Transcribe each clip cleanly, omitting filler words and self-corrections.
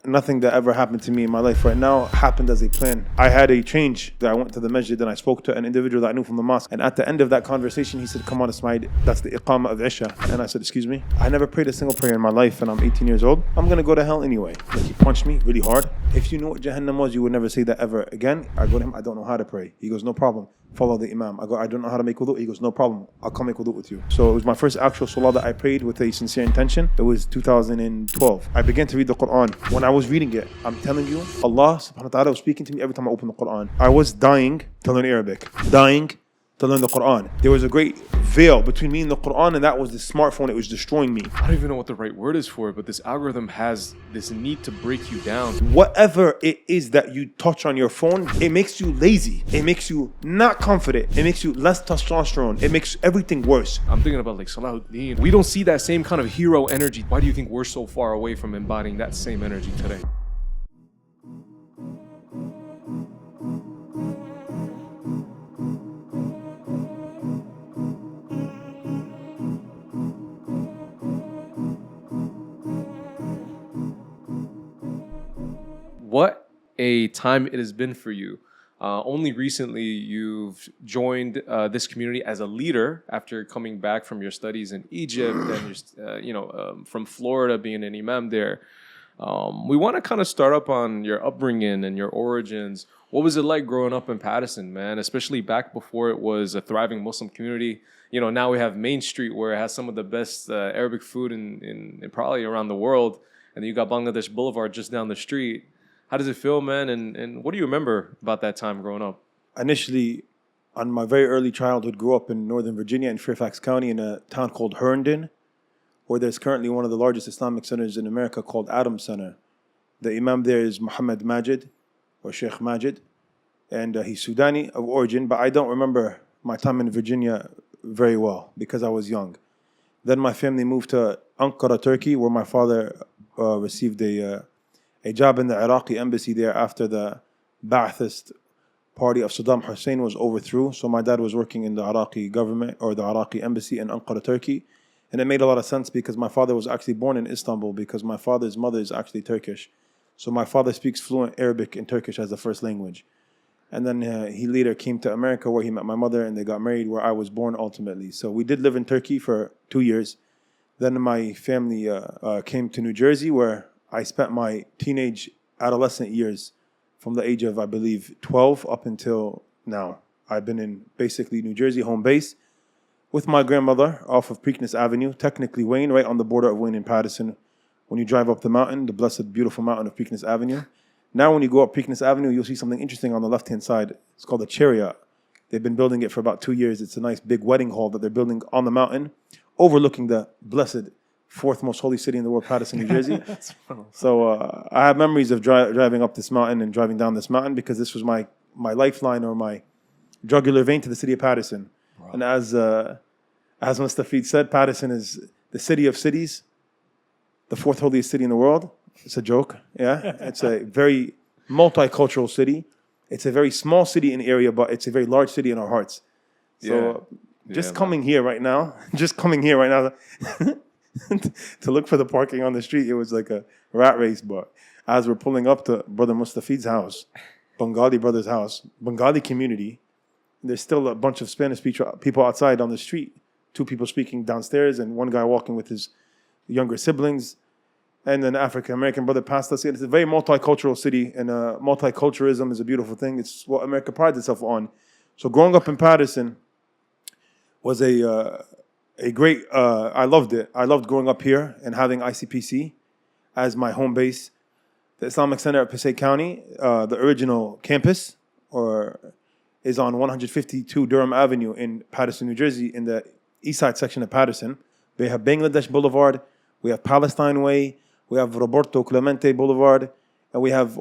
nothing that ever happened to me in my life right now happened as a plan. I had a change that I went to the masjid and I spoke to an individual that I knew from the mosque. And at the end of that conversation, he said, "Come on, Ismail, that's the iqamah of Isha." And I said, "Excuse me? I never prayed a single prayer in my life and I'm 18 years old. I'm going to go to hell anyway." Like, he punched me really hard. "If you knew what Jahannam was, you would never say that ever again." I go to him, "I don't know how to pray." He goes, "No problem. Follow the imam." I go, "I don't know how to make wudu." He goes, "No problem. I'll come make wudu with you." So it was my first actual salah that I prayed with a sincere intention. It was 2012. I began to read the Quran. When I was reading it, I'm telling you, Allah subhanahu wa ta'ala was speaking to me every time I opened the Quran. I was dying to learn Arabic. Dying to learn the Quran. There was a great veil between me and the Quran, and that was the smartphone. It was destroying me. I don't even know what the right word is for it, but this algorithm has this need to break you down. Whatever it is that you touch on your phone, it makes you lazy. It makes you not confident. It makes you less testosterone. It makes everything worse. I'm thinking about like Salahuddin. We don't see that same kind of hero energy. Why do you think we're so far away from embodying that same energy today? What a time it has been for you. Only recently you've joined this community as a leader after coming back from your studies in Egypt and you're, from Florida, being an imam there. We want to kind of start up on your upbringing and your origins. What was it like growing up in Patterson, man? Especially back before it was a thriving Muslim community. You know, now we have Main Street where it has some of the best Arabic food in probably around the world. And then you got Bangladesh Boulevard just down the street. How does it feel, man? And what do you remember about that time growing up? Initially, on my very early childhood, grew up in Northern Virginia in Fairfax County in a town called Herndon, where there's currently one of the largest Islamic centers in America called Adams Center. The imam there is Muhammad Majid, or Shaykh Majid, and he's Sudani of origin, but I don't remember my time in Virginia very well because I was young. Then my family moved to Ankara, Turkey, where my father received a job in the Iraqi embassy there after the Ba'athist party of Saddam Hussein was overthrown. So my dad was working in the Iraqi government or the Iraqi embassy in Ankara, Turkey. And it made a lot of sense because my father was actually born in Istanbul because my father's mother is actually Turkish. So my father speaks fluent Arabic and Turkish as the first language. And then he later came to America where he met my mother and they got married where I was born ultimately. So we did live in Turkey for 2 years. Then my family came to New Jersey where I spent my teenage adolescent years from the age of, I believe, 12 up until now. I've been in basically New Jersey home base with my grandmother off of Preakness Avenue, technically Wayne, right on the border of Wayne and Patterson. When you drive up the mountain, the blessed, beautiful mountain of Preakness Avenue. Now when you go up Preakness Avenue, you'll see something interesting on the left-hand side. It's called a chariot. They've been building it for about 2 years. It's a nice big wedding hall that they're building on the mountain, overlooking the blessed fourth most holy city in the world, Patterson, New Jersey. So I have memories of driving up this mountain and driving down this mountain because this was my lifeline or my jugular vein to the city of Patterson. Wow. And as Mustafid said, Patterson is the city of cities, the fourth holiest city in the world. It's a joke, yeah. It's a very multicultural city. It's a very small city in area, but it's a very large city in our hearts. So coming here right now, to look for the parking on the street, it was like a rat race. But as we're pulling up to Brother Mustafid's house, Bengali brother's house, Bengali community, there's still a bunch of Spanish people outside on the street. 2 people speaking downstairs and 1 guy walking with his younger siblings. And an African-American brother passed us. It's a very multicultural city, and multiculturalism is a beautiful thing. It's what America prides itself on. So growing up in Patterson was a great, I loved it. I loved growing up here and having ICPC as my home base. The Islamic Center at Passaic County, the original campus, is on 152 Durham Avenue in Patterson, New Jersey, in the east side section of Patterson. We have Bangladesh Boulevard, we have Palestine Way, we have Roberto Clemente Boulevard, and we have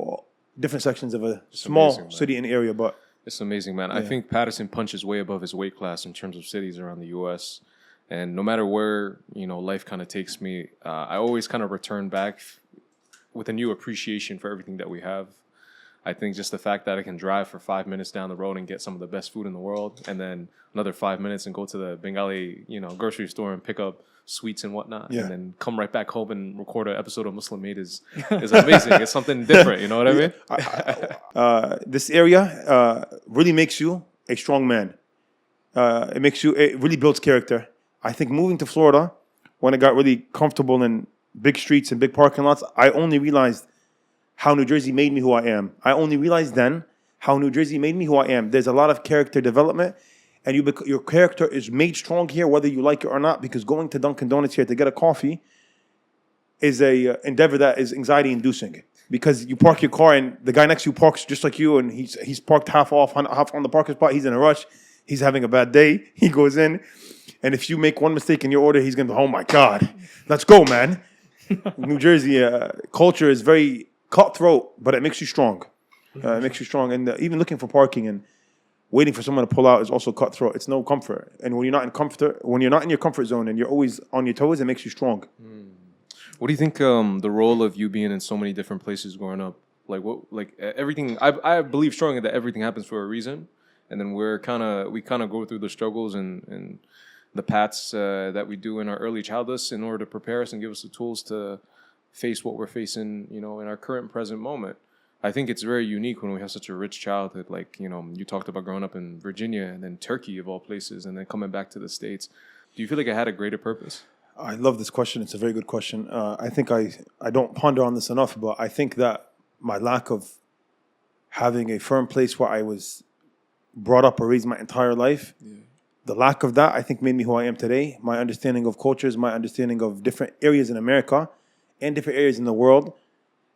different sections of a small city and area. But it's amazing, man. Yeah. I think Patterson punches way above his weight class in terms of cities around the U.S. And no matter where, life kind of takes me, I always kind of return back with a new appreciation for everything that we have. I think just the fact that I can drive for 5 minutes down the road and get some of the best food in the world, and then another 5 minutes and go to the Bengali, grocery store and pick up sweets and whatnot, and then come right back home and record an episode of Muslim Made is amazing. It's something different, you know what I mean? This area really makes you a strong man. It really builds character. I think moving to Florida, when I got really comfortable in big streets and big parking lots, I only realized how New Jersey made me who I am. I only realized then how New Jersey made me who I am. There's a lot of character development, and your character is made strong here, whether you like it or not, because going to Dunkin' Donuts here to get a coffee is a endeavor that is anxiety-inducing. Because you park your car, and the guy next to you parks just like you, and he's parked half on the parking spot. He's in a rush. He's having a bad day. He goes in, and if you make one mistake in your order, he's going to be, oh my God, let's go, man. New Jersey culture is very cutthroat, but it makes you strong. It makes you strong. And even looking for parking and waiting for someone to pull out is also cutthroat. It's no comfort. And when you're not in your comfort zone and you're always on your toes, it makes you strong. What do you think the role of you being in so many different places growing up? Everything, I believe strongly that everything happens for a reason. And then we kind of go through the struggles and the paths that we do in our early childhood in order to prepare us and give us the tools to face what we're facing, in our current present moment. I think it's very unique when we have such a rich childhood. Like, you talked about growing up in Virginia and then Turkey of all places, and then coming back to the States. Do you feel like it had a greater purpose? I love this question. It's a very good question. I think I don't ponder on this enough, but I think that my lack of having a firm place where I was brought up or raised my entire life, the lack of that, I think, made me who I am today. My understanding of cultures, my understanding of different areas in America and different areas in the world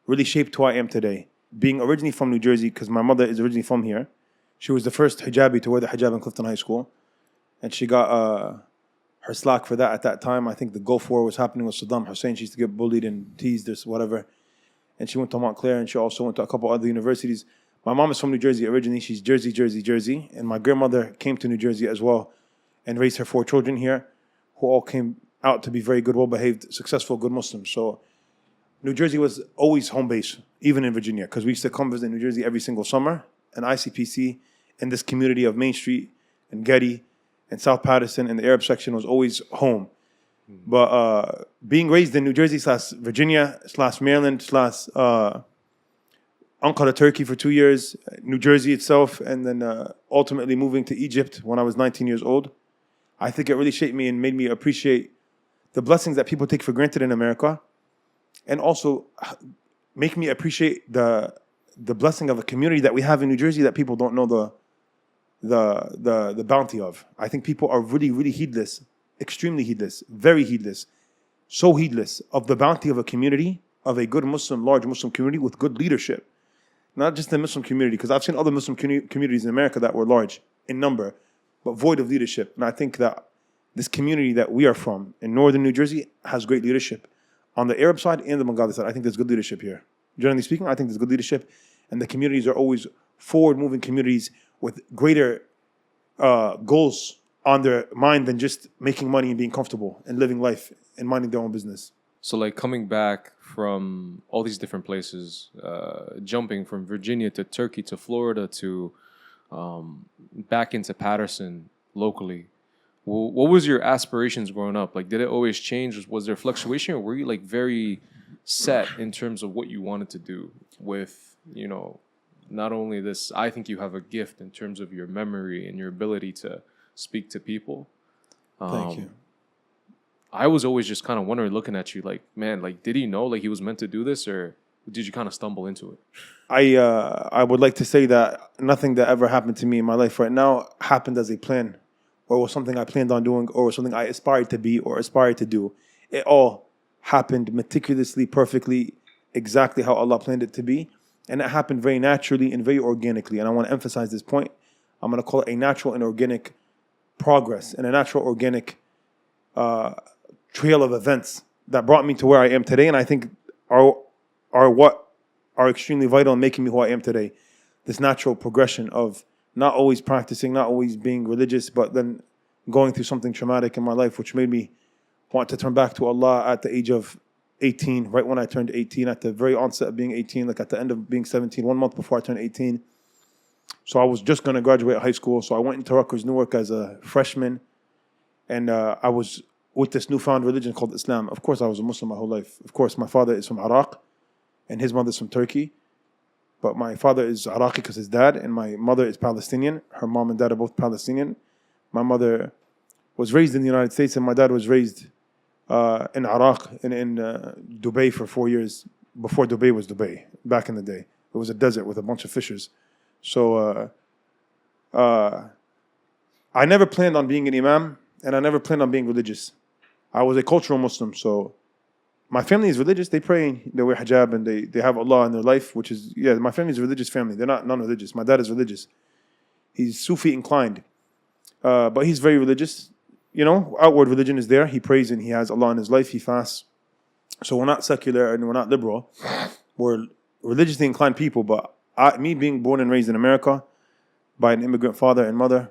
really shaped who I am today. Being originally from New Jersey, because my mother is originally from here. She was the first hijabi to wear the hijab in Clifton High School. And she got her slack for that at that time. I think the Gulf War was happening with Saddam Hussein. She used to get bullied and teased or whatever. And she went to Montclair, and she also went to a couple other universities. My mom is from New Jersey originally. She's Jersey. And my grandmother came to New Jersey as well and raised her 4 children here, who all came out to be very good, well-behaved, successful, good Muslims. So New Jersey was always home base, even in Virginia, because we used to come visit New Jersey every single summer. And ICPC in this community of Main Street and Getty and South Patterson and the Arab section was always home. But being raised in New Jersey / Virginia / Maryland / Ankara, Turkey for 2 years, New Jersey itself, and then ultimately moving to Egypt when I was 19 years old, I think it really shaped me and made me appreciate the blessings that people take for granted in America, and also make me appreciate the blessing of a community that we have in New Jersey that people don't know the bounty of. I think people are really, really heedless, extremely heedless, very heedless, so heedless of the bounty of a community, of a good Muslim, large Muslim community with good leadership. Not just the Muslim community, because I've seen other Muslim communities in America that were large in number, but void of leadership. And I think that this community that we are from in northern New Jersey has great leadership. On the Arab side and the Bengali side, I think there's good leadership here. Generally speaking, I think there's good leadership, and the communities are always forward-moving communities with greater goals on their mind than just making money and being comfortable and living life and minding their own business. So, like, coming back from all these different places, jumping from Virginia to Turkey to Florida to back into Patterson locally, what was your aspirations growing up? Like, did it always change? Was there fluctuation, or were you like very set in terms of what you wanted to do with, not only this, I think you have a gift in terms of your memory and your ability to speak to people. Thank you. I was always just kind of wondering, looking at you, like, man, like, did he know, like, he was meant to do this, or did you kind of stumble into it? I would like to say that nothing that ever happened to me in my life right now happened as a plan, or was something I planned on doing, or was something I aspired to be or aspired to do. It all happened meticulously, perfectly, exactly how Allah planned it to be. And it happened very naturally and very organically. And I want to emphasize this point. I'm going to call it a natural and organic progress and a natural organic trail of events that brought me to where I am today. And I think are what are extremely vital in making me who I am today. This natural progression of not always practicing, not always being religious, but then going through something traumatic in my life, which made me want to turn back to Allah at the age of 18, right when I turned 18, at the very onset of being 18, like at the end of being 17, 1 month before I turned 18. So I was just going to graduate high school. So I went into Rutgers, Newark as a freshman. And I was with this newfound religion called Islam. Of course, I was a Muslim my whole life. Of course, my father is from Iraq and his mother is from Turkey. But my father is Iraqi because his dad, and my mother is Palestinian. Her mom and dad are both Palestinian. My mother was raised in the United States, and my dad was raised in Iraq and in Dubai for 4 years before Dubai was Dubai, back in the day. It was a desert with a bunch of fissures. So I never planned on being an imam, and I never planned on being religious. I was a cultural Muslim, so my family is religious. They pray, they wear hijab, and they have Allah in their life, which is, yeah, my family is a religious family. They're not non-religious. My dad is religious. He's Sufi inclined, but he's very religious. You know, outward religion is there. He prays and he has Allah in his life. He fasts. So we're not secular and we're not liberal. We're religiously inclined people, but me being born and raised in America by an immigrant father and mother,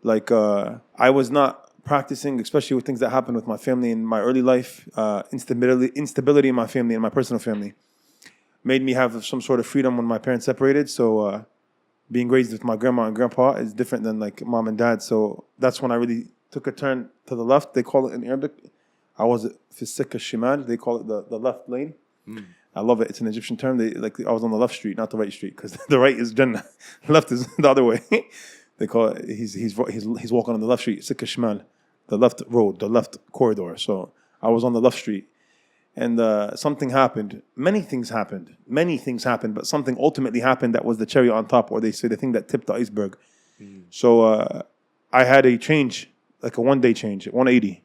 like I was not practicing, especially with things that happened with my family in my early life. Instability in my family and my personal family made me have some sort of freedom when my parents separated. So being raised with my grandma and grandpa is different than like mom and dad. So that's when I really took a turn to the left. They call it in Arabic, I was fi 𝐀𝐄𝐄. They call it the left lane. I love it. It's an Egyptian term. I was on the left street, not the right street, because the right is Jannah, left is the other way. They call it, he's walking on the left street, 𝐀𝐄𝐄, the left road, the left corridor. So I was on the left street, and something happened. Many things happened, but something ultimately happened that was the cherry on top, or they say the thing that tipped the iceberg. So I had a change, like a one-day change, 180.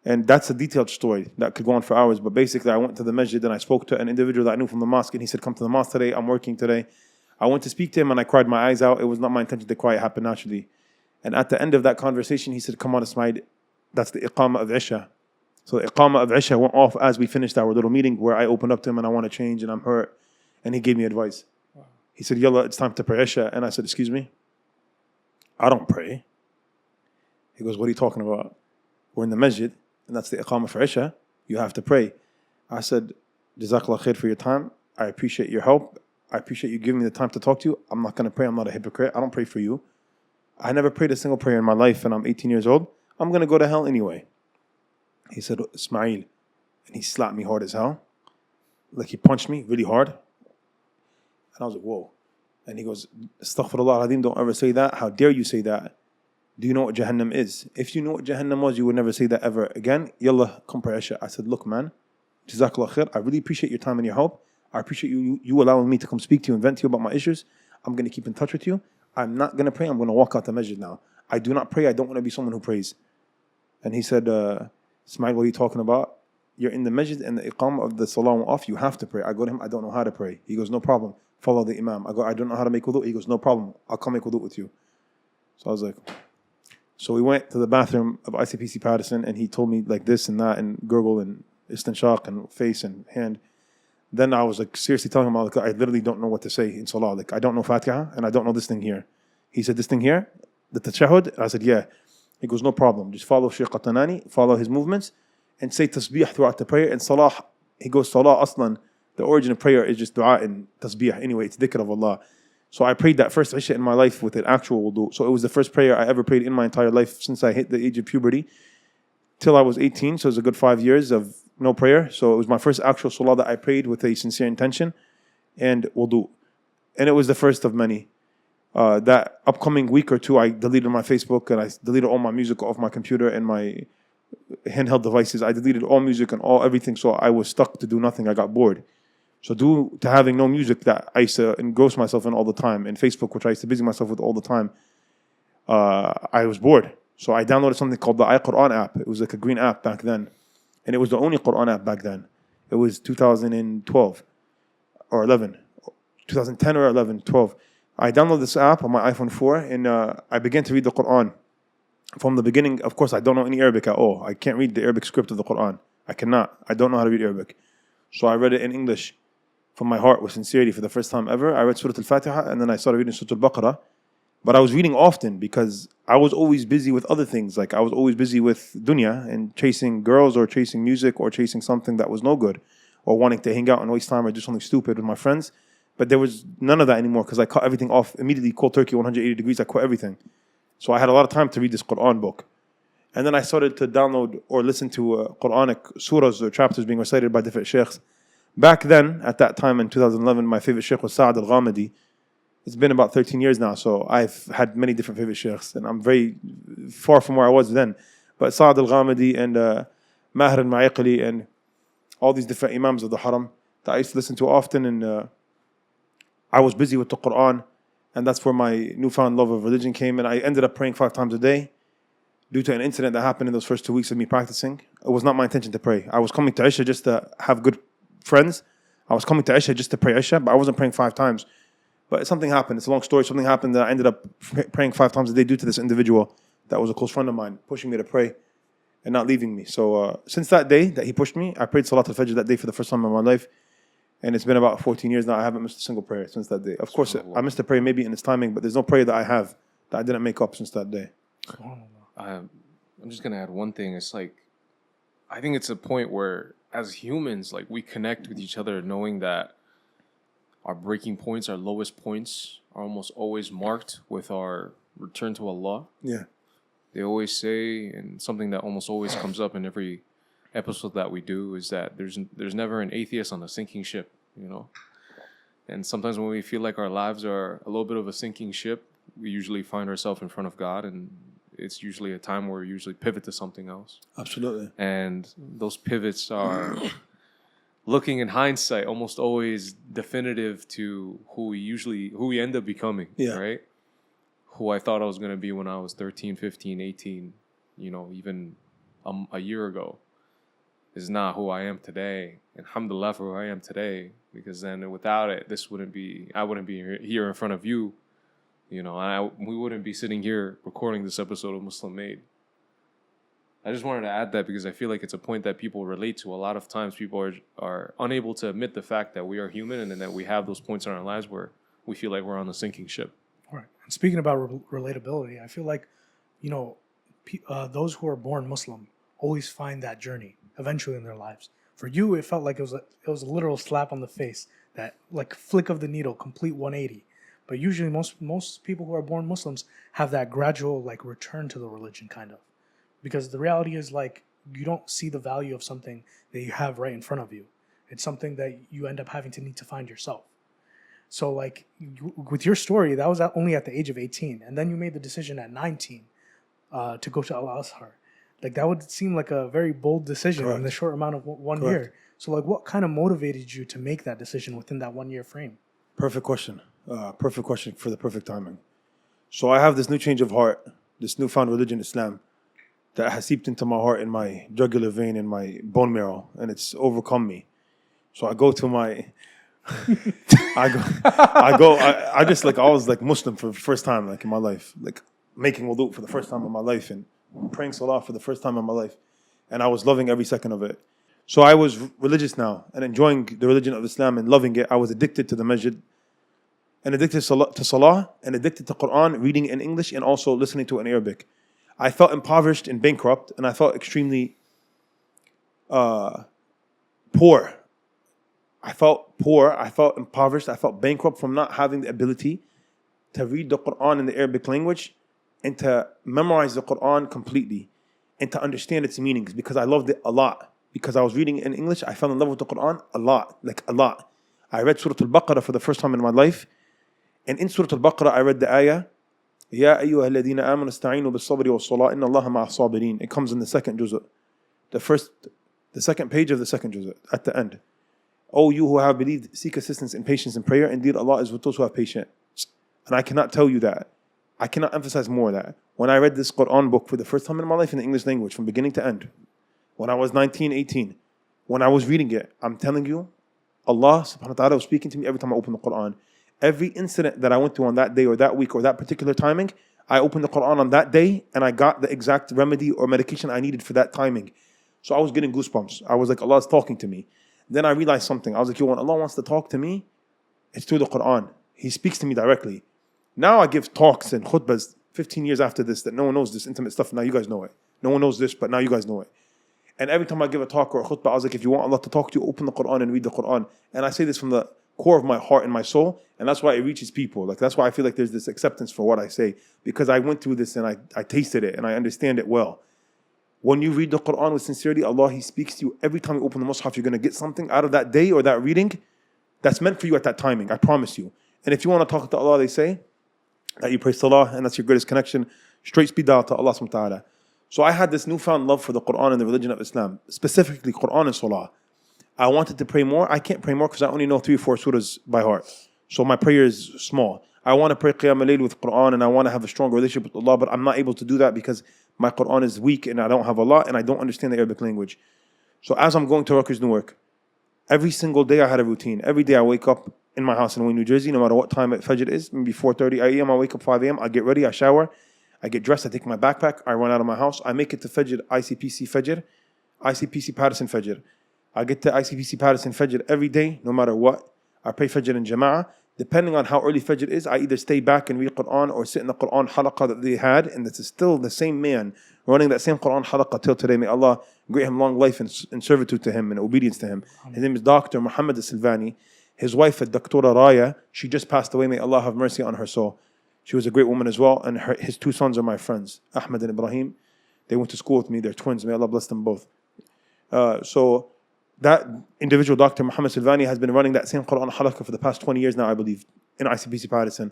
And that's a detailed story that could go on for hours. But basically, I went to the masjid and I spoke to an individual that I knew from the mosque, and he said, "Come to the mosque today. I'm working today." I went to speak to him and I cried my eyes out. It was not my intention to cry. It happened naturally. And at the end of that conversation, he said, "Come on, Ismail, that's the iqamah of Isha." So the iqamah of Isha went off as we finished our little meeting, where I opened up to him and I want to change and I'm hurt. And he gave me advice. He said, "Yalla, it's time to pray Isha." And I said, "Excuse me? I don't pray." He goes, "What are you talking about? We're in the masjid, and that's the iqamah for Isha. You have to pray." I said, "Jazakallah khair for your time. I appreciate your help. I appreciate you giving me the time to talk to you. I'm not going to pray. I'm not a hypocrite. I don't pray for you. I never prayed a single prayer in my life, and I'm 18 years old. I'm going to go to hell anyway." He said, "Ismail," and he slapped me hard as hell. Like he punched me really hard. And I was like, whoa. And he goes, "Astaghfirullah Azim, don't ever say that. How dare you say that? Do you know what Jahannam is? If you knew what Jahannam was, you would never say that ever again. Yalla, come pray Isha." I said, "Look, man, Jazakallah khair. I really appreciate your time and your help. I appreciate you allowing me to come speak to you and vent to you about my issues. I'm going to keep in touch with you. I'm not going to pray. I'm going to walk out the masjid now. I do not pray. I don't want to be someone who prays." And he said, "Ismail, what are you talking about? You're in the masjid and the iqamah of the salah went off. You have to pray." I go to him, "I don't know how to pray." He goes, "No problem. Follow the imam." I go, "I don't know how to make wudu." He goes, "No problem. I'll come make wudu with you." So I was like, so we went to the bathroom of ICPC Patterson, and he told me like this and that and gurgle and istinshaq and face and hand. Then I was like seriously talking about, like, I literally don't know what to say in salah. Like I don't know Fatiha and I don't know this thing here. He said, "This thing here, the tashahhud?" I said, "Yeah." He goes, "No problem. Just follow Shaykh Qatanani, follow his movements, and say tasbih throughout the prayer." And salah, he goes, salah aslan, the origin of prayer is just dua and tasbih. Anyway, it's dhikr of Allah. So I prayed that first Isha in my life with an actual wudu. So it was the first prayer I ever prayed in my entire life since I hit the age of puberty till I was 18. So it was a good 5 years of no prayer. So it was my first actual salah that I prayed with a sincere intention and wudu. And it was the first of many. That upcoming week or two, I deleted my Facebook and I deleted all my music off my computer and my handheld devices. I deleted all music and everything. So I was stuck to do nothing. I got bored. So due to having no music that I used to engross myself in all the time, and Facebook, which I used to busy myself with all the time, I was bored. So I downloaded something called the iQuran app. It was like a green app back then. And it was the only Quran app back then. It was 2012 or 11, 2010 or 11, 12. I downloaded this app on my iPhone 4 and I began to read the Quran. From the beginning, of course, I don't know any Arabic at all. I can't read the Arabic script of the Quran. I cannot. I don't know how to read Arabic. So I read it in English from my heart with sincerity for the first time ever. I read Surah Al-Fatiha and then I started reading Surah Al-Baqarah. But I was reading often because I was always busy with other things. Like I was always busy with dunya and chasing girls or chasing music or chasing something that was no good or wanting to hang out and waste time or do something stupid with my friends. But there was none of that anymore because I cut everything off immediately, cold turkey, 180 degrees. I quit everything. So I had a lot of time to read this Quran book. And then I started to download or listen to Quranic surahs or chapters being recited by different sheikhs. Back then, at that time in 2011, my favorite sheikh was Sa'ad al-Ghamidi. It's been about 13 years now, so I've had many different favorite sheikhs, and I'm very far from where I was then. But Sa'ad al-Ghamidi and Mahr al-Ma'iqli and all these different imams of the Haram that I used to listen to often, and I was busy with the Quran, and that's where my newfound love of religion came. And I ended up praying 5 times a day due to an incident that happened in those first 2 weeks of me practicing. It was not my intention to pray. I was coming to Isha just to have good friends. I was coming to Isha just to pray Isha, but I wasn't praying 5 times. But something happened. It's a long story. Something happened that I ended up praying 5 times a day due to this individual that was a close friend of mine, pushing me to pray and not leaving me. So since that day that he pushed me, I prayed Salat al-Fajr that day for the first time in my life. And it's been about 14 years now. I haven't missed a single prayer since that day. Of course, I missed a prayer maybe in its timing, but there's no prayer that I have that I didn't make up since that day. I'm just going to add one thing. It's like, I think it's a point where as humans, like we connect with each other knowing that our breaking points, our lowest points are almost always marked with our return to Allah. Yeah. They always say, and something that almost always comes up in every episode that we do is that there's never an atheist on a sinking ship, you know? And sometimes when we feel like our lives are a little bit of a sinking ship, we usually find ourselves in front of God, and it's usually a time where we usually pivot to something else. Absolutely. And those pivots are looking in hindsight almost always definitive to who we end up becoming, right? Who I thought I was going to be when I was 13, 15, 18, you know, even a year ago is not who I am today. And alhamdulillah for who I am today, because then without it, I wouldn't be here in front of you, you know, we wouldn't be sitting here recording this episode of Muslim Made. I just wanted to add that because I feel like it's a point that people relate to. A lot of times people are unable to admit the fact that we are human and that we have those points in our lives where we feel like we're on a sinking ship. Right. And speaking about relatability, I feel like, you know, those who are born Muslim always find that journey eventually in their lives. For you, it felt like it was a literal slap on the face, that like flick of the needle, complete 180. But usually most people who are born Muslims have that gradual like return to the religion kind of. Because the reality is like you don't see the value of something that you have right in front of you. It's something that you end up having to need to find yourself. So like with your story, that was only at the age of 18. And then you made the decision at 19 to go to Al-Azhar. Like that would seem like a very bold decision in the short amount of one year. So like what kind of motivated you to make that decision within that 1 year frame? Perfect question. Perfect question for the perfect timing. So I have this new change of heart, this newfound religion, Islam, that has seeped into my heart, in my jugular vein, in my bone marrow, and it's overcome me. So I go to my, I just like, I was like Muslim for the first time, like in my life, like making wudu for the first time in my life and praying salah for the first time in my life. And I was loving every second of it. So I was religious now and enjoying the religion of Islam and loving it. I was addicted to the masjid and addicted to salah and addicted to Quran, reading in English and also listening to it in Arabic. I felt impoverished and bankrupt, and I felt extremely poor. I felt poor, I felt impoverished, I felt bankrupt from not having the ability to read the Quran in the Arabic language and to memorize the Quran completely and to understand its meanings, because I loved it a lot. Because I was reading it in English, I fell in love with the Quran a lot, like a lot. I read Surah Al-Baqarah for the first time in my life, and in Surah Al-Baqarah I read the ayah, يا أيها الذين آمنوا استعينوا بالصبر والصلاة إن الله مع الصابرين. It comes in the second juz', the second page of the second juz' at the end. Oh, you who have believed, seek assistance in patience and prayer. Indeed, Allah is with those who have patience. And I cannot tell you that. I cannot emphasize more that. When I read this Quran book for the first time in my life in the English language, from beginning to end, when I was 19, 18, when I was reading it, I'm telling you, Allah subhanahu wa ta'ala was speaking to me every time I opened the Quran. Every incident that I went through on that day or that week or that particular timing, I opened the Quran on that day and I got the exact remedy or medication I needed for that timing. So I was getting goosebumps. I was like, Allah's talking to me. Then I realized something. I was like, yo, when Allah wants to talk to me, it's through the Quran. He speaks to me directly. Now I give talks and khutbahs 15 years after this that no one knows this intimate stuff. Now you guys know it. No one knows this, but now you guys know it. And every time I give a talk or a khutbah, I was like, if you want Allah to talk to you, open the Quran and read the Quran. And I say this from the core of my heart and my soul, and that's why it reaches people. Like, that's why I feel like there's this acceptance for what I say, because I went through this and I tasted it and I understand it well. When you read the Quran with sincerity, Allah, He speaks to you. Every time you open the Mus'haf, you're going to get something out of that day or that reading that's meant for you at that timing. I promise you. And if you want to talk to Allah, they say that you pray salah, and that's your greatest connection. Straight speed dial to Allah subhanahu wa ta'ala. So I had this newfound love for the Quran and the religion of Islam, specifically Quran and salah. I wanted to pray more. I can't pray more because I only know 3 or 4 surahs by heart. So my prayer is small. I want to pray Qiyam al-Layl with Quran and I want to have a strong relationship with Allah, but I'm not able to do that because my Quran is weak and I don't have Allah and I don't understand the Arabic language. So as I'm going to Rutgers, Newark, every single day I had a routine. Every day I wake up in my house in Wayne, New Jersey, no matter what time at Fajr is, maybe 4:30 a.m. I wake up 5 a.m. I get ready, I shower, I get dressed, I take my backpack, I run out of my house, I make it to Fajr, ICPC Fajr, ICPC Patterson Fajr. I get to ICPC Patterson Fajr every day, no matter what. I pray Fajr in Jama'ah. Depending on how early Fajr is, I either stay back and read Quran or sit in the Quran halaqah that they had, and this is still the same man running that same Quran halaqah till today. May Allah grant him long life and servitude to him and obedience to him. His name is Dr. Muhammad Al-Silvani. His wife, Dr. Raya, she just passed away. May Allah have mercy on her soul. She was a great woman as well, and his 2 sons are my friends, Ahmed and Ibrahim. They went to school with me. They're twins. May Allah bless them both. So that individual, Dr. Muhammad Silvani, has been running that same Quran halaqah for the past 20 years now, I believe, in ICPC Patterson.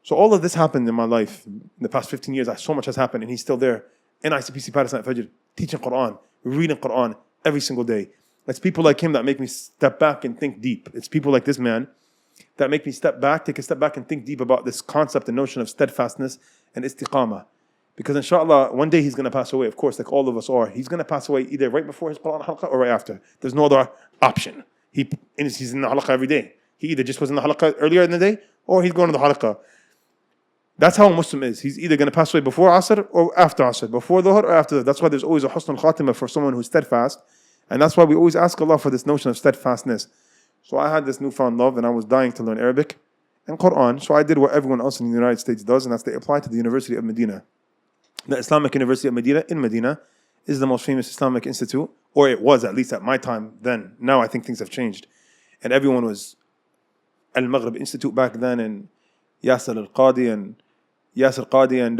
So all of this happened in my life. In the past 15 years, so much has happened, and he's still there in ICPC Patterson at Fajr, teaching Quran, reading Quran every single day. It's people like him that make me step back and think deep. It's people like this man that make me take a step back and think deep about this concept and notion of steadfastness and istiqamah. Because inshallah, one day he's going to pass away, of course, like all of us are. He's going to pass away either right before his Quran halaqah or right after. There's no other option. He's in the halaqah every day. He either just was in the halaqah earlier in the day or he's going to the halaqah. That's how a Muslim is. He's either going to pass away before Asr or after Asr, before Dhuhr or after Dhuhr. That's why there's always a husn al-khatimah for someone who's steadfast. And that's why we always ask Allah for this notion of steadfastness. So I had this newfound love and I was dying to learn Arabic and Quran. So I did what everyone else in the United States does, and that's they apply to the University of Medina. The Islamic University of Medina in Medina is the most famous Islamic institute, or it was at least at my time then. Now I think things have changed. And everyone was Al-Maghrib Institute back then, and Yasir al-Qadi and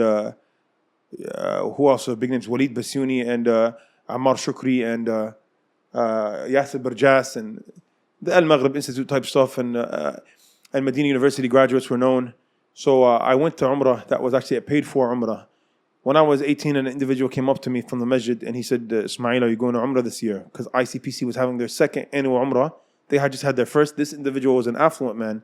who else? Big names, Walid Basuni and Ammar Shukri and Yasir Barjas and the Al-Maghrib Institute type stuff, and Medina University graduates were known. So I went to Umrah. That was actually a paid for Umrah. When I was 18, an individual came up to me from the masjid and he said, Ismail, are you going to Umrah this year? Because ICPC was having their 2nd annual Umrah. They had just had their first. This individual was an affluent man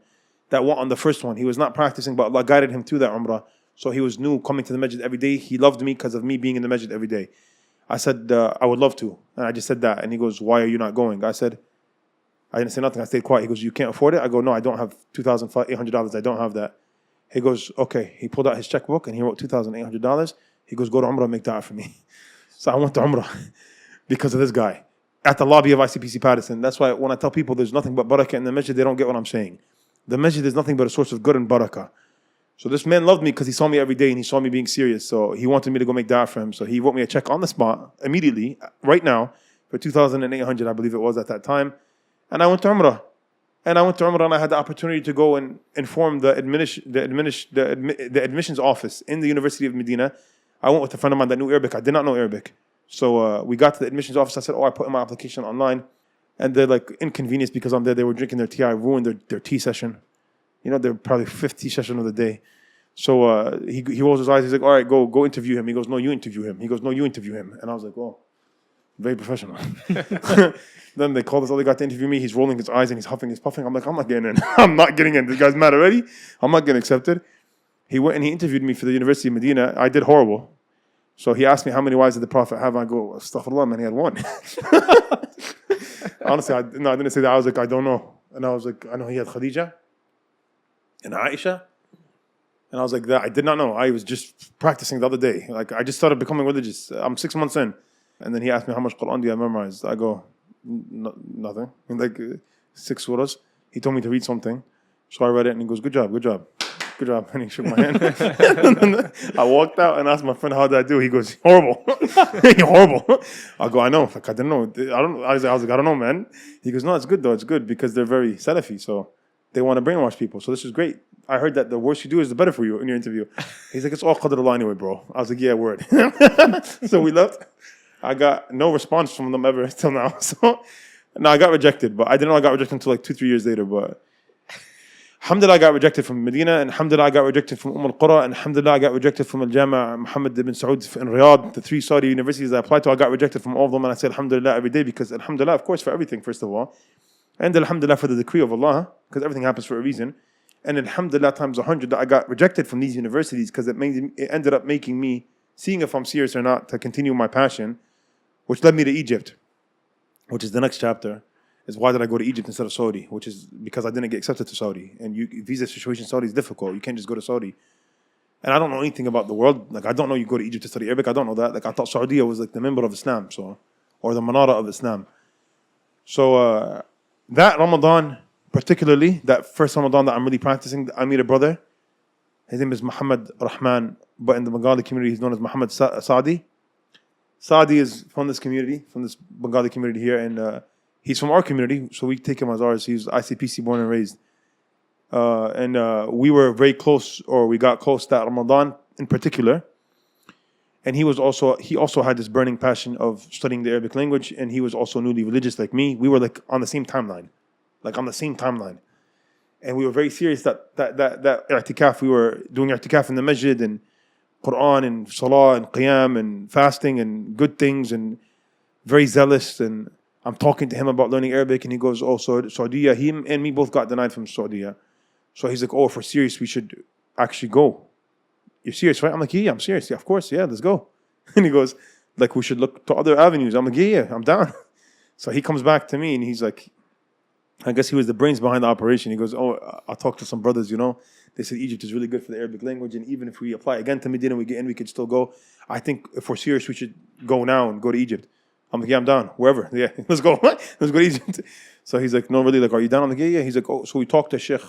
that went on the first one. He was not practicing, but Allah guided him through that Umrah. So he was new, coming to the masjid every day. He loved me because of me being in the masjid every day. I said, I would love to. And I just said that. And he goes, why are you not going? I said, I didn't say nothing. I stayed quiet. He goes, you can't afford it? I go, no, I don't have $2,800. I don't have that. He goes, okay. He pulled out his checkbook and he wrote $2,800. He goes, go to Umrah and make dua for me. So I went to Umrah because of this guy at the lobby of ICPC Patterson. That's why when I tell people there's nothing but barakah in the masjid, they don't get what I'm saying. The masjid is nothing but a source of good and barakah. So this man loved me because he saw me every day and he saw me being serious. So he wanted me to go make dua for him. So he wrote me a check on the spot, immediately, right now, for $2,800, I believe it was at that time. And I went to Umrah. And I had the opportunity to go and inform the admissions office in the University of Medina. I went with a friend of mine that knew Arabic. I did not know Arabic. So we got to the admissions office. I said, I put in my application online. And they're like inconvenienced because I'm there. They were drinking their tea. I ruined their tea session. You know, they're probably 5th tea session of the day. So he rolls his eyes. He's like, all right, go interview him. He goes, no, you interview him. He goes, no, you interview him. And I was like, oh, very professional. Then they called us. They got to interview me. He's rolling his eyes and he's huffing, he's puffing. I'm like, I'm not getting in. I'm not getting in. This guy's mad already. I'm not getting accepted. He went and he interviewed me for the University of Medina. I did horrible. So he asked me, how many wives did the Prophet have? I go, astaghfirullah, man, he had 1. Honestly, I didn't say that. I was like, I don't know. And I was like, I know he had Khadija and Aisha. And I was like, that I did not know. I was just practicing the other day. Like, I just started becoming religious. I'm 6 months in. And then he asked me, how much Quran do you have memorized? I go, nothing. And like 6 surahs. He told me to read something. So I read it and he goes, good job, good job. good job. And he shook my hand. I walked out and asked my friend, how did I do? He goes, horrible. Horrible. I go, I know. Like, I didn't know. I was like, I don't know, man. He goes, no, it's good though. It's good because they're very Salafi. So they want to brainwash people. So this is great. I heard that the worse you do is the better for you in your interview. He's like, it's all Qadr anyway, bro. I was like, yeah, word. So we left. I got no response from them ever till now. So no, I got rejected, but I didn't know I got rejected until like 2-3 years later. But alhamdulillah, I got rejected from Medina, and alhamdulillah, I got rejected from al-Qura, and alhamdulillah, I got rejected from Al-Jama' Muhammad ibn Saud in Riyadh, the 3 Saudi universities I applied to. I got rejected from all of them, and I said alhamdulillah every day because alhamdulillah, of course, for everything, first of all, and alhamdulillah for the decree of Allah, because everything happens for a reason, and alhamdulillah times 100 that I got rejected from these universities because it ended up making me seeing if I'm serious or not to continue my passion, which led me to Egypt, which is the next chapter. Is why did I go to Egypt instead of Saudi? Which is because I didn't get accepted to Saudi. And visa situation in Saudi is difficult. You can't just go to Saudi. And I don't know anything about the world. Like, I don't know you go to Egypt to study Arabic. I don't know that. Like, I thought Saudi was like the member of Islam, or the Manara of Islam. So that Ramadan, particularly, that first Ramadan that I'm really practicing, I meet a brother. His name is Muhammad Rahman, but in the Bengali community, he's known as Muhammad Saadi. Saadi is from this community, from this Bengali community here, and he's from our community, so we take him as ours. He's ICPC born and raised. And we were very close, or we got close that Ramadan in particular. And he also had this burning passion of studying the Arabic language, and he was also newly religious like me. We were like on the same timeline. And we were very serious that i'tikaf, we were doing i'tikaf in the masjid, and Quran and salah and qiyam and fasting and good things, and very zealous. And I'm talking to him about learning Arabic, and he goes, oh, so Saudi, him and me both got denied from Saudi. So he's like, oh, if we're serious, we should actually go. You're serious, right? I'm like, yeah, I'm serious. Yeah, of course, yeah, let's go. And he goes, like, we should look to other avenues. I'm like, yeah, I'm down. So he comes back to me, and he's like, I guess he was the brains behind the operation. He goes, oh, I talked to some brothers, they said Egypt is really good for the Arabic language, and even if we apply again to Medina, we get in, we could still go. I think if we're serious, we should go now and go to Egypt. I'm like, yeah, I'm down. Wherever. Yeah, let's go. Let's go to Egypt. So he's like, no, really, like, are you down? I'm like, yeah. He's like, oh, so we talked to Shaykh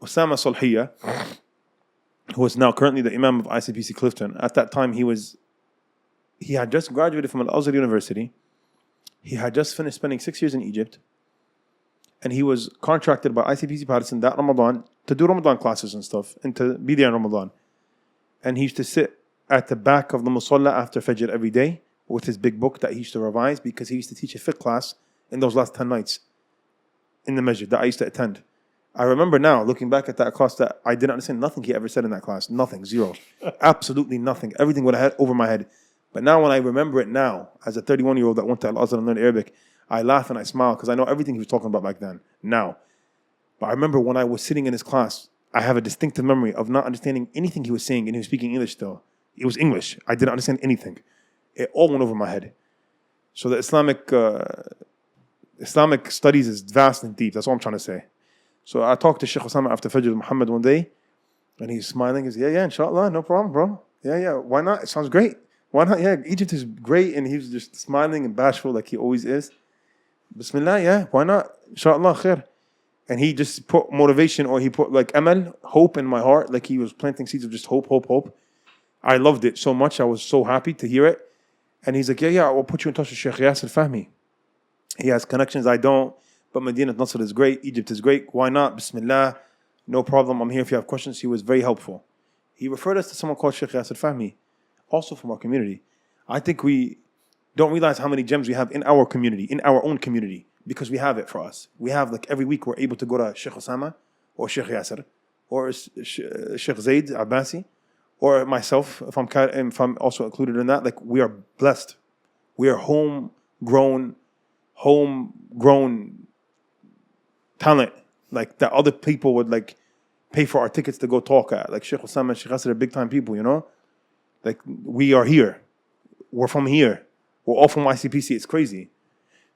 Osama Salhiya, who is now currently the Imam of ICPC Clifton. At that time, he had just graduated from Al-Azhar University. He had just finished spending 6 years in Egypt. And he was contracted by ICPC Patterson that Ramadan to do Ramadan classes and stuff, and to be there in Ramadan. And he used to sit at the back of the Musalla after Fajr every day with his big book that he used to revise, because he used to teach a fiqh class in those last 10 nights in the masjid that I used to attend. I remember now, looking back at that class, that I didn't understand nothing he ever said in that class. Nothing, zero. Absolutely nothing. Everything would have had over my head. But now when I remember it now, as a 31-year-old that went to Al-Azhar and learned Arabic, I laugh and I smile because I know everything he was talking about back then, now. But I remember when I was sitting in his class, I have a distinctive memory of not understanding anything he was saying, and he was speaking English still. It was English. I didn't understand anything. It all went over my head. So the Islamic studies is vast and deep. That's all I'm trying to say. So I talked to Shaykh Osama after Fajr Muhammad one day, and he's smiling. He's, yeah, inshallah, no problem, bro. Yeah, why not? It sounds great. Why not? Yeah, Egypt is great. And he was just smiling and bashful like he always is. Bismillah, yeah, why not? Inshallah, khair. And he just put motivation, or he put like amal, hope in my heart, like he was planting seeds of just hope. I loved it so much. I was so happy to hear it. And he's like, yeah, I will put you in touch with Shaykh Yasir Fahmi. He has connections, I don't. But Medina Nasr is great. Egypt is great. Why not? Bismillah. No problem. I'm here if you have questions. He was very helpful. He referred us to someone called Shaykh Yasir Fahmi, also from our community. I think we don't realize how many gems we have in our community, in our own community, because we have it for us. We have, like, every week we're able to go to Shaykh Osama or Shaykh Yasir or Shaykh Zaid Abbasi or myself, if I'm also included in that. Like, we are blessed. We are homegrown talent, like, that other people would, like, pay for our tickets to go talk at. Like Shaykh Osama and Shaykh Yasir are big time people, Like, we are here. We're from here. We're all from ICPC. It's crazy.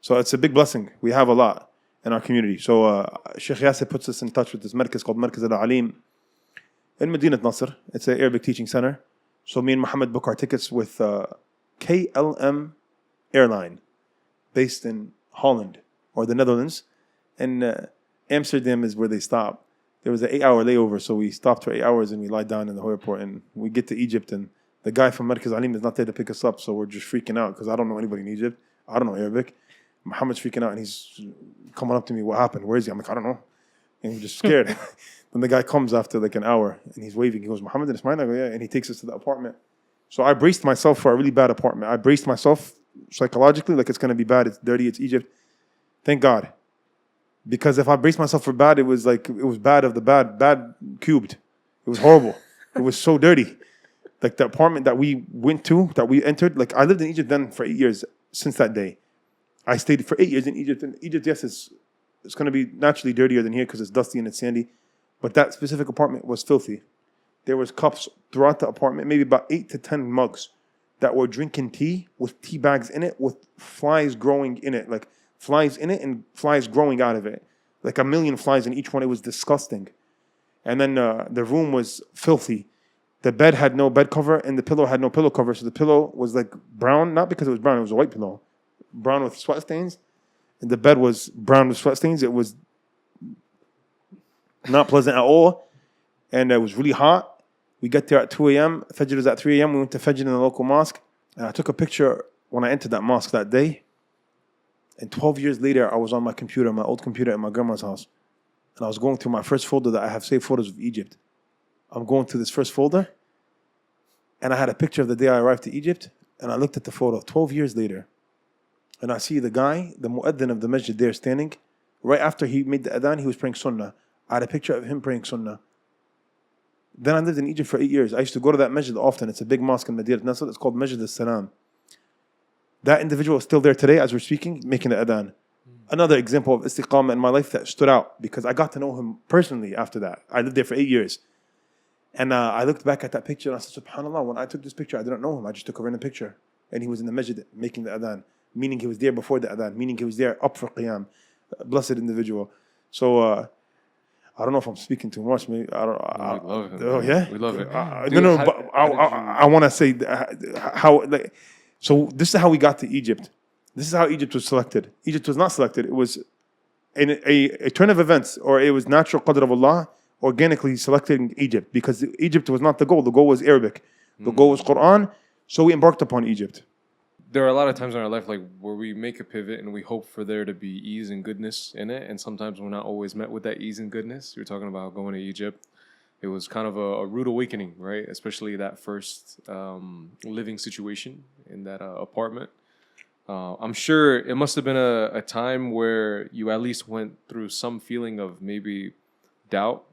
So it's a big blessing. We have a lot in our community. So Shaykh Yasir puts us in touch with this markaz called Markaz Al-Alim in Medina Nasr. It's an Arabic teaching center. So me and Muhammad book our tickets with KLM airline based in Holland or the Netherlands. And Amsterdam is where they stop. there was an 8-hour layover, so we stopped for 8 hours and we lied down in the airport, and we get to Egypt, and the guy from Markaz Alim is not there to pick us up, so we're just freaking out because I don't know anybody in Egypt. I don't know Arabic. Muhammad's freaking out, and he's coming up to me. What happened? Where is he? I'm like, I don't know. And we're just scared. Then the guy comes after like an hour, and he's waving. He goes, Muhammad and Ismail? I go, yeah. And he takes us to the apartment. So I braced myself for a really bad apartment. I braced myself psychologically, like it's going to be bad. It's dirty. It's Egypt. Thank God. Because if I braced myself for bad, it was bad of the bad cubed. It was horrible. It was so dirty. Like the apartment that we went to, that we entered, like I lived in Egypt then for 8 years since that day. I stayed for 8 years in Egypt. And Egypt, yes, it's going to be naturally dirtier than here because it's dusty and it's sandy. But that specific apartment was filthy. There was cups throughout the apartment, maybe about 8 to 10 mugs that were drinking tea with tea bags in it with flies growing in it. Like flies in it and flies growing out of it. Like a million flies in each one. It was disgusting. And then the room was filthy. The bed had no bed cover and the pillow had no pillow cover. So the pillow was like brown, not because it was brown, it was a white pillow. Brown with sweat stains. And the bed was brown with sweat stains. It was not pleasant at all. And it was really hot. We got there at 2 a.m. Fajr was at 3 a.m. We went to Fajr in the local mosque. And I took a picture when I entered that mosque that day. And 12 years later, I was on my computer, my old computer at my grandma's house. And I was going through my first folder that I have saved photos of Egypt. I'm going through this first folder. And I had a picture of the day I arrived to Egypt. And I looked at the photo 12 years later. And I see the guy, the mu'adhin of the masjid there standing. Right after he made the adhan, he was praying sunnah. I had a picture of him praying sunnah. Then I lived in Egypt for 8 years. I used to go to that masjid often. It's a big mosque in Medina. That's what it's called, Masjid al-Salam. That individual is still there today as we're speaking, making the adhan. Another example of istiqamah in my life that stood out because I got to know him personally after that. I lived there for 8 years. And I looked back at that picture and I said, SubhanAllah, when I took this picture, I didn't know him. I just took a random picture. And he was in the masjid making the adhan, meaning he was there before the adhan, meaning he was there up for qiyam. Blessed individual. So, I don't know if I'm speaking too much. Maybe I don't. We love it. Oh yeah, we love it. But I want to say how like. So this is how we got to Egypt. This is how Egypt was selected. Egypt was not selected. It was a turn of events, or it was natural qadr of Allah organically selecting Egypt because Egypt was not the goal. The goal was Arabic. The goal was Quran. So we embarked upon Egypt. There are a lot of times in our life like where we make a pivot and we hope for there to be ease and goodness in it, and sometimes we're not always met with that ease and goodness. You're talking about going to Egypt. It was kind of a rude awakening, right? Especially that first living situation in that apartment. I'm sure it must have been a time where you at least went through some feeling of maybe doubt.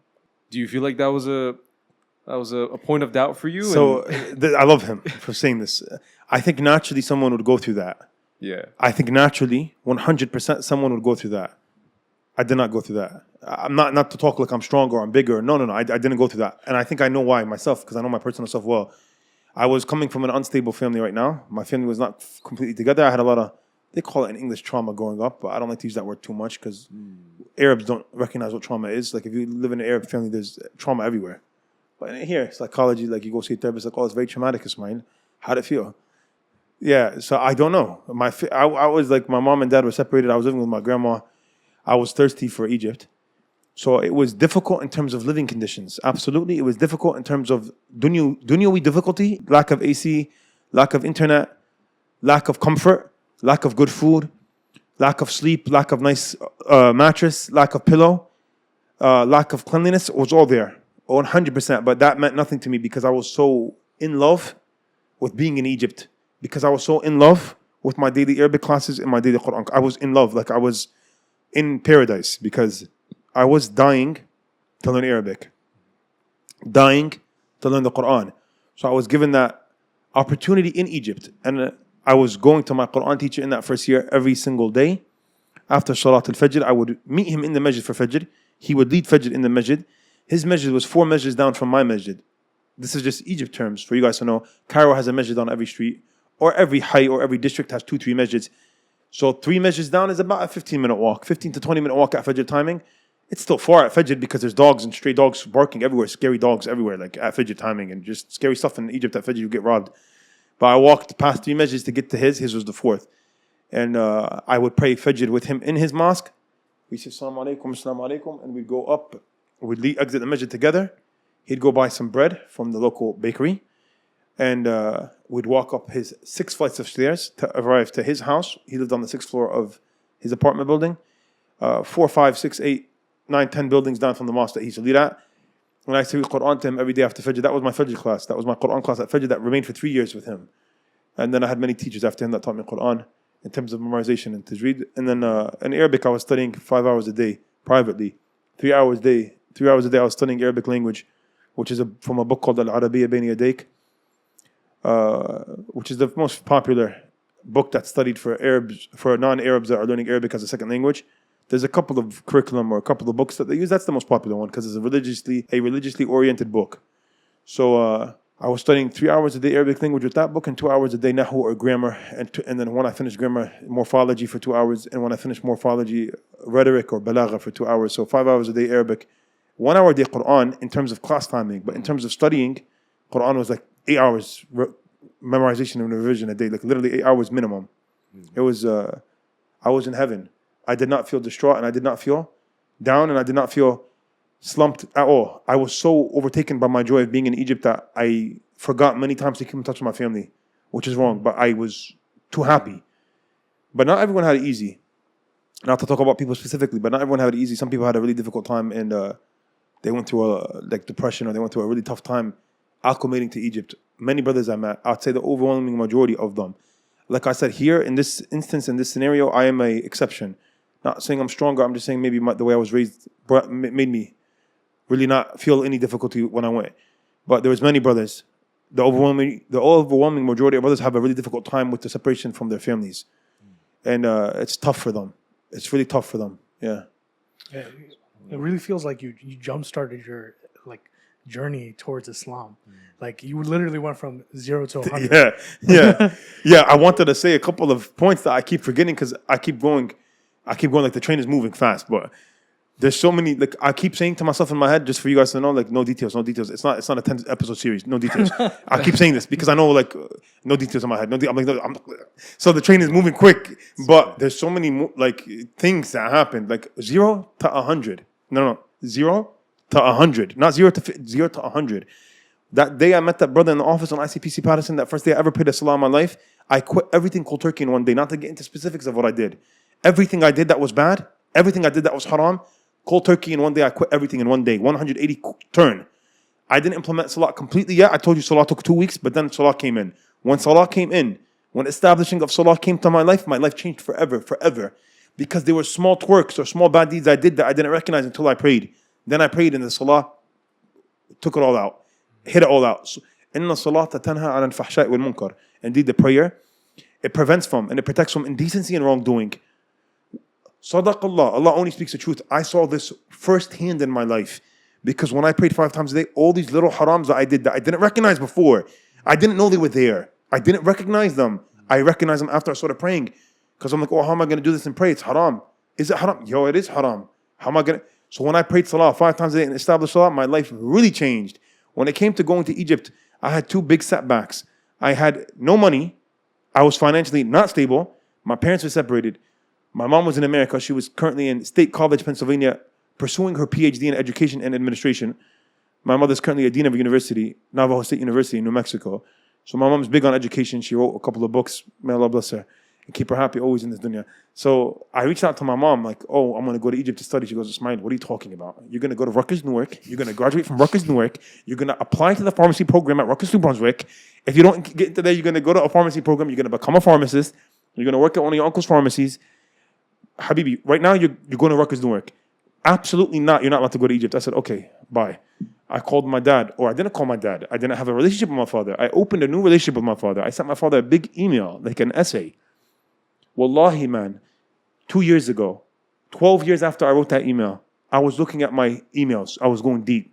Do you feel like that was a point of doubt for you? So I love him for saying this. I think naturally someone would go through that. Yeah. I think naturally 100% someone would go through that. I did not go through that. I'm not to talk like I'm stronger or I'm bigger. No. I didn't go through that. And I think I know why myself, because I know my personal self well. I was coming from an unstable family right now. My family was not completely together. I had a lot of, they call it an English trauma growing up, but I don't like to use that word too much because Arabs don't recognize what trauma is. Like if you live in an Arab family, there's trauma everywhere. But here, psychology, like you go see a therapist, like, oh, it's very traumatic, Ismail. How'd it feel? Yeah, so I don't know. I was like, my mom and dad were separated. I was living with my grandma. I was thirsty for Egypt. So it was difficult in terms of living conditions. Absolutely. It was difficult in terms of dunyawi difficulty, lack of AC, lack of internet, lack of comfort, lack of good food, lack of sleep, lack of nice mattress, lack of pillow, lack of cleanliness. It was all there, 100%. But that meant nothing to me because I was so in love with being in Egypt. Because I was so in love with my daily Arabic classes and my daily Quran. I was in love, like I was in paradise because I was dying to learn Arabic, dying to learn the Quran. So I was given that opportunity in Egypt. And I was going to my Quran teacher in that first year every single day. After Salat al-Fajr, I would meet him in the masjid for Fajr. He would lead Fajr in the masjid. His masjid was 4 masjids down from my masjid. This is just Egypt terms for you guys to know. Cairo has a masjid on every street, or every hayy or every district has 2-3 masjids. So 3 masjids down is about a 15-minute walk, 15 to 20-minute walk at Fajr timing. It's still far at Fajr because there's dogs and stray dogs barking everywhere, scary dogs everywhere, like at Fajr timing, and just scary stuff in Egypt at Fajr, you get robbed. But I walked past 3 masjids to get to his was the 4th. And I would pray Fajr with him in his mosque. We say, Assalamu alaikum, and we'd go up we'd exit the masjid together. He'd go buy some bread from the local bakery, and we'd walk up his 6 flights of stairs to arrive to his house. He lived on the 6th floor of his apartment building, 4, 5, 6, 8, 9, 10 buildings down from the mosque that he used to lead at. When I used to read Quran to him every day after Fajr, that was my Fajr class. That was my Quran class at Fajr that remained for 3 years with him. And then I had many teachers after him that taught me Quran in terms of memorization and tajweed. And then in Arabic, I was studying 5 hours a day privately. 3 hours a day. 3 hours a day I was studying Arabic language, which is from a book called Al-Arabiya Bayna Yadayk, which is the most popular book that's studied for Arabs, for non-Arabs that are learning Arabic as a second language. There's a couple of curriculum or a couple of books that they use. That's the most popular one because it's a religiously oriented book. So I was studying 3 hours a day Arabic language with that book, and 2 hours a day Nahu or grammar, and then when I finished grammar, morphology for 2 hours, and when I finished morphology, rhetoric or balagha for 2 hours. So 5 hours a day Arabic, 1 hour a day Quran in terms of class timing, but in terms of studying, Quran was like 8 hours memorization and revision a day, like literally 8 hours minimum. It was I was in heaven. I did not feel distraught, and I did not feel down, and I did not feel slumped at all. I was so overtaken by my joy of being in Egypt that I forgot many times to keep in touch with my family, which is wrong, but I was too happy. But not everyone had it easy. Not to talk about people specifically, but not everyone had it easy. Some people had a really difficult time, and they went through like depression, or they went through a really tough time acclimating to Egypt. Many brothers I met, I'd say the overwhelming majority of them. Like I said, here in this instance, in this scenario, I am an exception. Not saying I'm stronger, I'm just saying maybe the way I was raised made me really not feel any difficulty when I went. But there was many brothers. The overwhelming majority of brothers have a really difficult time with the separation from their families. And it's tough for them. It's really tough for them. Yeah. Yeah, it really feels like you jump-started your journey towards Islam. Like you literally went from 0 to 100. Yeah. I wanted to say a couple of points that I keep forgetting because I keep going like the train is moving fast, but there's so many, like I keep saying to myself in my head, just for you guys to know, like no details. It's not a 10 episode series, no details. I keep saying this because I know like no details in my head. So the train is moving quick, but there's so many like things that happened, like 0 to 100. No, 0 to 100, not 0 to 100. That day I met that brother in the office on ICPC Patterson, that first day I ever prayed a salah in my life, I quit everything cold turkey in one day, not to get into specifics of what I did. Everything I did that was bad, everything I did that was haram, cold turkey in one day, I quit everything in one day, 180 turn. I didn't implement salah completely yet. I told you salah took 2 weeks, but then salah came in. When salah came in, when establishing of salah came to my life changed forever. Because there were small twerks or small bad deeds I did that I didn't recognize until I prayed. Then I prayed and the salah took it all out, hit it all out. Inna salata tanha ala al-fahsha'i wal munkar. Indeed, the prayer, it prevents from and it protects from indecency and wrongdoing. Sadaq Allah. Allah only speaks the truth. I saw this firsthand in my life. Because when I prayed 5 times a day, all these little harams that I did that I didn't recognize before, I didn't know they were there. I didn't recognize them. I recognized them after I started praying. Because I'm like, oh, how am I going to do this and pray? It's haram. Is it haram? Yo, it is haram. How am I going to? So when I prayed salah 5 times a day and established salah, my life really changed. When it came to going to Egypt, I had 2 big setbacks. I had no money. I was financially not stable. My parents were separated. My mom was in America. She was currently in State College, Pennsylvania, pursuing her PhD in education and administration. My mother's currently a dean of a university, Navajo State University in New Mexico. So my mom's big on education. She wrote a couple of books. May Allah bless her and keep her happy always in this dunya. So I reached out to my mom like, oh, I'm going to go to Egypt to study. She goes, Ismail, what are you talking about? You're going to go to Rutgers, Newark. You're going to graduate from Rutgers, Newark. You're going to apply to the pharmacy program at Rutgers, New Brunswick. If you don't get into there, you're going to go to a pharmacy program. You're going to become a pharmacist. You're going to work at one of your uncle's pharmacies. Habibi, right now you're going to Rutgers, Newark. Absolutely not. You're not allowed to go to Egypt. I said, okay, bye. I called my dad, or I didn't call my dad. I didn't have a relationship with my father. I opened a new relationship with my father. I sent my father a big email, like an essay. Wallahi, man, 2 years ago, 12 years after I wrote that email, I was looking at my emails. I was going deep.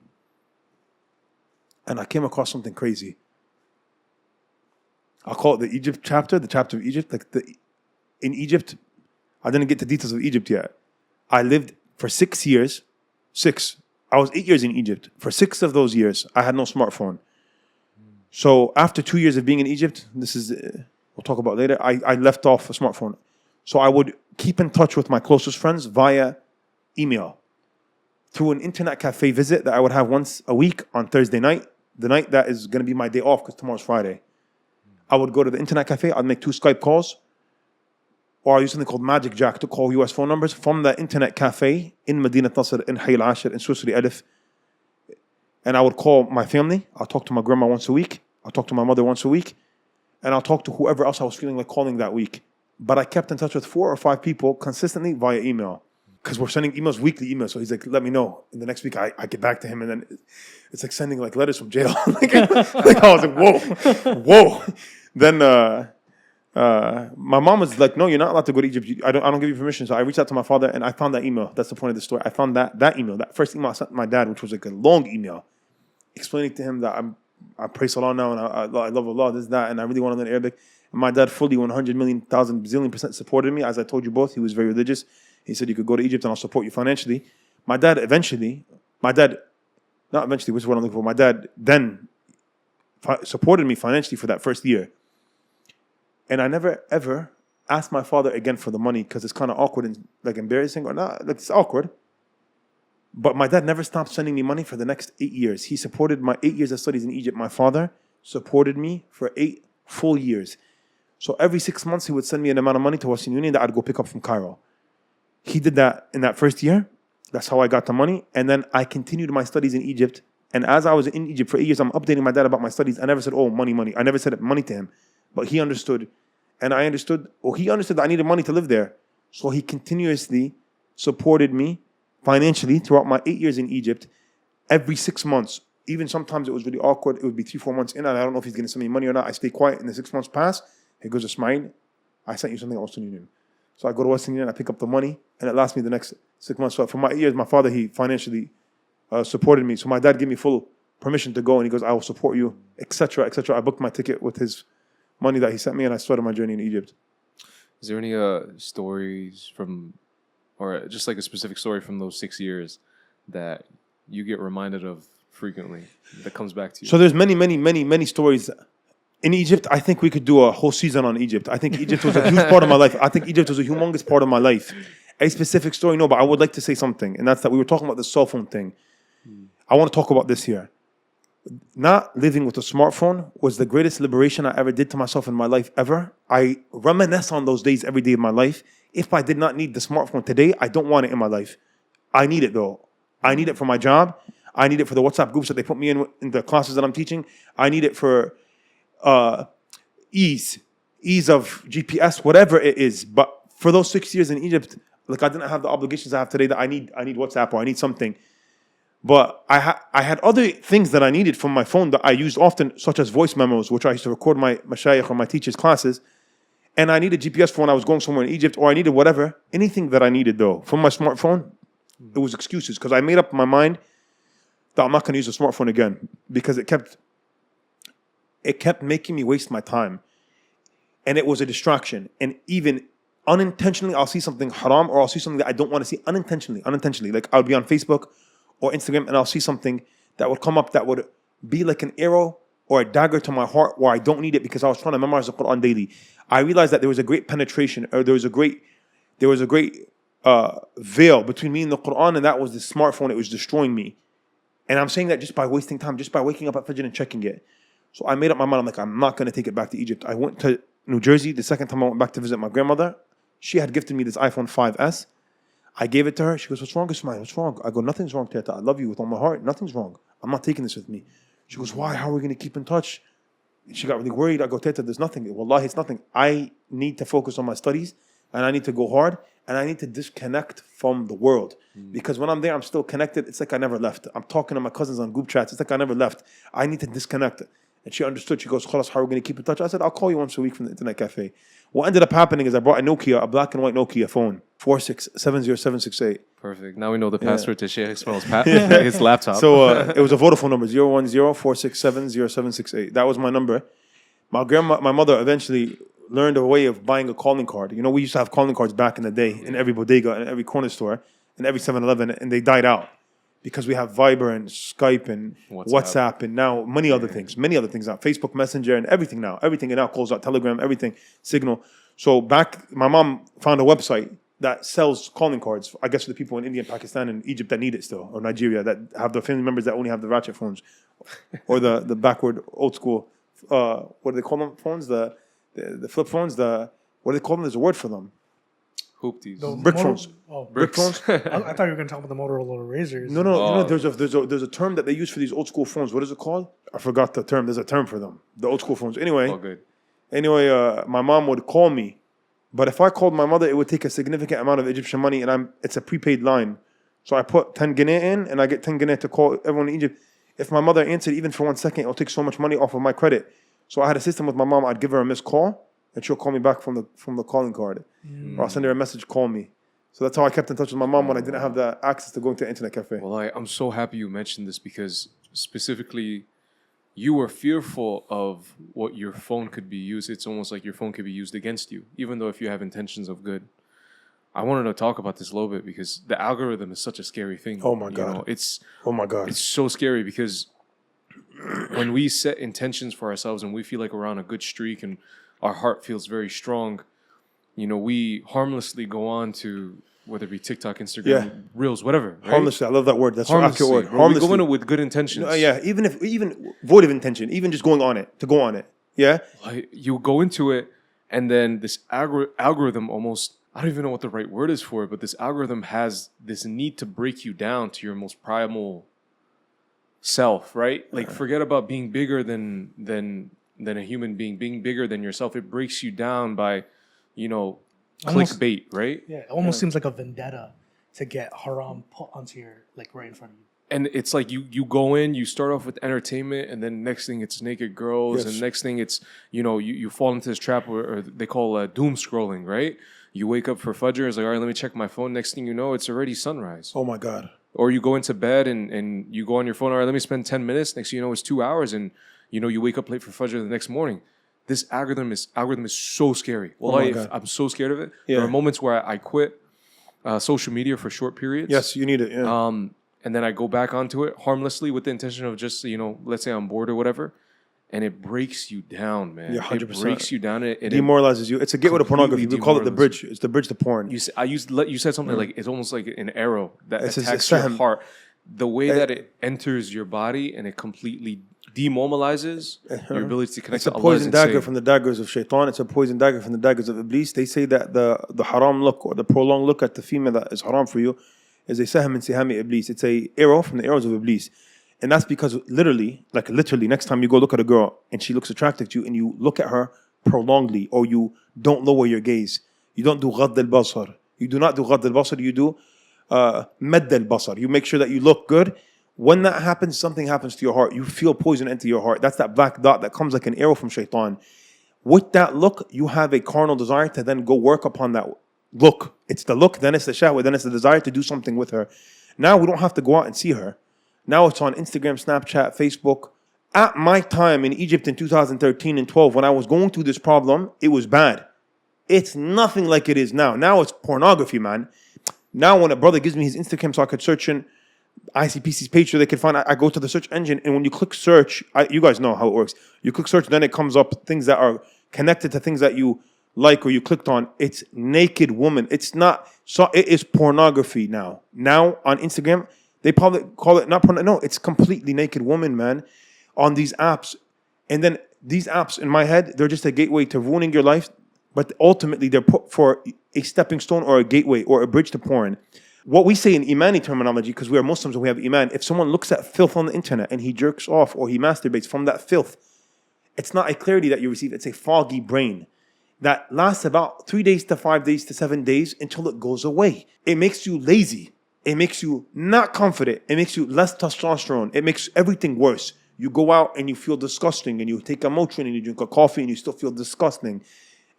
And I came across something crazy. I'll call it the Egypt chapter, the chapter of Egypt. In Egypt, I didn't get the details of Egypt yet. I lived for 6 years. 6. I was 8 years in Egypt. For 6 of those years, I had no smartphone. So after 2 years of being in Egypt, this is, we'll talk about later, I left off a smartphone. So I would keep in touch with my closest friends via email. to an internet cafe visit that I would have once a week on Thursday night, the night that is going to be my day off because tomorrow's Friday. I would go to the internet cafe, I'd make 2 Skype calls, or I use something called Magic Jack to call US phone numbers from the internet cafe in Medina Nasr, in 𝐀𝐁𝐎𝐔𝐓, in Swiss 𝐶𝐶. And I would call my family, I'll talk to my grandma once a week, I'll talk to my mother once a week, and I'll talk to whoever else I was feeling like calling that week. But I kept in touch with 4 or 5 people consistently via email. Because we're sending emails, weekly emails. So he's like, let me know. And the next week I get back to him. And then it's like sending like letters from jail. like I was like, whoa. Then my mom was like, no, you're not allowed to go to Egypt. I don't give you permission. So I reached out to my father and I found that email. That's the point of the story. I found that email, that first email I sent to my dad, which was like a long email, explaining to him that I pray salah now and I love Allah, this, that, and I really want to learn Arabic. And my dad fully 100 million, 1,000 zillion % supported me. As I told you both, he was very religious. He said, you could go to Egypt and I'll support you financially. My dad, which is what I'm looking for. My dad then supported me financially for that first year. And I never, ever asked my father again for the money because it's kind of awkward and like embarrassing or not. Like, it's awkward. But my dad never stopped sending me money for the next 8 years. He supported my 8 years of studies in Egypt. My father supported me for 8 full years. So every 6 months, he would send me an amount of money to Western Union that I'd go pick up from Cairo. He did that in that first year. That's how I got the money. And then I continued my studies in Egypt. And as I was in Egypt for 8 years, I'm updating my dad about my studies. I never said, oh, money. I never said money to him. But he understood. And I understood, or he understood that I needed money to live there. So he continuously supported me financially throughout my 8 years in Egypt. Every 6 months, even sometimes it was really awkward. It would be 3-4 months in, and I don't know if he's going to send me money or not. I stay quiet, and the 6 months pass. He goes, Ismail, I sent you something at Western Union. So I go to Western Union, I pick up the money, and it lasts me the next 6 months. So for my 8 years, my father, he financially supported me. So my dad gave me full permission to go, and he goes, I will support you, etc., etc. I booked my ticket with his money that he sent me, and I started my journey in Egypt. Is there any stories from, or just like a specific story from those 6 years that you get reminded of frequently that comes back to you? So there's many stories. In Egypt, I think we could do a whole season on Egypt. I think Egypt was a huge part of my life. I think Egypt was a humongous part of my life. A specific story, no, but I would like to say something. And that's that we were talking about the cell phone thing. I want to talk about this here. Not living with a smartphone was the greatest liberation I ever did to myself in my life ever. I reminisce on those days every day of my life. If I did not need the smartphone today, I don't want it in my life. I need it though. I need it for my job. I need it for the WhatsApp groups that they put me in the classes that I'm teaching. I need it for ease of GPS, whatever it is. But for those 6 years in Egypt, like I didn't have the obligations I have today that I need WhatsApp or I need something. But I had other things that I needed from my phone that I used often, such as voice memos, which I used to record my mashayikh or my teachers' classes. And I needed GPS for when I was going somewhere in Egypt, or I needed whatever. Anything that I needed, though, from my smartphone, it was excuses. Because I made up my mind that I'm not going to use a smartphone again. Because it kept making me waste my time. And it was a distraction. And even unintentionally, I'll see something haram, or I'll see something that I don't want to see unintentionally. Like I'll be on Facebook or Instagram, and I'll see something that would come up that would be like an arrow or a dagger to my heart where I don't need it because I was trying to memorize the Quran daily. I realized that there was a great penetration, or there was a great veil between me and the Quran, and that was the smartphone. It was destroying me. And I'm saying that just by wasting time, just by waking up at Fajr and checking it. So I made up my mind. I'm like, I'm not going to take it back to Egypt. I went to New Jersey the second time I went back to visit my grandmother. She had gifted me this iPhone 5S. I gave it to her. She goes, what's wrong, Ismail? What's wrong? I go, nothing's wrong, Teta. I love you with all my heart. Nothing's wrong. I'm not taking this with me. She goes, why? How are we going to keep in touch? She got really worried. I go, Teta, there's nothing. Wallahi, it's nothing. I need to focus on my studies, and I need to go hard, and I need to disconnect from the world. Because when I'm there, I'm still connected. It's like I never left. I'm talking to my cousins on group chats. It's like I never left. I need to disconnect. And she understood. She goes, Khalas, how are we going to keep in touch? I said, I'll call you once a week from the internet cafe. What ended up happening is I brought a black and white Nokia phone, 4670768. Perfect. Now we know the password to Shaykh Ismail's his laptop. So it was a Vodafone number, 010-467-0768. That was my number. My mother eventually learned a way of buying a calling card. You know, we used to have calling cards back in the day in every bodega, in every corner store, in every 7-Eleven, and they died out. Because we have Viber and Skype and WhatsApp and now many other things now. Facebook Messenger and everything now. Everything now calls out, Telegram, everything, Signal. So back, my mom found a website that sells calling cards, I guess, for the people in India and Pakistan and Egypt that need it still, or Nigeria that have the family members that only have the ratchet phones, or the backward old school. What do they call them? Phones, the flip phones. What do they call them? There's a word for them. Hoopties. Brick phones. Oh, Brick phones. I thought you were going to talk about the Motorola Razors. No. You know, there's a term that they use for these old school phones. What is it called? I forgot the term. There's a term for them. The old school phones. Anyway. All good. Anyway, my mom would call me, but if I called my mother, it would take a significant amount of Egyptian money, and it's a prepaid line. So I put 10 guinea in, and I get 10 guinea to call everyone in Egypt. If my mother answered even for 1 second, it'll take so much money off of my credit. So I had a system with my mom. I'd give her a missed call, and she'll call me back from the calling card, or I'll send her a message, call me. So that's how I kept in touch with my mom when I didn't have the access to going to an internet cafe. Well, I'm so happy you mentioned this because specifically, you were fearful of what your phone could be used. It's almost like your phone could be used against you, even though if you have intentions of good. I wanted to talk about this a little bit because the algorithm is such a scary thing. Oh my God. It's so scary because when we set intentions for ourselves and we feel like we're on a good streak and our heart feels very strong, we harmlessly go on to whether it be TikTok, Instagram, Reels, whatever. Right? Harmlessly, I love that word. That's an accurate word. Harmlessly. We go in it with good intentions. Even void of intention, even just going on it, to go on it. Yeah? Like you go into it, and then this algorithm almost, I don't even know what the right word is for it, but this algorithm has this need to break you down to your most primal self, right? Like forget about being bigger than a human being bigger than yourself. It breaks you down by, clickbait, right? Yeah, it almost seems like a vendetta to get haram put onto your, like, right in front of you. And it's like you go in, you start off with entertainment, and then next thing it's naked girls, and next thing it's, you fall into this trap or they call doom scrolling, right? You wake up for Fajr, it's like, all right, let me check my phone. Next thing you know, it's already sunrise. Oh my God. Or you go into bed and you go on your phone, all right, let me spend 10 minutes. Next thing you know, it's 2 hours, and, you wake up late for Fajr the next morning. This algorithm is so scary. I'm so scared of it. Yeah. There are moments where I quit social media for short periods. Yes, you need it. Yeah. And then I go back onto it harmlessly with the intention of just, let's say I'm bored or whatever. And it breaks you down, man. Yeah, 100%. It breaks you down. It demoralizes you. It's a gateway to pornography. We call it the bridge. It's the bridge to porn. You said something like it's almost like an arrow that attacks your your heart. The way that it enters your body and it completely demobilizes your ability to connect to Allah. It's a poison dagger from the daggers of shaitan. It's a poison dagger from the daggers of Iblis. They say that the haram look or the prolonged look at the female that is haram for you is a sahm min sihami Iblis. It's a arrow from the arrows of Iblis. And that's because literally, next time you go look at a girl and she looks attractive to you and you look at her prolongedly or you don't lower your gaze, you don't do ghadd al-basar. You do not do ghadd al-basar, you do madd al-basar. You make sure that you look good. When that happens, something happens to your heart. You feel poison enter your heart. That's that black dot that comes like an arrow from shaitan. With that look, you have a carnal desire to then go work upon that look. It's the look, then it's the shahwah, then it's the desire to do something with her. Now we don't have to go out and see her. Now it's on Instagram, Snapchat, Facebook. At my time in Egypt in 2013 and 12, when I was going through this problem, it was bad. It's nothing like it is now. Now it's pornography, man. Now when a brother gives me his Instagram so I could search in ICPC's page so they can find, I go to the search engine, and when you click search, you guys know how it works. You click search, then it comes up things that are connected to things that you like or you clicked on. It's naked woman. It's not, so it is pornography now. Now on Instagram, they probably call it not porn. No, it's completely naked woman, man, on these apps. And then these apps, in my head, they're just a gateway to ruining your life. But ultimately, they're put for a stepping stone or a gateway or a bridge to porn. What we say in Imani terminology, because we are Muslims and we have Iman, if someone looks at filth on the internet and he jerks off or he masturbates from that filth, it's not a clarity that you receive. It's a foggy brain that lasts about 3 days to 5 days to 7 days until it goes away. It makes you lazy. It makes you not confident. It makes you less testosterone. It makes everything worse. You go out and you feel disgusting, and you take a Motrin and you drink a coffee and you still feel disgusting.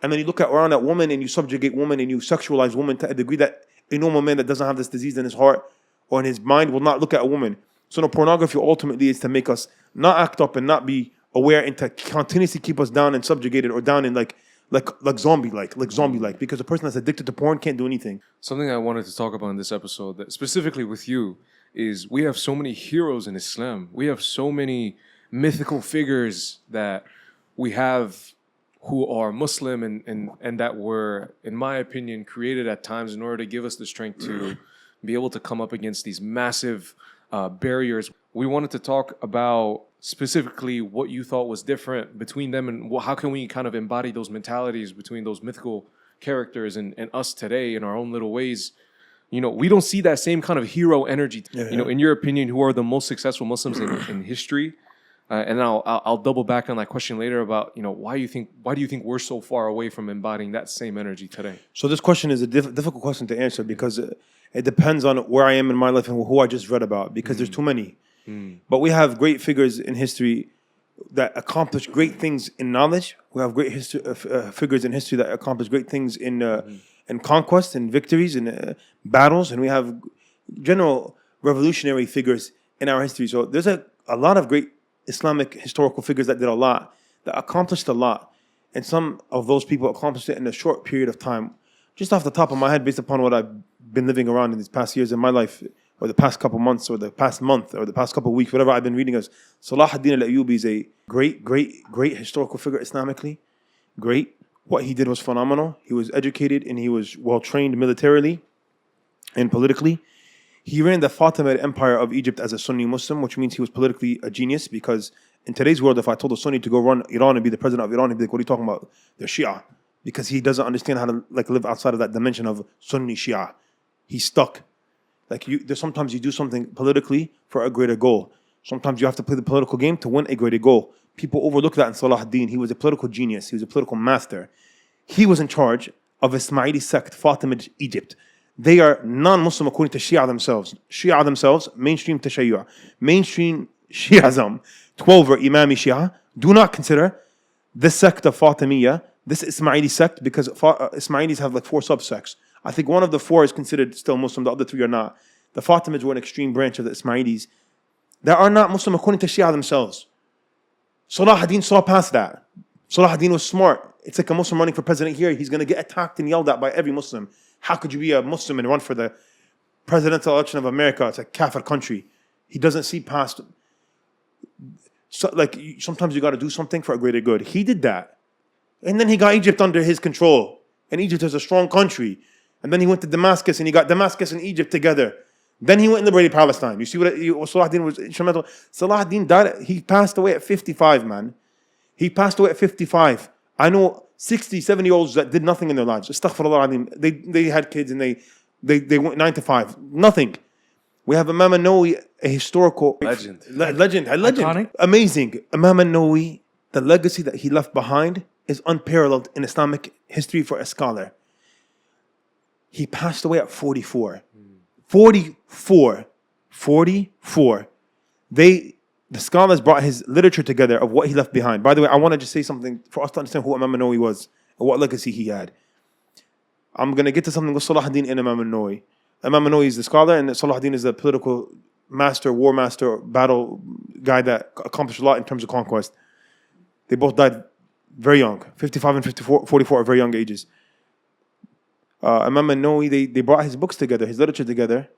And then you look around at women and you subjugate women and you sexualize women to a degree that a normal man that doesn't have this disease in his heart or in his mind will not look at a woman. So the pornography ultimately is to make us not act up and not be aware and to continuously keep us down and subjugated or down in like zombie-like, because a person that's addicted to porn can't do anything. Something I wanted to talk about in this episode, that specifically with you, is we have so many heroes in Islam. We have so many mythical figures that we have who are Muslim and that were, in my opinion, created at times in order to give us the strength to be able to come up against these massive barriers. We wanted to talk about specifically what you thought was different between them and how can we kind of embody those mentalities between those mythical characters and us today in our own little ways. You know, we don't see that same kind of hero energy. You know, in your opinion, who are the most successful Muslims in history? And I'll double back on that question later about, you know, why do you think we're so far away from embodying that same energy today? So this question is a difficult question to answer because it depends on where I am in my life and who I just read about, because there's too many. But we have great figures in history that accomplish great things in knowledge. We have great figures in history that accomplish great things in conquest and victories and battles. And we have general revolutionary figures in our history. So there's a lot of great Islamic historical figures that did a lot, that accomplished a lot. And some of those people accomplished it in a short period of time. Just off the top of my head, based upon what I've been living around in these past years in my life, or the past couple months, or the past month, or the past couple weeks, whatever I've been reading, as Salah ad-Din al-Ayyubi is a great historical figure Islamically. Great. What he did was phenomenal. He was educated and he was well trained militarily and politically. He ran the Fatimid Empire of Egypt as a Sunni Muslim, which means he was politically a genius, because in today's world, if I told a Sunni to go run Iran and be the president of Iran, he'd be like, what are you talking about? They're Shia. Because he doesn't understand how to live outside of that dimension of Sunni Shia. He's stuck. There's sometimes you do something politically for a greater goal. Sometimes you have to play the political game to win a greater goal. People overlook that in Salah ad-Din. He was a political genius. He was a political master. He was in charge of Ismaili sect, Fatimid Egypt. They are non-Muslim according to Shia themselves. Shia themselves, mainstream Tashayyuh, mainstream Shi'ism, 12 Imami Shia, do not consider this sect of Fatimiyya, this Ismaili sect, because Ismailis have like 4 subsects. I think one of the 4 is considered still Muslim, the other 3 are not. The Fatimids were an extreme branch of the Ismailis that are not Muslim according to Shia themselves. Salah ad-Din saw past that. Salah ad-Din was smart. It's like a Muslim running for president here. He's going to get attacked and yelled at by every Muslim. How could you be a Muslim and run for the presidential election of America? It's a kafir country. He doesn't see past. So, sometimes you got to do something for a greater good. He did that. And then he got Egypt under his control. And Egypt is a strong country. And then he went to Damascus and he got Damascus and Egypt together. Then he went and liberated Palestine. You see what Salah ad-Din was instrumental? Salah ad-Din died. He passed away at 55, man. He passed away at 55. I know 60, 70-year-olds that did nothing in their lives. Astaghfirullah ad-Din. They had kids and they went 9 to 5. Nothing. We have Imam al-Nawawi, a historical legend. Iconic. Amazing. Imam al-Nawawi, the legacy that he left behind is unparalleled in Islamic history for a scholar. He passed away at 44. 44. The scholars brought his literature together of what he left behind. By the way, I want to just say something for us to understand who Imam al-Nawawi was and what legacy he had. I'm going to get to something with Salah ad-Din and Imam al-Nawawi. Imam al-Nawawi is the scholar and Salah ad-Din is the political master, war master, battle guy that accomplished a lot in terms of conquest. They both died very young. 55 and 44 are very young ages. Imam al-Nawawi, they brought his books together, his literature together,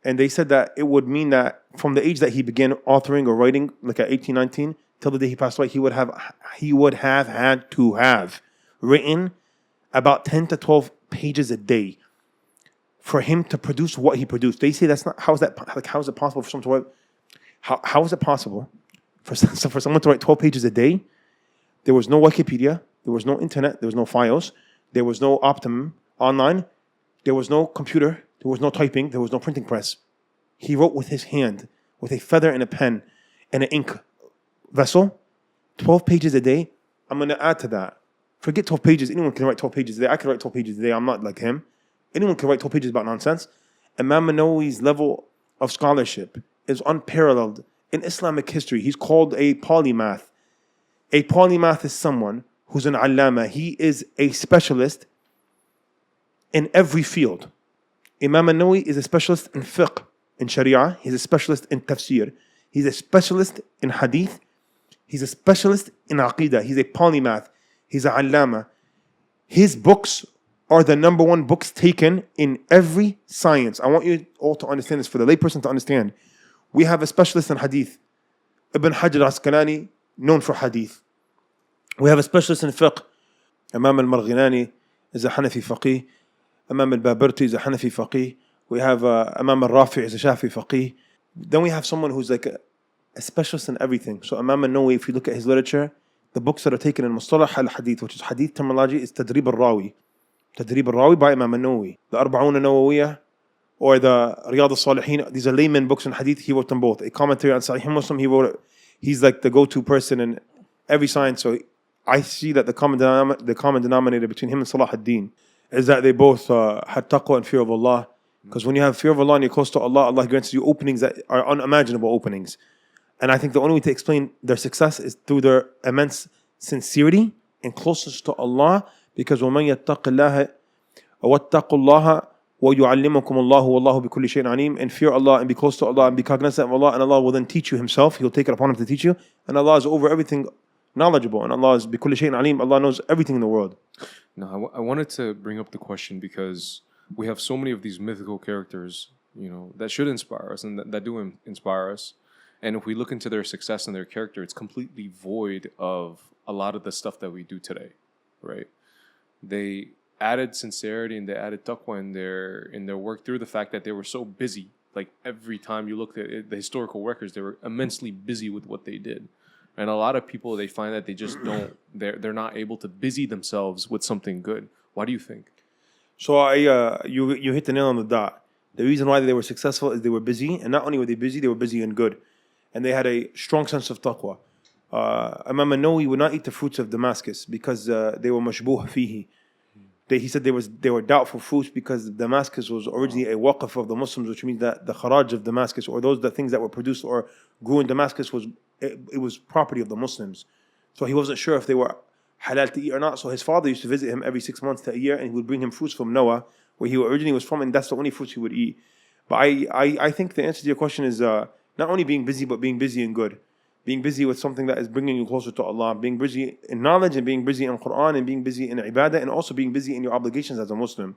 and they said that it would mean that from the age that he began authoring or writing, like at 18, 19, till the day he passed away, he would have had to have written about 10 to 12 pages a day for him to produce what he produced. They say that's not, how is it possible for someone to write, how is it possible for someone to write 12 pages a day? There was no Wikipedia, there was no internet, there was no files, there was no Optimum online, there was no computer, there was no typing, there was no printing press. He wrote with his hand, with a feather and a pen and an ink vessel, 12 pages a day. I'm going to add to that. Forget 12 pages. Anyone can write 12 pages a day. I can write 12 pages a day. I'm not like him. Anyone can write 12 pages about nonsense. Imam al-Nawawi's level of scholarship is unparalleled in Islamic history. He's called a polymath. A polymath is someone who's an allama. He is a specialist in every field. Imam al-Nawawi is a specialist in fiqh, in sharia. He's a specialist in tafsir. He's a specialist in hadith. He's a specialist in aqidah. He's a polymath. He's an allama. His books are the number 1 books taken in every science. I want you all to understand this, for the layperson to understand. We have a specialist in hadith. Ibn Hajar al-Asqalani, known for hadith. We have a specialist in fiqh. Imam al-Marghinani is a Hanafi faqih. Imam al-Baburti is a Hanafi faqih. We have Imam al-Rafi is a Shafi faqih. Then we have someone who's like a specialist in everything. So Imam al-Nawawi, if you look at his literature, the books that are taken in Mustalah al-Hadith, which is Hadith terminology, is Tadrib al-Rawi. Tadrib al-Rawi by Imam al-Nawawi. The Arba'un al-Nawawiyah or the Riyadh al-Salihin, these are layman books in Hadith, he wrote them both. A commentary on Sahih Muslim, he wrote it. He's like the go-to person in every science. So I see that the common denominator between him and Salah ad-Din is that they both had taqwa and fear of Allah. Because when you have fear of Allah and you're close to Allah, Allah grants you openings that are unimaginable openings. And I think the only way to explain their success is through their immense sincerity and closeness to Allah. Because وَمَنْ يَتَّقِ اللَّهَ وَاتَّقُوا اللَّهَ وَيُعَلِّمُكُمُ اللَّهُ وَاللَّهُ بِكُلِّ شَيْءٍ عَلِيمٌ. And fear Allah and be close to Allah and be cognizant of Allah, and Allah will then teach you Himself. He'll take it upon Him to teach you. And Allah is over everything knowledgeable. And Allah is بِكُلِّ شَيْءٍ عَلِيمٌ. Allah knows everything in the world. Now, I wanted to bring up the question because we have so many of these mythical characters, that should inspire us and that do inspire us. And if we look into their success and their character, it's completely void of a lot of the stuff that we do today, right? They added sincerity and they added taqwa in their work through the fact that they were so busy. Like every time you looked at it, the historical records, they were immensely busy with what they did. And a lot of people, they find that they just they're not able to busy themselves with something good. Why do you think? So you hit the nail on the dot. The reason why they were successful is they were busy, and not only were they were busy and good, and they had a strong sense of taqwa. Imam al-Nawawi would not eat the fruits of Damascus because they were mashbuh fihi. He said they were doubtful fruits because Damascus was originally a waqf of the Muslims, which means that the kharaj of Damascus, or the things that were produced or grew in Damascus, it was property of the Muslims. So he wasn't sure if they were halal to eat or not. So his father used to visit him every 6 months to a year, and he would bring him fruits from Noah, where he originally was from, and that's the only fruits he would eat. But I think the answer to your question is not only being busy, but being busy and good. Being busy with something that is bringing you closer to Allah, being busy in knowledge and being busy in Quran and being busy in ibadah, and also being busy in your obligations as a Muslim.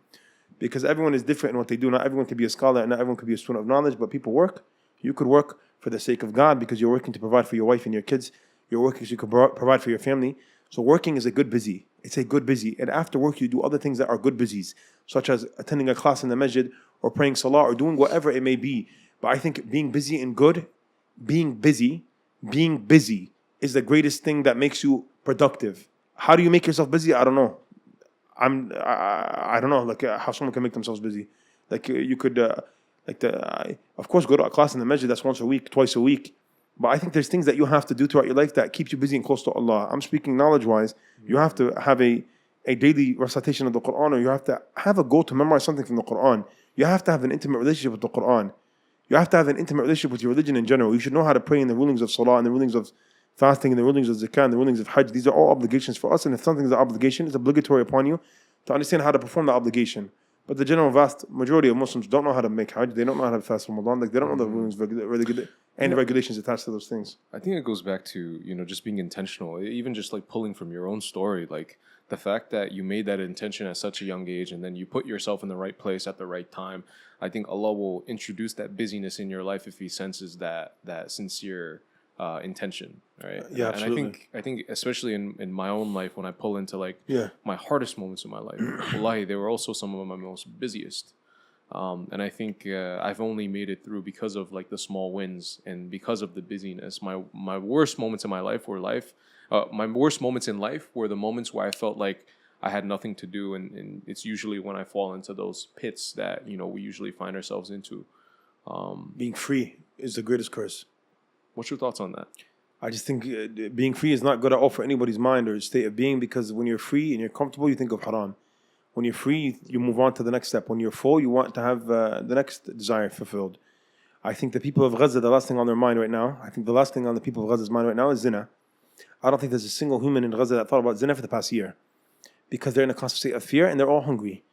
Because everyone is different in what they do. Not everyone can be a scholar and not everyone can be a student of knowledge, but people work. You could work for the sake of God because you're working to provide for your wife and your kids. You're working so you can provide for your family. So working is a good busy. It's a good busy. And after work, you do other things that are good busies, such as attending a class in the masjid or praying salah or doing whatever it may be. But I think being busy and good, being busy is the greatest thing that makes you productive. How do you make yourself busy? I don't know. I don't know, like how someone can make themselves busy. Like you could, of course, go to a class in the masjid. That's once a week, twice a week. But I think there's things that you have to do throughout your life that keeps you busy and close to Allah. I'm speaking knowledge-wise. You have to have a daily recitation of the Quran, or you have to have a goal to memorize something from the Quran. You have to have an intimate relationship with the Quran. You have to have an intimate relationship with your religion in general. You should know how to pray in the rulings of salah, and the rulings of fasting, and the rulings of zakah, and the rulings of hajj. These are all obligations for us, and if something is an obligation, it's obligatory upon you to understand how to perform the obligation. But the general vast majority of Muslims don't know how to make hajj. They don't know how to fast Ramadan. Like they don't know the rulings and the regulations attached to those things. I think it goes back to, just being intentional. Even just like pulling from your own story, like the fact that you made that intention at such a young age and then you put yourself in the right place at the right time. I think Allah will introduce that busyness in your life if He senses that sincere intention, right? Yeah, and absolutely. I think especially in my own life, when I pull into my hardest moments in my life, wallahi, they were also some of my most busiest. And I think I've only made it through because of like the small wins and because of the busyness. My worst moments in my life were my worst moments in life were the moments where I felt like I had nothing to do, and it's usually when I fall into those pits that we usually find ourselves into. Being free is the greatest curse. What's your thoughts on that? I just think being free is not good at all for anybody's mind or state of being, because when you're free and you're comfortable, you think of haram. When you're free, you move on to the next step. When you're full, you want to have the next desire fulfilled. I think the people of Gaza, the last thing on their mind right now, I think the last thing on the people of Gaza's mind right now is zina. I don't think there's a single human in Gaza that thought about zina for the past year, because they're in a constant state of fear and they're all hungry.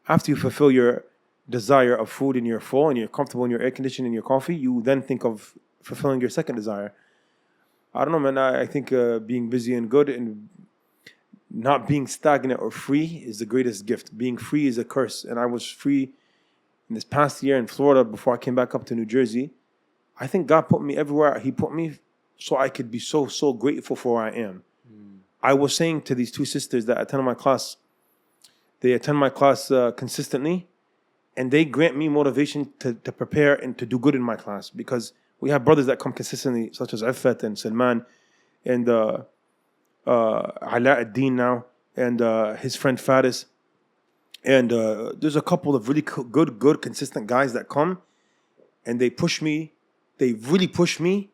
After you fulfill your desire of food and you're full and you're comfortable in your air conditioning and your coffee, you then think of fulfilling your second desire. I don't know, man. I think being busy and good and not being stagnant or free is the greatest gift. Being free is a curse. And I was free in this past year in Florida before I came back up to New Jersey. I think God put me everywhere He put me so I could be so grateful for where I am. I was saying to these two sisters that attend my class, they attend my class consistently, and they grant me motivation to prepare and to do good in my class, because we have brothers that come consistently, such as Effet and Salman and Ala ad-Din now, and his friend Faris. And there's a couple of really good, consistent guys that come, and they push me. They really push me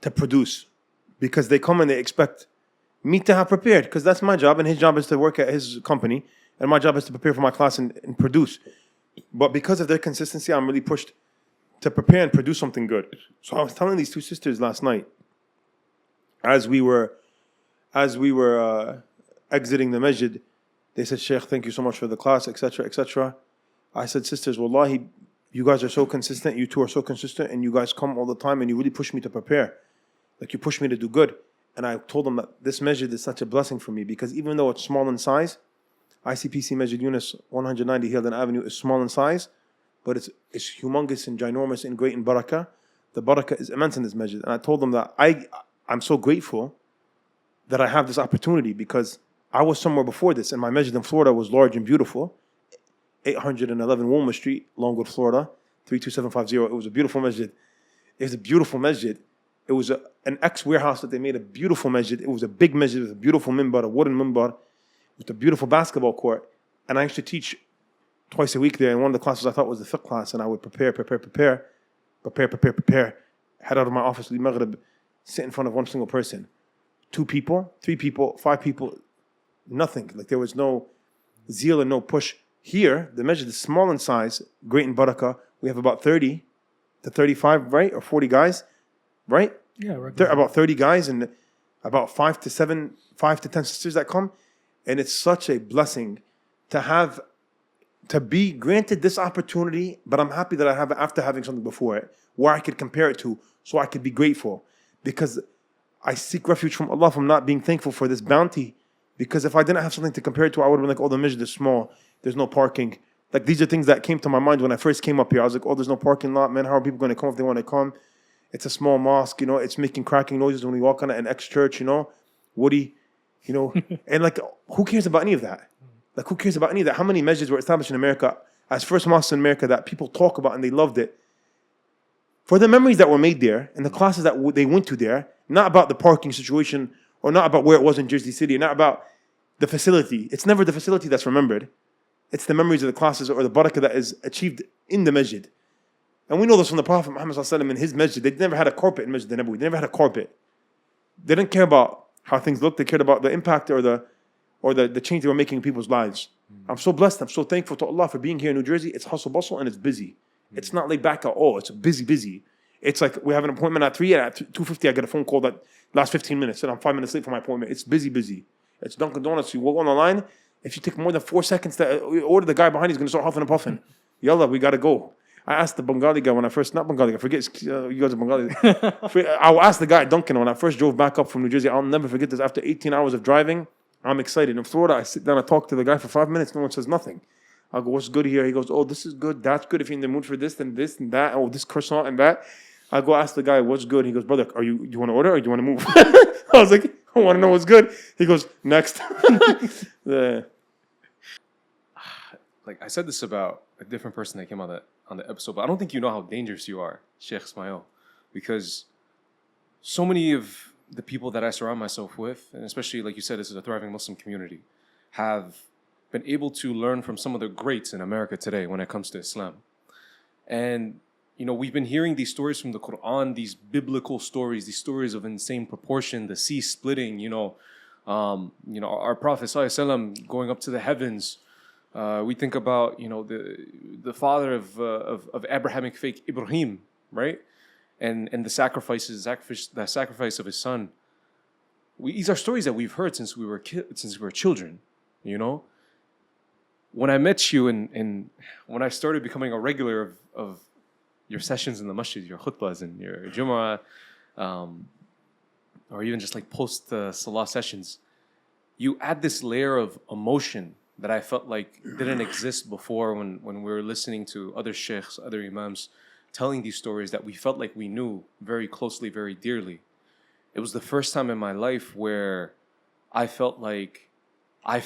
to produce, because they come and they expect me to have prepared, because that's my job, and his job is to work at his company, and my job is to prepare for my class and produce. But because of their consistency, I'm really pushed to prepare and produce something good. So I was telling these two sisters last night, as we were exiting the masjid, they said, Shaykh, thank you so much for the class, etc., etc. I said, sisters, wallahi, you guys are so consistent, you two are so consistent, and you guys come all the time, and you really push me to prepare. Like, you push me to do good. And I told them that this masjid is such a blessing for me, because even though it's small in size, ICPC Masjid Yunus, 190 Hildon Avenue, is small in size, but it's humongous and ginormous and great in barakah. The barakah is immense in this masjid. And I told them that I'm so grateful that I have this opportunity, because I was somewhere before this, and my masjid in Florida was large and beautiful. 811 Wilma Street, Longwood, Florida, 32750. It was a beautiful masjid. It was a beautiful masjid. It was an ex-warehouse that they made a beautiful masjid. It was a big masjid with a beautiful minbar, a wooden minbar, with a beautiful basketball court. And I used to teach twice a week there. And one of the classes I thought was the fiqh class. And I would prepare, head out of my office, leave Maghrib, sit in front of one single person. 2 people, 3 people, 5 people, nothing. Like, there was no zeal and no push. Here, the masjid is small in size, great in barakah. We have about 30 to 35, right? Or 40 guys, right? Yeah, right. There are about 30 guys and about 5 to 10 sisters that come. And it's such a blessing to be granted this opportunity, but I'm happy that I have it after having something before it, where I could compare it to, so I could be grateful. Because I seek refuge from Allah from not being thankful for this bounty. Because if I didn't have something to compare it to, I would have been like, oh, the masjid is small, there's no parking. Like, these are things that came to my mind when I first came up here. I was like, oh, there's no parking lot, man. How are people going to come if they want to come? It's a small mosque, it's making cracking noises when we walk on it, an ex-church, woody, and like, who cares about any of that? Like, who cares about any of that? How many masjids were established in America as first mosques in America that people talk about and they loved it? For the memories that were made there and the classes that they went to there, not about the parking situation or not about where it was in Jersey City, not about the facility. It's never the facility that's remembered. It's the memories of the classes or the barakah that is achieved in the masjid. And we know this from the Prophet Muhammad ﷺ in his masjid. They never had a carpet in Masjid Nabawi. They never had a carpet. They didn't care about how things looked. They cared about the impact or the change they were making in people's lives. I'm so blessed. I'm so thankful to Allah for being here in New Jersey. It's hustle bustle and it's busy. It's not laid back at all. It's busy. It's like we have an appointment at 3, and at 2:50 I get a phone call that lasts 15 minutes, and I'm 5 minutes late for my appointment. It's busy. It's Dunkin' Donuts. You walk on the line. If you take more than 4 seconds to order, the guy behind you is going to start huffing and puffing. Yalla, we got to go. I asked the Bengali guy when I first, not Bengali, I forget, you guys are Bengali. I asked the guy at Dunkin' when I first drove back up from New Jersey. I'll never forget this. After 18 hours of driving, I'm excited. In Florida, I sit down and talk to the guy for 5 minutes. No one says nothing. I go, what's good here? He goes, oh, this is good. That's good if you're in the mood for this and this and that. Oh, this croissant and that. I go ask the guy, what's good? He goes, brother, do you want to order or do you want to move? I was like, I want to know what's good. He goes, next. Like I said this about a different person that came on the episode, but I don't think you know how dangerous you are, Shaykh Ismail, because so many of the people that I surround myself with, and especially like you said, this is a thriving Muslim community, have been able to learn from some of the greats in America today when it comes to Islam. And we've been hearing these stories from the Quran, these biblical stories, these stories of insane proportion, the sea splitting, our Prophet ﷺ going up to the heavens. We think about, the father of Abrahamic faith, Ibrahim, right? And the sacrifice of his son. These are stories that we've heard since we were children, When I met you and when I started becoming a regular of your sessions in the masjid, your khutbahs and your Jumu'ah, or even just like post salah sessions, you add this layer of emotion that I felt like didn't exist before when we were listening to other sheikhs, other imams, telling these stories that we felt like we knew very closely, very dearly. It was the first time in my life where I felt like I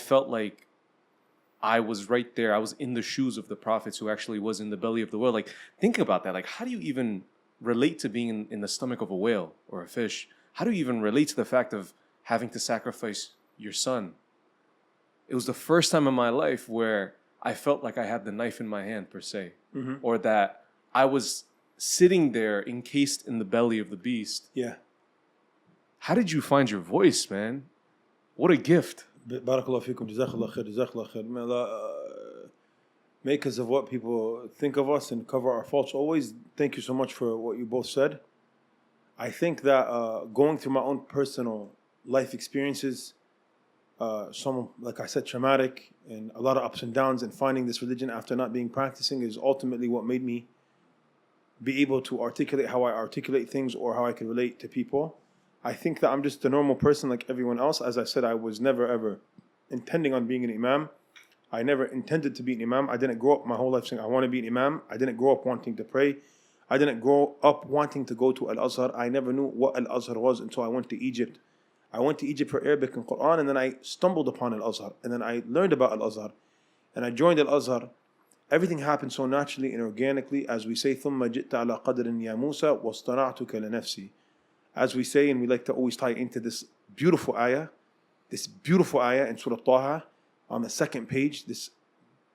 was right there. I was in the shoes of the prophets who actually was in the belly of the whale. Like, think about that. Like, how do you even relate to being in the stomach of a whale or a fish? How do you even relate to the fact of having to sacrifice your son? It was the first time in my life where I felt like I had the knife in my hand, per se, or that I was sitting there encased in the belly of the beast. Yeah. How did you find your voice, man? What a gift. Barakallahu feekum, jazakallah khair, jazakallah khair. May Allah make us of what people think of us and cover our faults always. Thank you so much for what you both said. I think that going through my own personal life experiences, some, like I said, traumatic and a lot of ups and downs, and finding this religion after not being practicing is ultimately what made me be able to articulate how I articulate things or how I can relate to people. I think that I'm just a normal person like everyone else. As I said, I was never ever intending on being an imam. I never intended to be an imam. I didn't grow up my whole life saying I want to be an imam. I didn't grow up wanting to pray. I didn't grow up wanting to go to Al-Azhar. I never knew what Al-Azhar was until I went to Egypt. I went to Egypt for Arabic and Quran, and then I stumbled upon Al-Azhar. And then I learned about Al-Azhar. And I joined Al-Azhar. Everything happened so naturally and organically, as we say, ثُمَّ جِئْتَ عَلَى قَدْرٍ يَا مُوسَى وَاصْطَنَعْتُكَ لِنَفْسِي. As we say, and we like to always tie into this beautiful ayah in Surah Taha, on the second page, this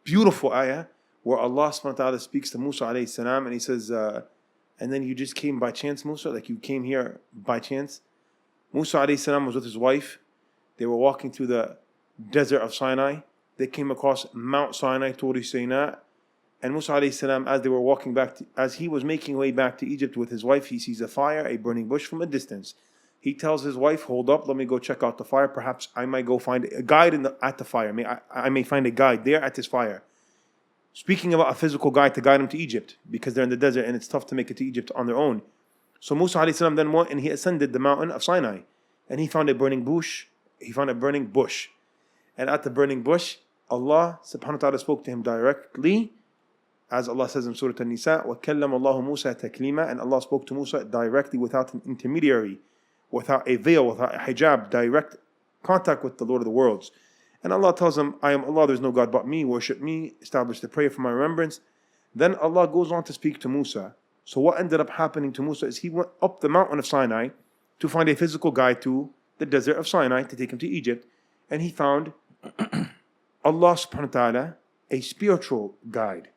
beautiful ayah, where Allah subhanahu wa ta'ala speaks to Musa alayhi salam, and he says, and then you just came by chance, Musa, like you came here by chance. Musa alayhi salam was with his wife. They were walking through the desert of Sinai. They came across Mount Sinai, Turi Sinai. And Musa alayhi salam, as they were walking back, as he was making way back to Egypt with his wife, he sees a fire, a burning bush from a distance. He tells his wife, hold up, let me go check out the fire. Perhaps I might go find a guide at the fire. I may find a guide there at this fire. Speaking about a physical guide to guide him to Egypt, because they're in the desert and it's tough to make it to Egypt on their own. So Musa alayhi salam then went and he ascended the mountain of Sinai. And he found a burning bush. And at the burning bush, Allah subhanahu wa ta'ala spoke to him directly. As Allah says in Surah An-Nisa, وَكَلَّمَ اللَّهُ مُوسَى تَكْلِيمًا, and Allah spoke to Musa directly without an intermediary, without a veil, without a hijab, direct contact with the Lord of the worlds. And Allah tells him, I am Allah, there is no God but me, worship me, establish the prayer for my remembrance. Then Allah goes on to speak to Musa. So what ended up happening to Musa is he went up the mountain of Sinai to find a physical guide to the desert of Sinai to take him to Egypt. And he found Allah subhanahu wa ta'ala, a spiritual guide,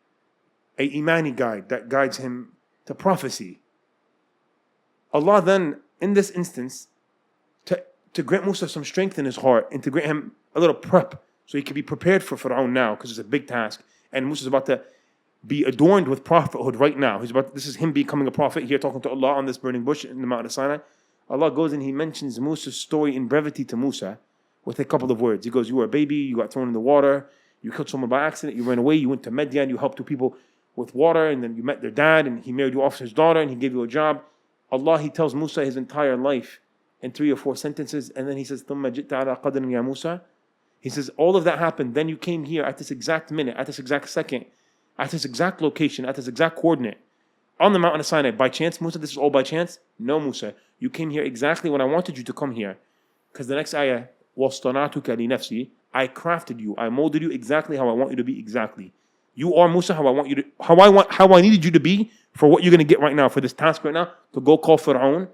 a imani guide that guides him to prophecy. Allah then, in this instance, to grant Musa some strength in his heart and to grant him a little prep so he could be prepared for Fir'aun now, because it's a big task. And Musa's about to be adorned with prophethood right now. This is him becoming a prophet here, talking to Allah on this burning bush in the mountain of Sinai. Allah goes and he mentions Musa's story in brevity to Musa with a couple of words. He goes, you were a baby, you got thrown in the water, you killed someone by accident, you ran away, you went to Midian, you helped two people with water, and then you met their dad, and he married you off his daughter, and he gave you a job. Allah, he tells Musa his entire life in 3 or 4 sentences, and then he says, ثُمَّ جِئْتَ عَلَى قَدْرٍ يَا مُوسَى. He says, all of that happened, then you came here at this exact minute, at this exact second, at this exact location, at this exact coordinate, on the mountain of Sinai. By chance, Musa, this is all by chance? No, Musa. You came here exactly when I wanted you to come here. Because the next ayah, وَاصْطَنَعْتُكَ لِنَفْسِي, I crafted you, I molded you exactly how I want you to be exactly. You are Musa how I needed you to be for what you're going to get right now, for this task right now, to go call Fir'aun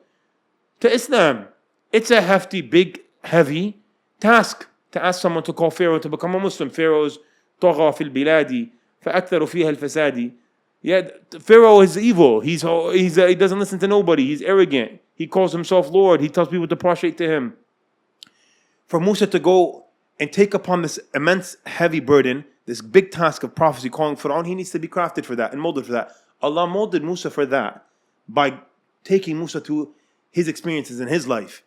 to Islam. It's a hefty, big, heavy task to ask someone to call Pharaoh to become a Muslim. Pharaoh's طغى في البلاد فأكثر فيها الفساد. Yeah, Pharaoh is evil. He doesn't listen to nobody. He's arrogant. He calls himself Lord. He tells people to prostrate to him. For Musa to go and take upon this immense, heavy burden, this big task of prophecy, calling Fir'aun, he needs to be crafted for that and molded for that. Allah molded Musa for that by taking Musa to his experiences in his life.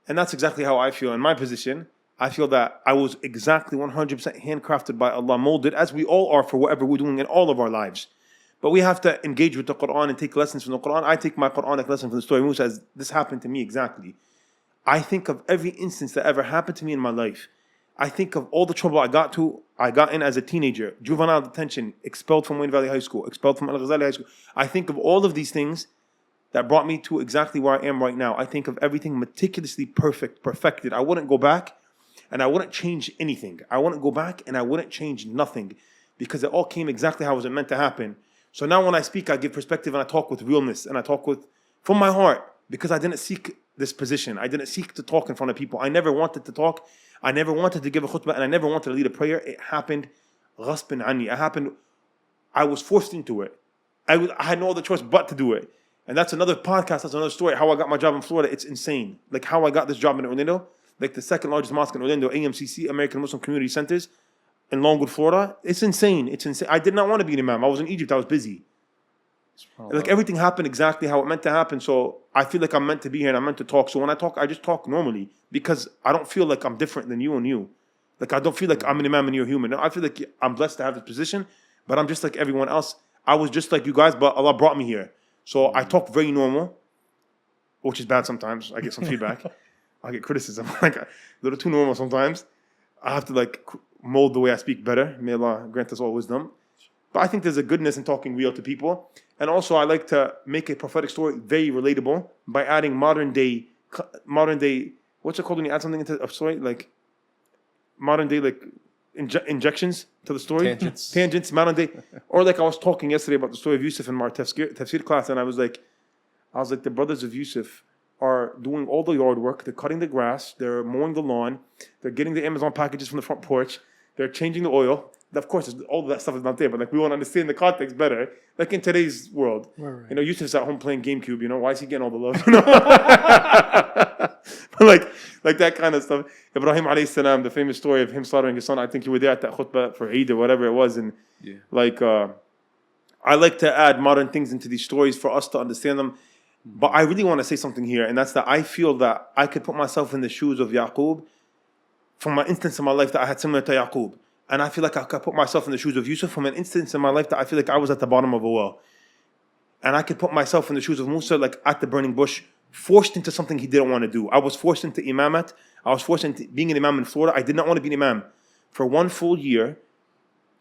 And that's exactly how I feel in my position. I feel that I was exactly 100% handcrafted by Allah, molded, as we all are for whatever we're doing in all of our lives. But we have to engage with the Quran and take lessons from the Quran. I take my Quranic lesson from the story of Musa as this happened to me exactly. I think of every instance that ever happened to me in my life. I think of all the trouble I got in as a teenager, juvenile detention, expelled from Wayne Valley High School, expelled from Al-Ghazali High School. I think of all of these things that brought me to exactly where I am right now. I think of everything meticulously perfected. I wouldn't go back and I wouldn't change anything. I wouldn't go back, and I wouldn't change nothing, because it all came exactly how it was meant to happen. So now when I speak, I give perspective, and I talk with realness, and I talk from my heart, because I didn't seek this position. I didn't seek to talk in front of people. I never wanted to talk. I never wanted to give a khutbah, and I never wanted to lead a prayer. It happened ghasbin anni. It happened. I was forced into it. I had no other choice but to do it. And that's another podcast. That's another story. How I got my job in Florida. It's insane. Like how I got this job in Orlando. Like the second largest mosque in Orlando, AMCC, American Muslim Community Centers, in Longwood, Florida. It's insane. It's insane. I did not want to be an imam. I was in Egypt. I was busy. Like everything happened exactly how it meant to happen. So I feel like I'm meant to be here and I'm meant to talk. So when I talk, I just talk normally, because I don't feel like I'm different than you and you. Like I don't feel like I'm an imam and you're human. No, I feel like I'm blessed to have this position, but I'm just like everyone else. I was just like you guys, but Allah brought me here. So I talk very normal, which is bad sometimes. I get some feedback. I get criticism. Like a little too normal sometimes. I have to like mold the way I speak better. May Allah grant us all wisdom. But I think there's a goodness in talking real to people. And also I like to make a prophetic story very relatable by adding modern day, what's it called when you add something into a story? Like modern day, like injections to the story. Tangents, modern day. Or like I was talking yesterday about the story of Yusuf in my tafsir class, and I was like, the brothers of Yusuf are doing all the yard work. They're cutting the grass. They're mowing the lawn. They're getting the Amazon packages from the front porch. They're changing the oil. Of course, all of that stuff is not there, but like we want to understand the context better. Like in today's world, right. You know, Yusuf's at home playing GameCube. You know, why is he getting all the love? You know, like that kind of stuff. Ibrahim alayhi salam, the famous story of him slaughtering his son. I think you were there at that khutbah for Eid or whatever it was, and I like to add modern things into these stories for us to understand them. But I really want to say something here, and that's that I feel that I could put myself in the shoes of Yaqub from an instance in my life that I had similar to Yaqub. And I feel like I could put myself in the shoes of Yusuf from an instance in my life that I feel like I was at the bottom of a well. And I could put myself in the shoes of Musa, like at the burning bush, forced into something he didn't want to do. I was forced into imamat. I was forced into being an imam in Florida. I did not want to be an imam. For 1 full year,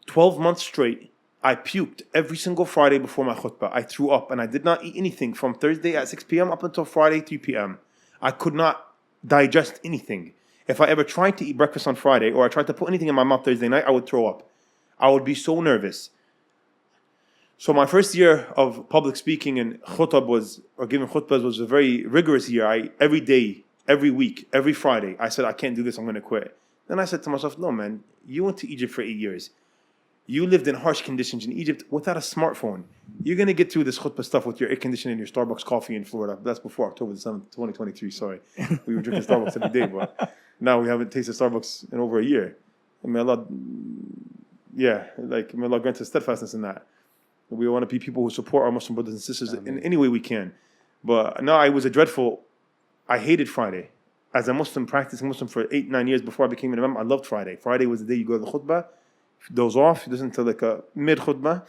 12 months straight, I puked every single Friday before my khutbah. I threw up and I did not eat anything from Thursday at 6 p.m. up until Friday 3 p.m. I could not digest anything. If I ever tried to eat breakfast on Friday or I tried to put anything in my mouth Thursday night, I would throw up. I would be so nervous. So my first year of public speaking and giving khutbahs was a very rigorous year. Every day, every week, every Friday, I said, I can't do this, I'm going to quit. Then I said to myself, no man, you went to Egypt for 8 years. You lived in harsh conditions in Egypt without a smartphone. You're going to get through this khutbah stuff with your air conditioning and your Starbucks coffee in Florida. That's before October 7th, 2023, sorry. We were drinking Starbucks every day, but now we haven't tasted Starbucks in over a year. And may Allah grant us steadfastness in that. We want to be people who support our Muslim brothers and sisters in any way we can. But no, I hated Friday. As a Muslim, practicing Muslim for 8-9 years before I became an imam, I loved Friday. Friday was the day you go to the khutbah, doze off, listen to like a mid khutbah.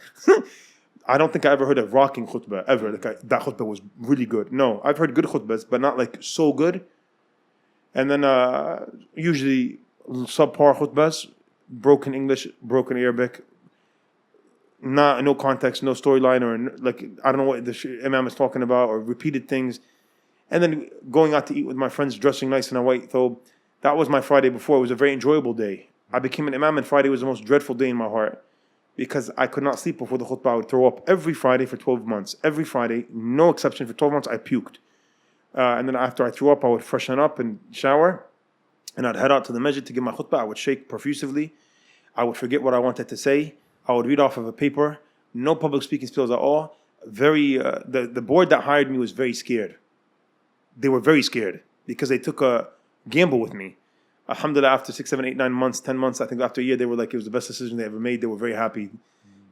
I don't think I ever heard a rocking khutbah ever. That khutbah was really good. No, I've heard good khutbahs, but not like so good. And then usually subpar khutbahs, broken English, broken Arabic, no context, no storyline, or like I don't know what the imam is talking about, or repeated things. And then going out to eat with my friends, dressing nice in a white thobe. That was my Friday before. It was a very enjoyable day. I became an imam, and Friday was the most dreadful day in my heart because I could not sleep before the khutbah. I would throw up every Friday for 12 months. Every Friday, no exception, for 12 months, I puked. And then after I threw up, I would freshen up and shower, and I'd head out to the masjid to give my khutbah. I would shake profusively. I would forget what I wanted to say. I would read off of a paper. No public speaking skills at all. The board that hired me was very scared. They were very scared because they took a gamble with me. Alhamdulillah, after 6, 7, 8, 9 months, 10 months, I think after a year, they were like, it was the best decision they ever made. They were very happy.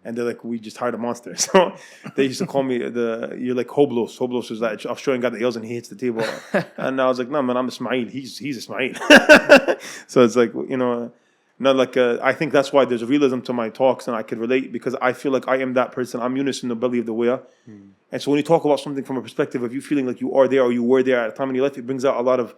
And they're like, we just hired a monster. So they used to call me you're like Hoblos. Hoblos is that Australian guy that yells and he hits the table. And I was like, no, man, I'm Ismail. He's Ismail. So it's like, not like I think that's why there's a realism to my talks, and I could relate because I feel like I am that person. I'm Yunus in the belly of the whale. And so when you talk about something from a perspective of you feeling like you are there or you were there at a time in your life, it brings out a lot of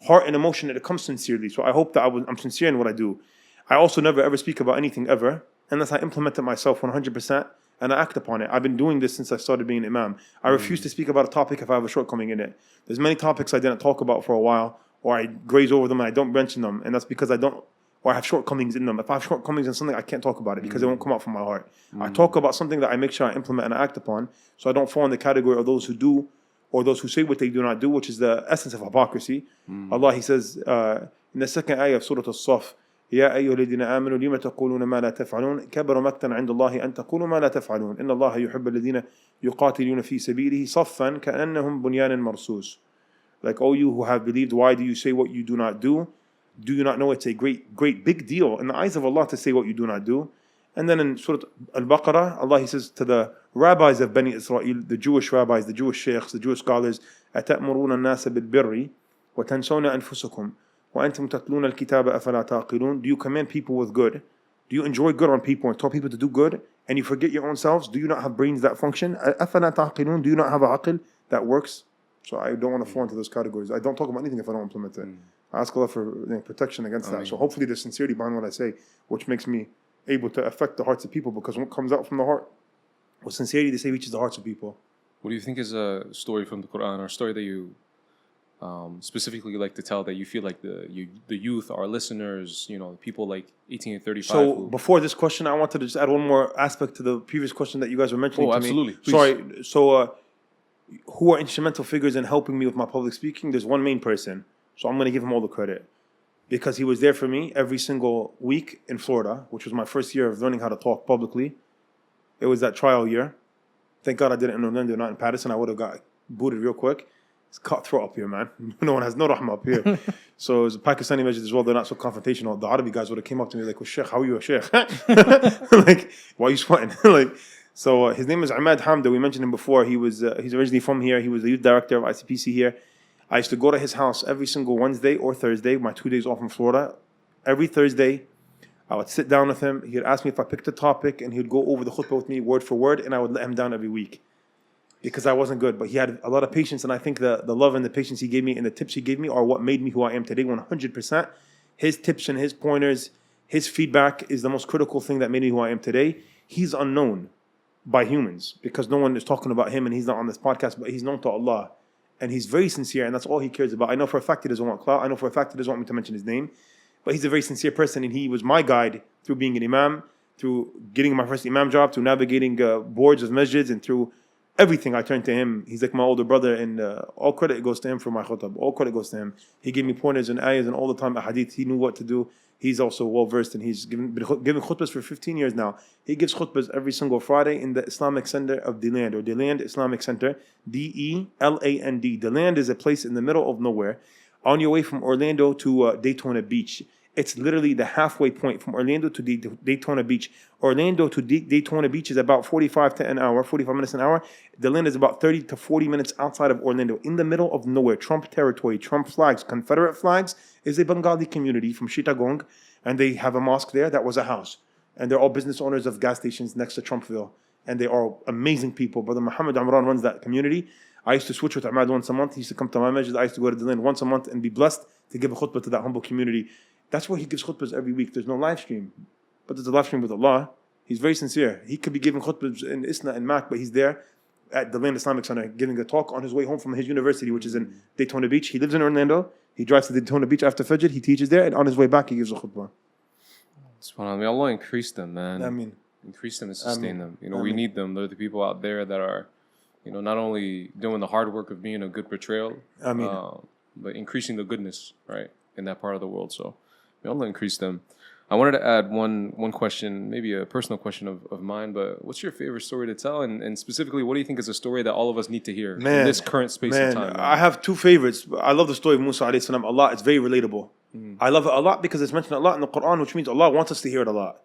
heart and emotion, and it comes sincerely. So I hope that I'm sincere in what I do. I also never ever speak about anything ever unless I implement it myself 100% and I act upon it. I've been doing this since I started being an imam. I refuse to speak about a topic if I have a shortcoming in it. There's many topics I didn't talk about for a while, or I graze over them and I don't mention them, and that's because I don't, or I have shortcomings in them. If I have shortcomings in something, I can't talk about it because it won't come out from my heart. I talk about something that I make sure I implement and I act upon, so I don't fall in the category of those who do or those who say what they do not do, which is the essence of hypocrisy. Allah, He says in the second ayah of Surah As-Saff, يا أيها الذين آمنوا لما تقولون ما لا تفعلون كبر مقتا عند الله أن تقولوا ما لا تفعلون إن الله يحب الذين يقاتلون في سبيله صفا كأنهم بنيان مرصوص. Like, oh, you who have believed, why do you say what you do not do? Do you not know it's a great big deal in the eyes of Allah to say what you do not do? And then in Surah Al-Baqarah, Allah, He says to the rabbis of Bani Israel, the Jewish rabbis, the Jewish sheikhs, the Jewish scholars, أَتَأْمُرُونَ النَّاسَ بِالْبِرِّ وَتَنْسَوْنَ أَنفُسَكُمْ وَأَنْتُمْ تَتْلُونَ الْكِتَابَ أَفَلَا تَعْقِلُونَ. Do you command people with good? Do you enjoy good on people and tell people to do good, and you forget your own selves? Do you not have brains that function? أَفَلَا تَعْقِلُونَ. Do you not have a aql that works? So I don't want to fall into those categories. I don't talk about anything if I don't implement it. I ask Allah for protection against that. So hopefully there's sincerity behind what I say, which makes me able to affect the hearts of people, because when it comes out from the heart, with sincerity, they say reaches the hearts of people. What do you think is a story from the Quran, or a story that you specifically like to tell, that you feel like the youth, our listeners, people like 1835? So before this question, I wanted to just add one more aspect to the previous question that you guys were mentioning to absolutely. me. Please. Sorry. So who are instrumental figures in helping me with my public speaking? There's one main person. So I'm going to give him all the credit, because he was there for me every single week in Florida, which was my first year of learning how to talk publicly. It was that trial year. Thank God I did it in Orlando, not in Patterson. I would have got booted real quick. It's cutthroat up here, man. No one has no rahmah up here. So it was a Pakistani masjid as well. They're not so confrontational. The Arabic guys would have came up to me like, well, Shaykh, how are you a Shaykh? Like, why are you sweating? So his name is 𝐀𝐁𝐎𝐔𝐓 Hamdi. We mentioned him before. He's originally from here. He was the youth director of ICPC here. I used to go to his house every single Wednesday or Thursday, my 2 days off in Florida. Every Thursday, I would sit down with him. He'd ask me if I picked a topic, and he'd go over the khutbah with me word for word, and I would let him down every week because I wasn't good. But he had a lot of patience, and I think the love and the patience he gave me and the tips he gave me are what made me who I am today 100%. His tips and his pointers, his feedback is the most critical thing that made me who I am today. He's unknown by humans because no one is talking about him, and he's not on this podcast, but he's known to Allah. And he's very sincere, and that's all he cares about. I know for a fact he doesn't want clout. I know for a fact he doesn't want me to mention his name. But he's a very sincere person, and he was my guide through being an imam, through getting my first imam job, through navigating boards of masjids, and through everything. I turned to him. He's like my older brother, and all credit goes to him for my khutab. All credit goes to him. He gave me pointers and ayahs, and all the time hadith. He knew what to do. He's also well versed, and he's been giving khutbahs for 15 years now. He gives khutbahs every single Friday in the Islamic Center of DeLand, or DeLand Islamic Center, DELAND. DeLand is a place in the middle of nowhere, on your way from Orlando to Daytona Beach. It's literally the halfway point from Orlando to Daytona Beach. Orlando to Daytona Beach is about 45 minutes an hour. DeLand is about 30 to 40 minutes outside of Orlando, in the middle of nowhere. Trump territory, Trump flags, Confederate flags. Is a Bengali community from Chittagong, and they have a mosque there that was a house. And they're all business owners of gas stations next to Trumpville. And they are amazing people. Brother Muhammad Amran runs that community. I used to switch with Ahmad once a month. He used to come to my masjid. I used to go to DeLand once a month and be blessed to give a khutbah to that humble community. That's where he gives khutbahs every week. There's no live stream, but there's a live stream with Allah. He's very sincere. He could be giving khutbahs in Isna and Mac, but he's there at the DeLand Islamic Center giving a talk on his way home from his university, which is in Daytona Beach. He lives in Orlando. He drives to Daytona Beach after Fajr. He teaches there, and on his way back, he gives a khutbah. SubhanAllah, may Allah increase them, man. I mean, increase them and sustain them. We need them. They're the people out there that are, not only doing the hard work of being a good portrayal, but increasing the goodness, right, in that part of the world. So may Allah increase them. I wanted to add one question, maybe a personal question of mine, but what's your favorite story to tell? And specifically, what do you think is a story that all of us need to hear in this current space and time? I have two favorites. I love the story of Musa alayhi salam a lot. It's very relatable. I love it a lot because it's mentioned a lot in the Quran, which means Allah wants us to hear it a lot.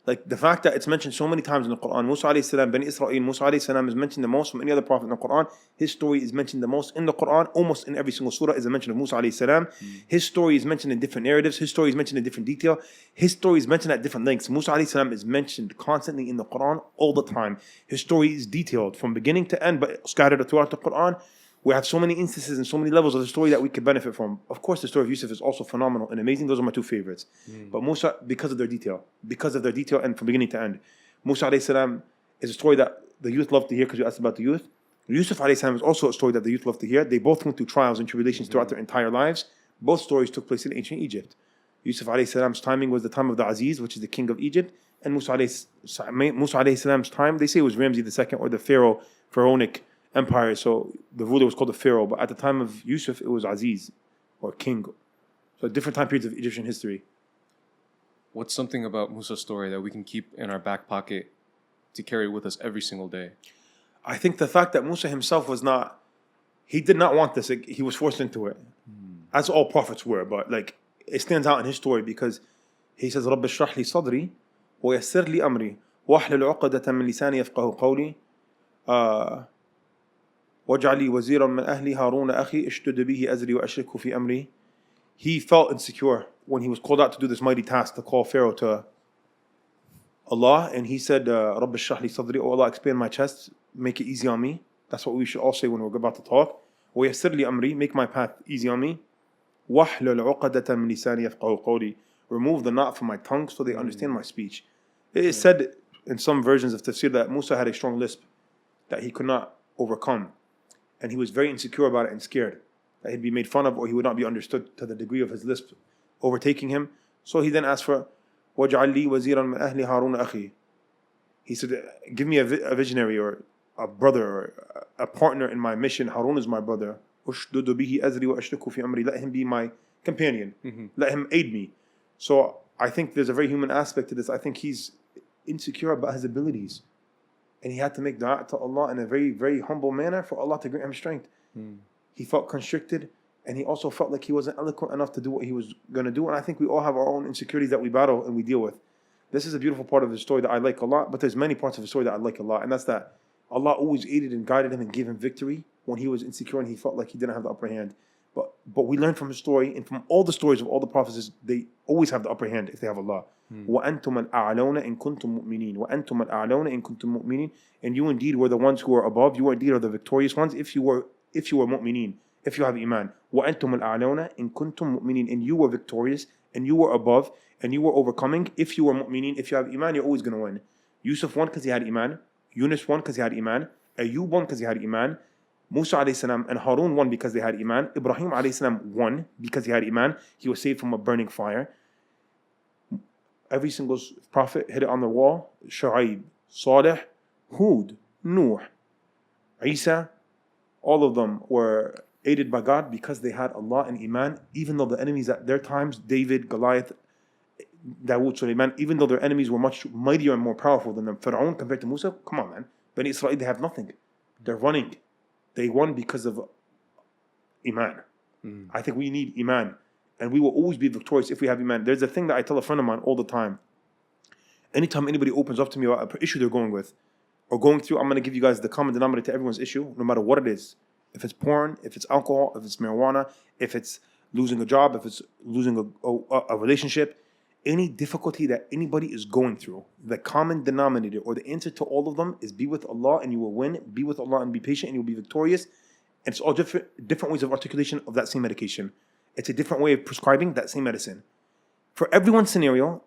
Like the fact that it's mentioned so many times in the Quran. Musa alayhi salam, Bani Israel, Musa alayhi salam is mentioned the most from any other prophet in the Quran. His story is mentioned the most in the Quran. Almost in every single surah is a mention of Musa alayhi salam. His story is mentioned in different narratives. His story is mentioned in different detail. His story is mentioned at different lengths. Musa alayhi salam is mentioned constantly in the Quran all the time. His story is detailed from beginning to end, but scattered throughout the Quran. We have so many instances and so many levels of the story that we could benefit from. Of course, the story of Yusuf is also phenomenal and amazing. Those are my two favorites. But Musa, because of their detail and from beginning to end. Musa alayhi salam is a story that the youth love to hear because you asked about the youth. Yusuf alayhi salam is also a story that the youth love to hear. They both went through trials and tribulations throughout their entire lives, Both stories took place in ancient Egypt. Yusuf alayhi salam's timing was the time of the Aziz, which is the king of Egypt, and Musa alayhi salam's time, they say it was Ramses II or the pharaonic empire. So the ruler was called the pharaoh, but at the time of Yusuf, it was Aziz or king. So different time periods of Egyptian history. What's something about Musa's story that we can keep in our back pocket to carry with us every single day? I think the fact that Musa himself he did not want this. He was forced into it. As all prophets were, but like it stands out in his story because he says, رَبِّ اشْرَحْ لِي صَدْرِي وَيَسِّرْ لِي أَمْرِي وَاحْلُلْ عُقْدَةً مِّن لِسَانِي يَفْقَهُ قَوْلِي وَاجْعَل لِي وَزِيرًا مِّنْ أَهْلِي هَارُونَ أَخِي اشْدُدْ بِهِ أَزْرِي وَأَشْرِكْهُ فِي أَمْرِي. He felt insecure when he was called out to do this mighty task to call Pharaoh to Allah, and he said, رَبِّ اشْرَحْ لِي صَدْرِي, oh Allah, expand my chest, make it easy on me. That's what we should all say when we're about to talk. وَيَسِّرْ لِي أَمْرِي, make my path easy on me. وَاحْلُلْ عُقْدَةً مِّن لِسَانِي يَفْقَهُ قَوْلِي, remove the knot from my tongue so they understand my speech. It is said in some versions of tafsir that Musa had a strong lisp that he could not overcome, and he was very insecure about it and scared that he'd be made fun of or he would not be understood to the degree of his lisp overtaking him. So he then asked for وَاجْعَل لِي وَزِيرًا مِّنْ أَهْلِي هَارُونَ أَخِي. He said, give me a visionary or a brother or a partner in my mission. Harun is my brother. أُشْدُدُ بِهِ أَزْرِي وَأَشْرِكْهُ فِي أَمْرِي. Let him be my companion. Let him aid me. So I think there's a very human aspect to this. I think he's insecure about his abilities, and he had to make dua to Allah in a very, very humble manner for Allah to grant him strength. He felt constricted, and he also felt like he wasn't eloquent enough to do what he was going to do. And I think we all have our own insecurities that we battle and we deal with. This is a beautiful part of his story that I like a lot, but there's many parts of his story that I like a lot, and that's that Allah always aided and guided him and gave him victory when he was insecure and he felt like he didn't have the upper hand. But we learn from his story and from all the stories of all the prophets is they always have the upper hand if they have Allah. وَأَنْتُمَ الْأَعْلَوْنَ إِن كُنْتُم مُؤْمِنِينَ وَأَنْتُمَ الْأَعْلَوْنَ إِن كُنْتُم مُؤْمِنِينَ. And you indeed were the ones who are above. You indeed are the victorious ones if you were mu'mineen, if you have iman. وَأَنْتُمَ الْأَعْلَوْنَ إِن كُنْتُم مُؤْمِنِينَ. And you were victorious and you were above and you were overcoming. If you were mu'mineen, if you have iman, you're always going to win. Yusuf won because he had iman. Yunus won because he had iman. Ayub won because he had iman. Musa alayhi salam and Harun won because they had iman. Ibrahim alayhi salam won because he had iman. He was saved from a burning fire. Every single prophet hit it on the wall. Shu'aib, Salih, Hud, Nuh, Isa, all of them were aided by God because they had Allah and iman, even though the enemies at their times, David, Goliath, Dawood, Sulaiman, even though their enemies were much mightier and more powerful than them. Fir'aun compared to Musa, come on man. Bani Israel, they have nothing. They're running. They won because of iman. I think we need iman, and we will always be victorious if we have iman. There's a thing that I tell a friend of mine all the time. Anytime anybody opens up to me about an issue they're going with or going through, I'm going to give you guys the common denominator to everyone's issue, no matter what it is. If it's porn, if it's alcohol, if it's marijuana, if it's losing a job, if it's losing a relationship, any difficulty that anybody is going through, the common denominator or the answer to all of them is be with Allah and you will win. Be with Allah and be patient and you'll be victorious. And it's all different ways of articulation of that same medication. It's a different way of prescribing that same medicine. For everyone's scenario,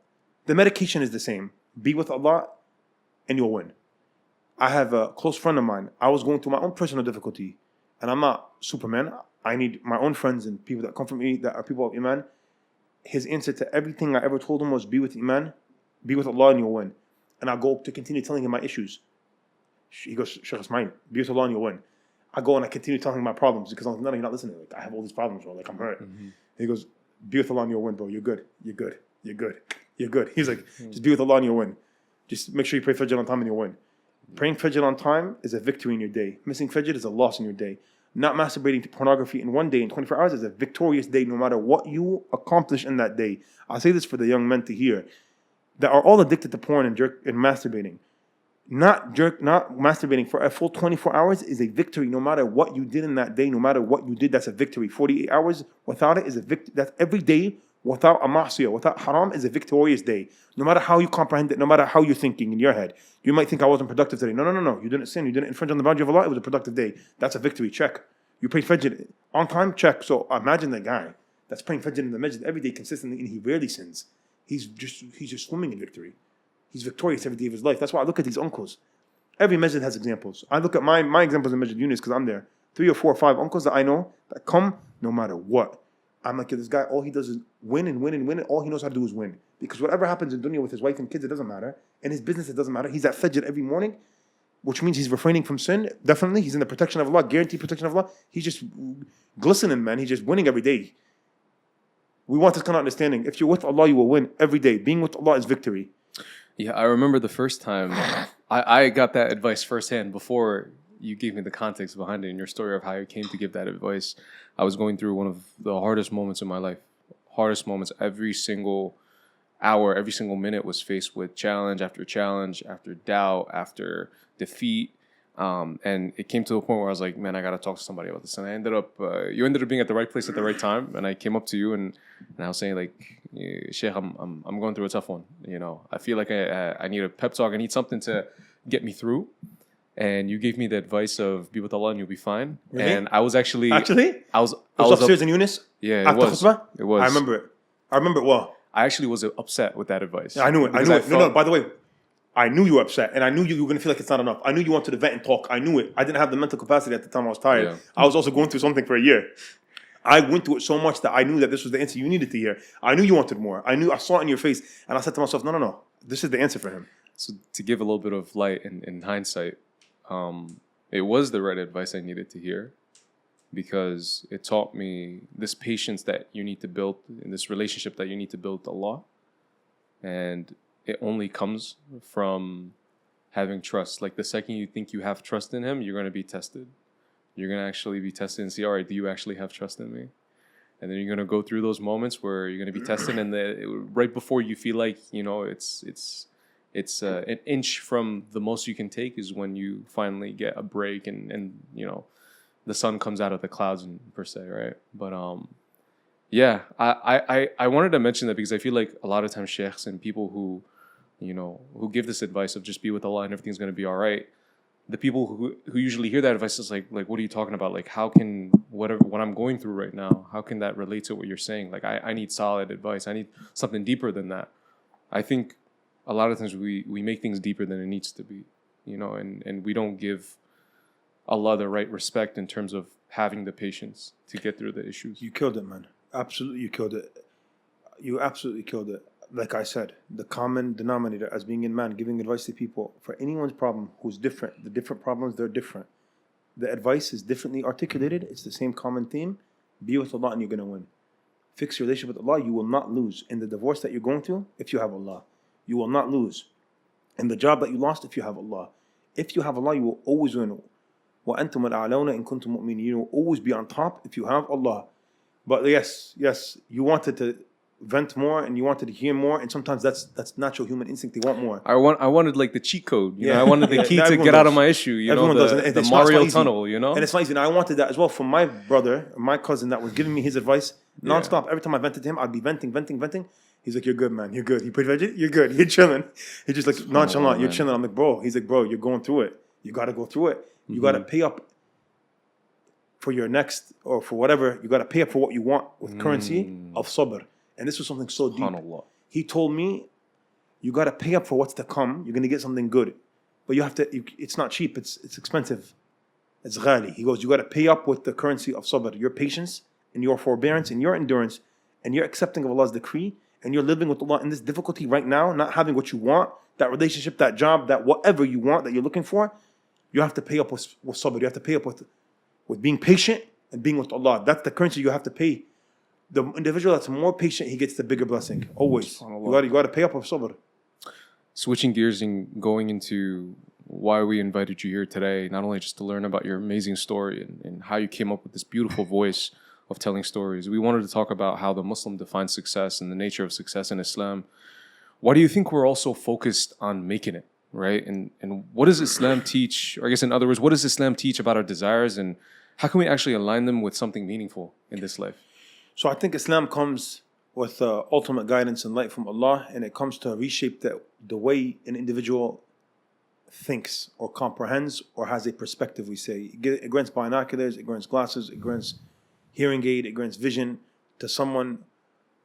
the medication is the same. Be with Allah and you'll win. I have a close friend of mine. I was going through my own personal difficulty, and I'm not Superman. I need my own friends and people that come from me that are people of iman. His answer to everything I ever told him was be with iman, be with Allah and you'll win. And I go to continue telling him my issues. He goes, Shaykh Ismail, be with Allah and you'll win. I go and I continue telling him my problems because I'm like, no, you're not listening. Like, I have all these problems, bro. Like, I'm hurt. He goes, be with Allah and you'll win, bro. You're good. You're good. You're good. You're good. He's like, just be with Allah and you'll win. Just make sure you pray Fajr on time and you'll win. Praying Fajr on time is a victory in your day. Missing Fajr is a loss in your day. Not masturbating to pornography in one day, in 24 hours, is a victorious day no matter what you accomplish in that day. I say this for the young men to hear that are all addicted to porn and masturbating. Not masturbating for a full 24 hours is a victory no matter what you did in that day, no matter what you did, that's a victory. 48 hours without it is a victory. That's every day without a ma'siyah, without haram is a victorious day. No matter how you comprehend it, no matter how you're thinking in your head. You might think I wasn't productive today. No. You didn't sin. You didn't infringe on the boundary of Allah. It was a productive day. That's a victory. Check. You prayed Fajr on time. Check. So imagine the guy that's praying Fajr in the masjid every day consistently and he rarely sins. He's just swimming in victory. He's victorious every day of his life. That's why I look at these uncles. Every masjid has examples. I look at my examples in Masjid Yunus because I'm there. 3 or 4 or 5 uncles that I know that come no matter what. I'm like, this guy, all he does is win and win and win. All he knows how to do is win. Because whatever happens in dunya with his wife and kids, it doesn't matter. In his business, it doesn't matter. He's at Fajr every morning, which means he's refraining from sin. Definitely, he's in the protection of Allah, guaranteed protection of Allah. He's just glistening, man. He's just winning every day. We want this kind of understanding. If you're with Allah, you will win every day. Being with Allah is victory. Yeah, I remember the first time I got that advice firsthand before you gave me the context behind it and your story of how you came to give that advice. I was going through one of the hardest moments in my life. Hardest moments. Every single hour, every single minute was faced with challenge, after doubt, after defeat. And it came to a point where I was like, man, I got to talk to somebody about this. And I ended up, you ended up being at the right place at the right time. And I came up to you and I was saying like, Shaykh, I'm going through a tough one. You know, I feel like I need a pep talk. I need something to get me through. And you gave me the advice of be with Allah and you'll be fine. Really? And I was actually, I was upstairs in Eunice. Yeah, after khutbah. It was. I remember it well. I actually was upset with that advice. I knew it. Because No, by the way, I knew you were upset, and I knew you were going to feel like it's not enough. I knew you wanted to vent and talk. I knew it. I didn't have the mental capacity at the time. I was tired. Yeah. I was also going through something for a year. I went through it so much that I knew that this was the answer you needed to hear. I knew you wanted more. I saw it in your face, and I said to myself, no. This is the answer for him. So to give a little bit of light in hindsight, it was the right advice I needed to hear because it taught me this patience that you need to build in this relationship that you need to build with Allah. And it only comes from having trust. Like the second you think you have trust in Him, you're going to be tested. You're going to actually be tested and see, all right, do you actually have trust in me? And then you're going to go through those moments where you're going to be tested, and right before you feel like, you know, it's an inch from the most you can take is when you finally get a break and you know, the sun comes out of the clouds per se, right? But yeah, I wanted to mention that because I feel like a lot of times sheikhs and people who, you know, who give this advice of just be with Allah and everything's going to be all right, the people who usually hear that advice is like what are you talking about? Like how can what I'm going through right now, how can that relate to what you're saying? Like I need solid advice. I need something deeper than that. I think a lot of times we make things deeper than it needs to be, you know, and we don't give Allah the right respect in terms of having the patience to get through the issues. You killed it, man. Absolutely, you killed it. You absolutely killed it. Like I said, the common denominator as being in man, giving advice to people for anyone's problem who's different. The different problems, they're different. The advice is differently articulated. It's the same common theme. Be with Allah and you're going to win. Fix your relationship with Allah. You will not lose. In the divorce that you're going through, if you have Allah, you will not lose. In the job that you lost, if you have Allah. If you have Allah, you will always win. وَأَنْتُمُ الْأَعْلَوْنَ إِن كُنْتُم مُؤْمِنِينَ. You will always be on top if you have Allah. But yes, you wanted to vent more and you wanted to hear more, and sometimes that's natural human instinct. They want more. I wanted like the cheat code, you know. I wanted the key to everyone get out does. of my issue, you Everyone know, does. the Mario tunnel, you know. And it's not easy. And I wanted that as well from my brother, my cousin that was giving me his advice nonstop. Every time I vented to him, I'd be venting. He's like, "You're good, man. You're good." He put veggie. You're good. You're chilling. He just like nonchalant. You're chilling. I'm like, bro. He's like, bro. You're going through it. You got to go through it. You got to pay up for your next or for whatever. You got to pay up for what you want with currency of sabr. And this was something so deep. He told me, you got to pay up for what's to come. You're going to get something good. But you have to, it's not cheap. It's expensive. It's ghali. He goes, you got to pay up with the currency of sabr. Your patience and your forbearance and your endurance and your accepting of Allah's decree. And you're living with Allah in this difficulty right now, not having what you want, that relationship, that job, that whatever you want that you're looking for. You have to pay up with sabr. You have to pay up with being patient and being with Allah. That's the currency you have to pay. The individual that's more patient, he gets the bigger blessing. Always. You got to pay up with sabr. Switching gears and going into why we invited you here today, not only just to learn about your amazing story and how you came up with this beautiful voice of telling stories, we wanted to talk about how the Muslim defines success and the nature of success in Islam. Why do you think we're also focused on making it, right? And what does Islam teach, or I guess in other words, what does Islam teach about our desires, and how can we actually align them with something meaningful in this life? So I think Islam comes with ultimate guidance and light from Allah, and it comes to reshape the way an individual thinks or comprehends or has a perspective, we say. It grants binoculars, it grants glasses, it grants hearing aid, it grants vision to someone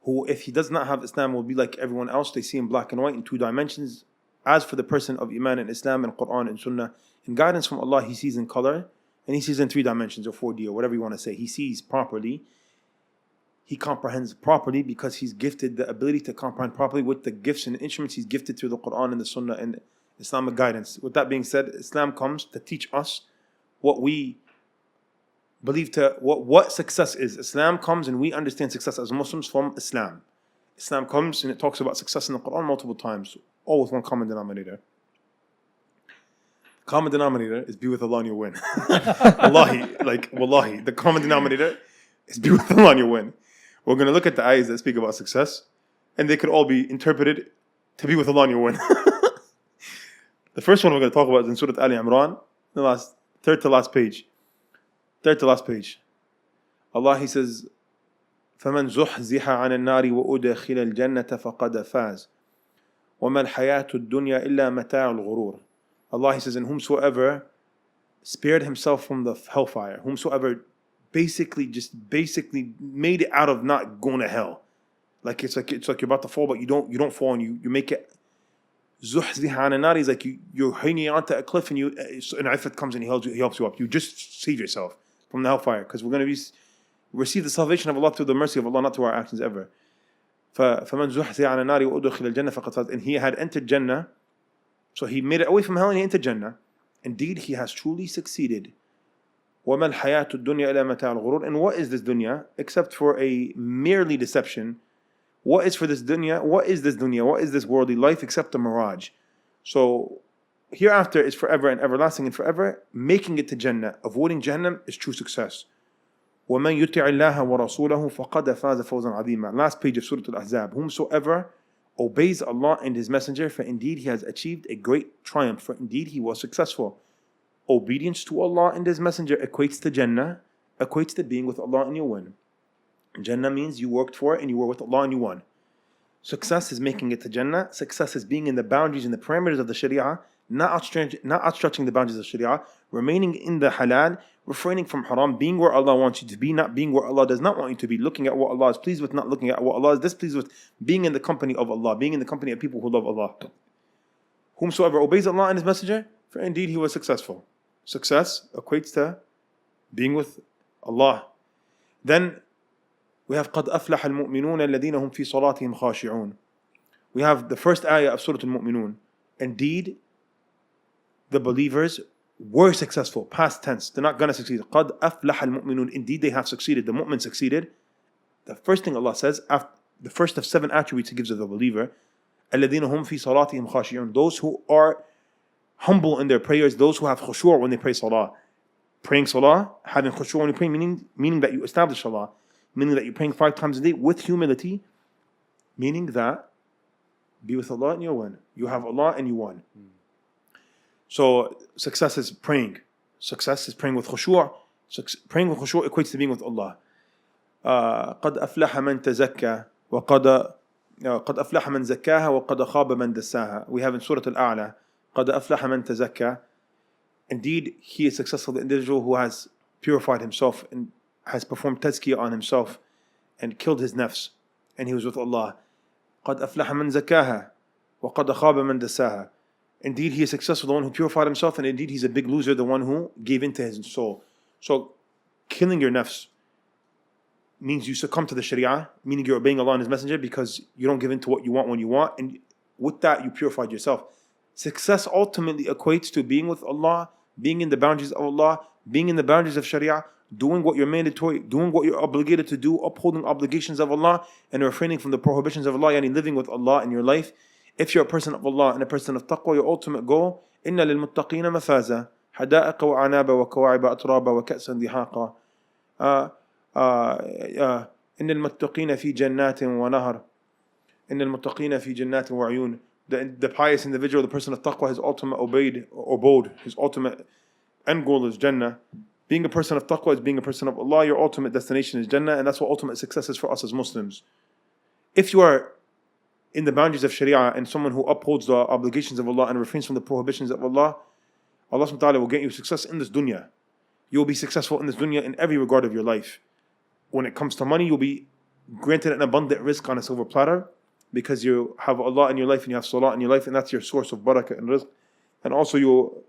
who, if he does not have Islam, will be like everyone else. They see in black and white in 2 dimensions. As for the person of Iman and Islam and Quran and Sunnah and guidance from Allah, he sees in color and he sees in 3 dimensions or 4D or whatever you want to say. He sees properly. he comprehends properly because he's gifted the ability to comprehend properly with the gifts and instruments he's gifted through the Quran and the Sunnah and Islamic guidance. With that being said, Islam comes to teach us what we believe what success is. Islam comes and we understand success as Muslims from Islam. Islam comes and it talks about success in the Quran multiple times, all with one common denominator. Common denominator is be with Allah and you win. Wallahi, the common denominator is be with Allah and you win. We're going to look at the ayahs that speak about success, and they could all be interpreted to be with Allah and you win. The first one we're going to talk about is in Surah Ali Imran, the third to last page. Allah, He says, فَمَنْ زُحْزِحَ عَنِ النَّارِ وَأُدْخِلَ الْجَنَّةَ فَقَدْ فَازَ وَمَا الْحَيَاةُ الدُّنْيَا إِلَّا مَتَاعُ الْغُرُورِ. Allah, He says, and whomsoever spared himself from the hellfire, whomsoever basically made it out of not going to hell. Like it's like you're about to fall, but you don't fall, and you make it. زُحْزِحَ عَنِ النَّارِ is like you're hanging onto a cliff, and Ifrit comes and he helps you up. You just save yourself from the hellfire, because we're going to receive the salvation of Allah through the mercy of Allah, not through our actions ever. فَمَنْ زُحْزِحَ عَنِ النَّارِ وَأُدْخِلَ الْجَنَّةَ فَقَدْ فَازَ. And he had entered Jannah, so he made it away from hell and he entered Jannah. Indeed, he has truly succeeded. وَمَا الْحَيَاةُ الدُّنْيَا إِلَّا مَتَاعُ الْغُرُورِ. And what is this dunya except for a merely deception? What is this dunya? What is this worldly life except a mirage? So hereafter is forever and everlasting and forever. Making it to Jannah, avoiding Jahannam, is true success. وَمَنْ يُطِعِ اللَّهَ وَرَسُولَهُ فَقَدْ فَازَ فَوْزًا عَظِيمًا. Last page of Surah Al-Ahzab. Whomsoever obeys Allah and His Messenger, for indeed he has achieved a great triumph, for indeed he was successful. Obedience to Allah and His Messenger equates to Jannah, equates to being with Allah and you win. Jannah means you worked for it and you were with Allah and you won. Success is making it to Jannah. Success is being in the boundaries and the parameters of the Sharia, not outstretching the boundaries of Sharia, remaining in the halal, refraining from haram, being where Allah wants you to be, not being where Allah does not want you to be, looking at what Allah is pleased with, not looking at what Allah is displeased with, being in the company of Allah, being in the company of people who love Allah. Whomsoever obeys Allah and His Messenger, for indeed he was successful. Success equates to being with Allah. Then we have قَدْ أَفْلَحَ الْمُؤْمِنُونَ الَّذِينَ هُمْ فِي صَلَاتِهِمْ خَاشِعُونَ. We have the first ayah of Surah Al-Mu'minun. Indeed, the believers were successful, past tense. They're not going to succeed. قَدْ أَفْلَحَ الْمُؤْمِنُونَ. Indeed, they have succeeded. The mu'min succeeded. The first thing Allah says, the first of 7 attributes He gives of the believer, الَّذِينَ هُمْ فِي صَلَاتِهِمْ خَاشِعُونَ. Those who are humble in their prayers, those who have khushu' when they pray salah. Praying salah, having khushu' when you pray, meaning that you establish salah, meaning that you're praying 5 times a day with humility, meaning that be with Allah and you win. You have Allah and you won. So success is praying. Success is praying with khushu'. Praying with khushu' equates to being with Allah. قَدْ أَفْلَحَ مَنْ تَزَكَّى وَقَدْ أَفْلَحَ مَنْ زَكَّاهَا وَقَدْ خَابَ مَنْ دَسَّاهَا. We have in Surah Al-A'la, قَدْ أَفْلَحَ مَنْ تَزَكَّى. Indeed, he is successful, the individual who has purified himself and has performed tazkiyah on himself and killed his nafs, and he was with Allah. قَدْ أَفْلَحَ مَنْ زَكَّاهَا وَقَدْ خَابَ مَنْ دَسَّاهَا. Indeed, he is successful, the one who purified himself, and indeed he's a big loser, the one who gave into his soul. So, killing your nafs means you succumb to the Sharia, meaning you're obeying Allah and His Messenger because you don't give in to what you want when you want, and with that you purified yourself. Success ultimately equates to being with Allah, being in the boundaries of Allah, being in the boundaries of Sharia, doing what you're mandatory, doing what you're obligated to do, upholding obligations of Allah, and refraining from the prohibitions of Allah, yani living with Allah in your life. If you're a person of Allah and a person of taqwa, your ultimate goal, إِنَّ لِلْمُتَّقِينَ مَفَازًا حَدَائِقَ وَعَنَابَ وَكَوَاعِبَ أَتْرَابَ وَكَأْسًا دِحَاقًا. إِنَّ الْمُتَّقِينَ فِي جَنَّاتٍ وَنَهَرٍ إِنَّ الْمُتَّقِينَ فِي جَنَّاتٍ وَعُيُونٍ. The pious individual, the person of taqwa, his ultimate abode, his ultimate end goal is Jannah. Being a person of taqwa is being a person of Allah. Your ultimate destination is Jannah, and that's what ultimate success is for us as Muslims. If you are in the boundaries of Sharia and someone who upholds the obligations of Allah and refrains from the prohibitions of Allah, Allah subhanahu wa ta'ala will get you success in this dunya. You will be successful in this dunya in every regard of your life. When it comes to money, you'll be granted an abundant rizq on a silver platter because you have Allah in your life and you have salah in your life, and that's your source of barakah and rizq. And also you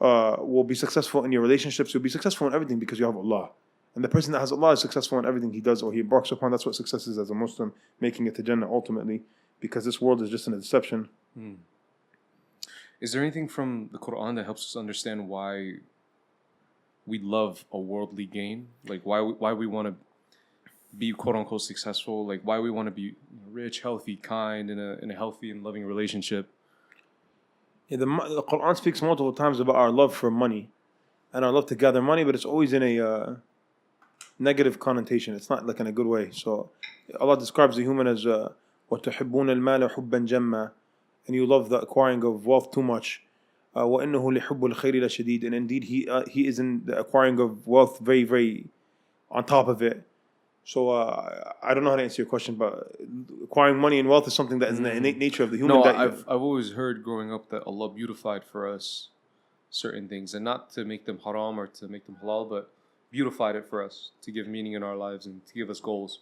will be successful in your relationships. You'll be successful in everything because you have Allah. And the person that has Allah is successful in everything he does or he embarks upon. That's what success is as a Muslim, making it to Jannah ultimately, because this world is just a deception. Is there anything from the Quran that helps us understand why we love a worldly gain? Like why we want to be quote unquote successful? Like why we want to be rich, healthy, kind, in a healthy and loving relationship? Yeah, the Quran speaks multiple times about our love for money and our love to gather money, but it's always in a negative connotation. It's not like in a good way. So Allah describes the human as وَتُحِبُّونَ الْمَالَ حُبًّا جَمًّا, and you love the acquiring of wealth too much. وَإِنَّهُ لِحُبُّ الْخَيْرِ لَشَدِيدٌ, and indeed he is in the acquiring of wealth very, very on top of it. So I don't know how to answer your question, but acquiring money and wealth is something that is in the innate nature of the human. No, that I've always heard growing up that Allah beautified for us certain things, and not to make them haram or to make them halal, but beautified it for us to give meaning in our lives and to give us goals.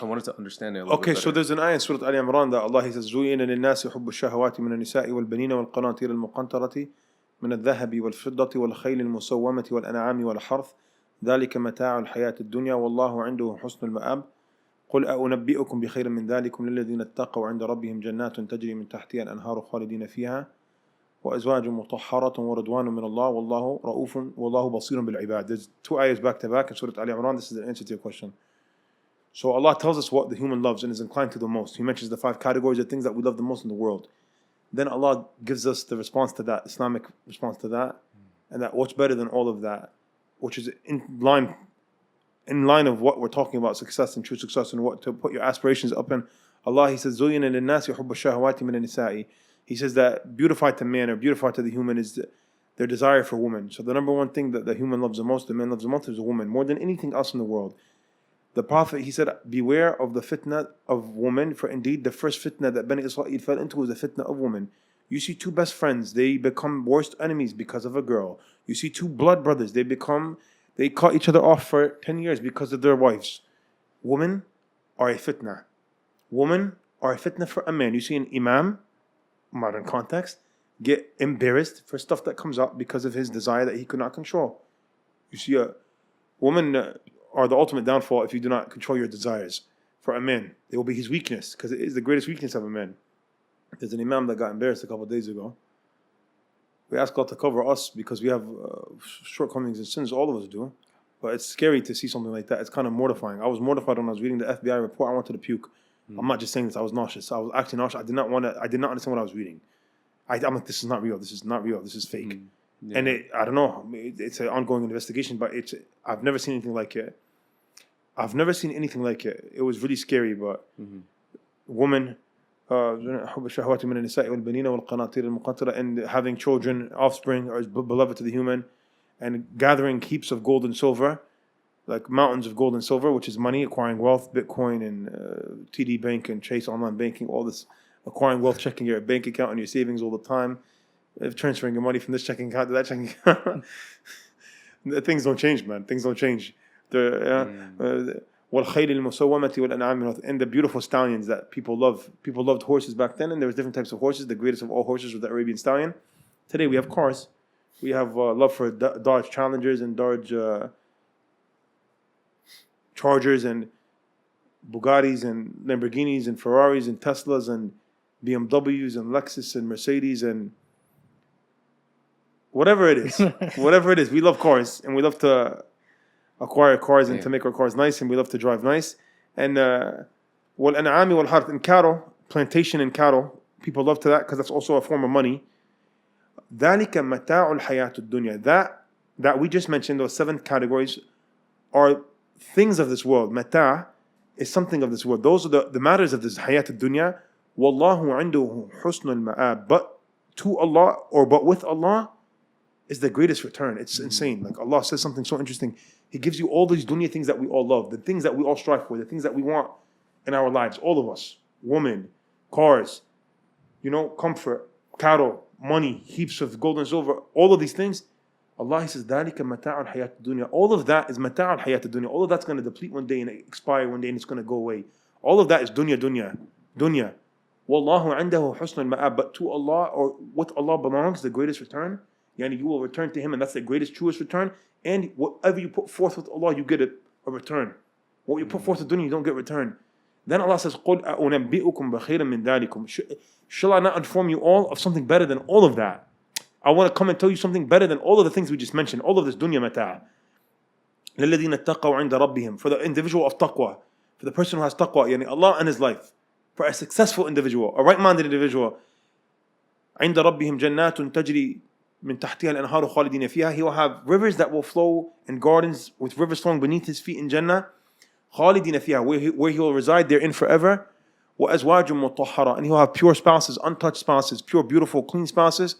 I wanted to understand it a little bit Okay, better. so there's an ayah in Surah Al-Imran that Allah says, زُيِّنَ لِلنَّاسِ حُبُّ الشَّهَوَاتِ مِنَ النِّسَاءِ وَالْبَنِينَ وَالْقَنَاطِيرِ الْمُقَنطَرَةِ من الذهب والفضة والخيل المسومة والأنعام والحرث ذلك متاع الحياة الدنيا والله عنده حسن المآب قل أنبئكم بخير من ذلكم للذين اتقوا عند ربهم جنات تجري من تحتها الأنهار خالدين فيها وأزواج مطهرة ورضوان من الله والله رؤوف والله بصير بالعباد. There's two ayahs back to back in Surah Al-Imran. This is the answer to your question. So Allah tells us what the human loves and is inclined to the most. He mentions the 5 categories of things that we love the most in the world. Then Allah gives us the response to that, Islamic response to that, and that what's better than all of that, which is in line of what we're talking about, success and true success, and what to put your aspirations up in. Allah, He says, زُيِّنَ لِلنَّاسِ حُبُّ الشَّهَوَاتِ مِنَ النِّسَاءِ. He says that beautified to man or beautified to the human is their desire for women. So the number one thing that the human loves the most, the man loves the most, is a woman, more than anything else in the world. The Prophet, he said, beware of the fitna of women, for indeed the first fitna that Bani Israel fell into was the fitna of women. You see 2 best friends, they become worst enemies because of a girl. You see 2 blood brothers, they cut each other off for 10 years because of their wives. Women are a fitna. Women are a fitna for a man. You see an imam, modern context, get embarrassed for stuff that comes up because of his desire that he could not control. You see a woman are the ultimate downfall if you do not control your desires. For a man, they will be his weakness, because it is the greatest weakness of a man. There's an imam that got embarrassed a couple of days ago. We ask God to cover us because we have shortcomings and sins, all of us do. But it's scary to see something like that. It's kind of mortifying. I was mortified when I was reading the FBI report. I wanted to puke. I'm not just saying this. I was nauseous. I was actually nauseous. I did not understand what I was reading. I'm like, this is not real. This is not real. This is fake. Yeah. And I don't know. It's an ongoing investigation, but I've never seen anything like it. I've never seen anything like it. It was really scary. But woman, and having children, offspring, are beloved to the human, and gathering heaps of gold and silver, like mountains of gold and silver, which is money, acquiring wealth, Bitcoin and TD Bank and Chase online banking, all this, acquiring wealth, checking your bank account and your savings all the time, transferring your money from this checking account to that checking account. Things don't change, man. Things don't change. وَالْخَيْلِ الْمُسَوَّمَةِ وَالْأَنْعَامِ, and the beautiful stallions that people love. People loved horses back then, and there was different types of horses. The greatest of all horses was the Arabian stallion. Today we have cars. We have love for Dodge Challengers and Dodge Chargers and Bugattis and Lamborghinis and Ferraris and Teslas and BMWs and Lexus and Mercedes and whatever it is. Whatever it is. We love cars, and we love to acquire cars and to make our cars nice, and we love to drive nice. And وَالْأَنْعَامِ وَالْحَرْثِ, and cattle, plantation and cattle, people love to that because that's also a form of money. ذَلِكَ مَتَاعُ الْحَيَاةُ الدُّنْيَا, that we just mentioned, those 7 categories, are things of this world. Mata' is something of this world. Those are the matters of this hayat al-dunya. Wallahu عنده حسن المآب, but to Allah, but with Allah, is the greatest return. It's insane. Like Allah says something so interesting. He gives you all these dunya things that we all love, the things that we all strive for, the things that we want in our lives, all of us. Women, cars, comfort, cattle, money, heaps of gold and silver, all of these things. Allah, He says, ذَلِكَ مَتَاعُ الْحَيَاةِ الدُّنْيَا. All of that is مَتَاعُ الْحَيَاةِ الدُّنْيَا. All of that's going to deplete one day and expire one day and it's going to go away. All of that is dunya. وَاللَّهُ عَنْدَهُ حُسْنُ الْمَآبِ, but to Allah, or with Allah belongs the greatest return. Yani you will return to Him, and that's the greatest, truest return. And whatever you put forth with Allah, you get it a return. What you put forth to dunya, you don't get return. Then Allah says, قُلْ أَنَبِّئُكُمْ بَخَيْرًا مِنْ ذَلِكُمْ. Shall I not inform you all of something better than all of that? I want to come and tell you something better than all of the things we just mentioned, all of this dunya mata'. لِلَّذِينَ اتَّقَوْا عِنْدَ رَبِّهِمْ. For the individual of taqwa, for the person who has taqwa, yani Allah and his life. For a successful individual, a right-minded individual, عِنْدَ رَبِّهِمْ جَنَّاتٌ تَجْرِي مِنْ تَحْتِهَا الْأَنْهَارُ خَالِدِينَ فِيهَا. He will have rivers that will flow and gardens with rivers flowing beneath his feet in Jannah. خَالِدِينَ فِيهَا, where he will reside therein forever. وَأَزْوَاجٌ مُطَهَّرَةٌ. And he will have pure spouses, untouched spouses, pure, beautiful, clean spouses.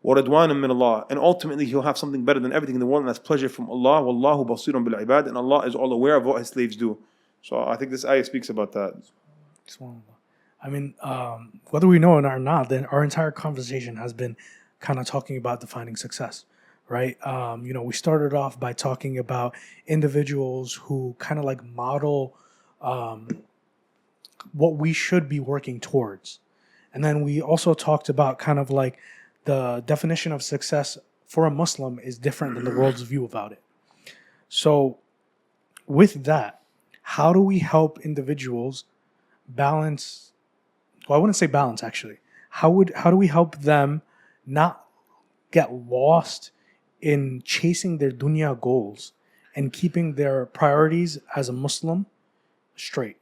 وَرَضْوَانٌ مِّنَ اللَّهِ. And ultimately he'll have something better than everything in the world, and that's pleasure from Allah. وَاللَّهُ بَصِيرٌ بِالْعِبَادِ. And Allah is all aware of what his slaves do. So I think this ayah speaks about that. I mean, whether we know it or not, then our entire conversation has been kind of talking about defining success, right? We started off by talking about individuals who kind of like model what we should be working towards. And then we also talked about kind of like the definition of success for a Muslim is different than the world's view about it. So with that, how do we help individuals balance? Well, I wouldn't say balance actually. How do we help them not get lost in chasing their dunya goals and keeping their priorities as a Muslim straight?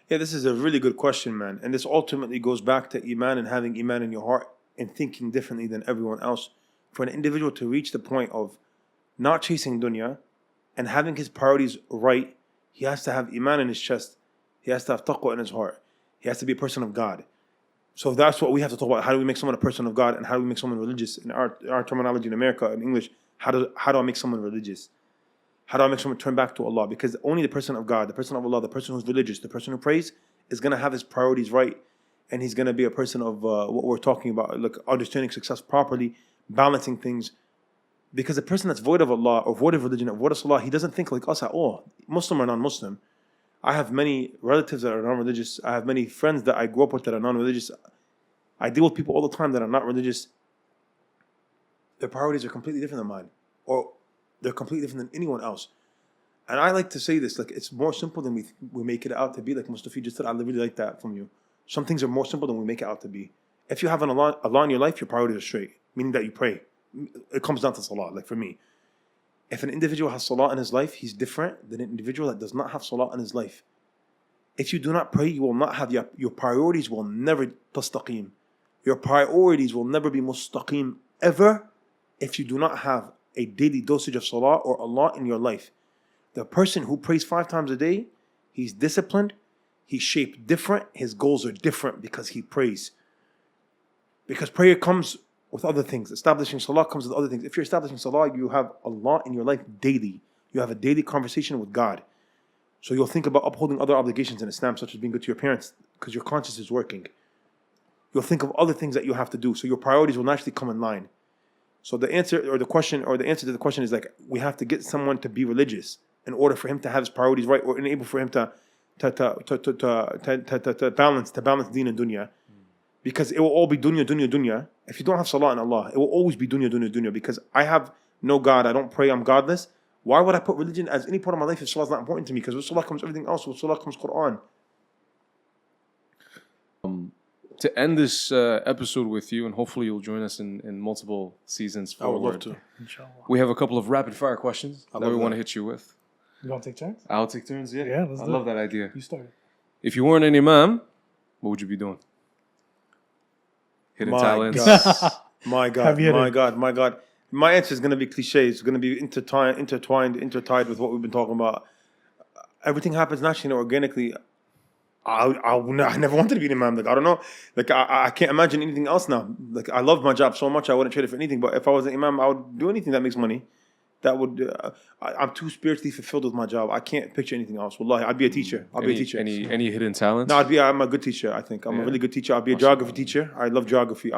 Yeah, this is a really good question, man. And this ultimately goes back to Iman and having Iman in your heart and thinking differently than everyone else. For an individual to reach the point of not chasing dunya and having his priorities right, he has to have Iman in his chest. He has to have taqwa in his heart. He has to be a person of God. So that's what we have to talk about. How do we make someone a person of God, and how do we make someone religious? In our terminology in America, in English, how do I make someone religious? How do I make someone turn back to Allah? Because only the person of God, the person of Allah, the person who's religious, the person who prays is going to have his priorities right, and he's going to be a person of what we're talking about, like understanding success properly, balancing things. Because a person that's void of Allah, or void of religion, or void of Salah, he doesn't think like us at all, Muslim or non-Muslim. I have many relatives that are non-religious. I have many friends that I grew up with that are non-religious. I deal with people all the time that are not religious. Their priorities are completely different than mine, or they're completely different than anyone else. And I like to say this, like it's more simple than we make it out to be. Like Mustafi just said, I really like that from you. Some things are more simple than we make it out to be. If you have an Allah in your life, your priorities are straight, meaning that you pray. It comes down to Salah, like for me. If an individual has Salah in his life, he's different than an individual that does not have Salah in his life. If you do not pray, you will not have your priorities will never tastaqim. Your priorities will never be mustaqim ever if you do not have a daily dosage of Salah or Allah in your life. The person who prays 5 times a day, he's disciplined, he's shaped different, his goals are different because he prays. Because prayer comes with other things. Establishing Salah comes with other things. If you're establishing Salah, you have Allah in your life daily. You have a daily conversation with God. So you'll think about upholding other obligations in Islam, such as being good to your parents, because your conscience is working. You'll think of other things that you have to do, so your priorities will naturally come in line. So the answer to the question is like, we have to get someone to be religious in order for him to have his priorities right, or enable for him to balance deen and dunya. Because it will all be dunya, dunya, dunya. If you don't have Salah in Allah, it will always be dunya, dunya, dunya. Because I have no God, I don't pray, I'm godless. Why would I put religion as any part of my life if Salah is not important to me? Because with Salah comes everything else. With Salah comes Quran. To end this episode with you, and hopefully you'll join us in multiple seasons forward. I would love to. Inshallah. We have a couple of rapid fire questions that we want to hit you with. You want to take turns? I'll take turns, yeah. Yeah, let's I do love it. that idea. You start. If you weren't an imam, what would you be doing? Hidden talents. My God. My answer is going to be cliche. It's going to be intertwined with what we've been talking about. Everything happens naturally and organically. I never wanted to be an imam. Like, I don't know. Like, I can't imagine anything else now. Like, I love my job so much, I wouldn't trade it for anything. But if I was an imam, I would do anything that makes money. That would. I'm too spiritually fulfilled with my job. I can't picture anything else. Wallahi, I'd be a teacher. Be a teacher. Any hidden talents? No, I'm a good teacher. I think I'm a really good teacher. I'll be a geography teacher. I love geography.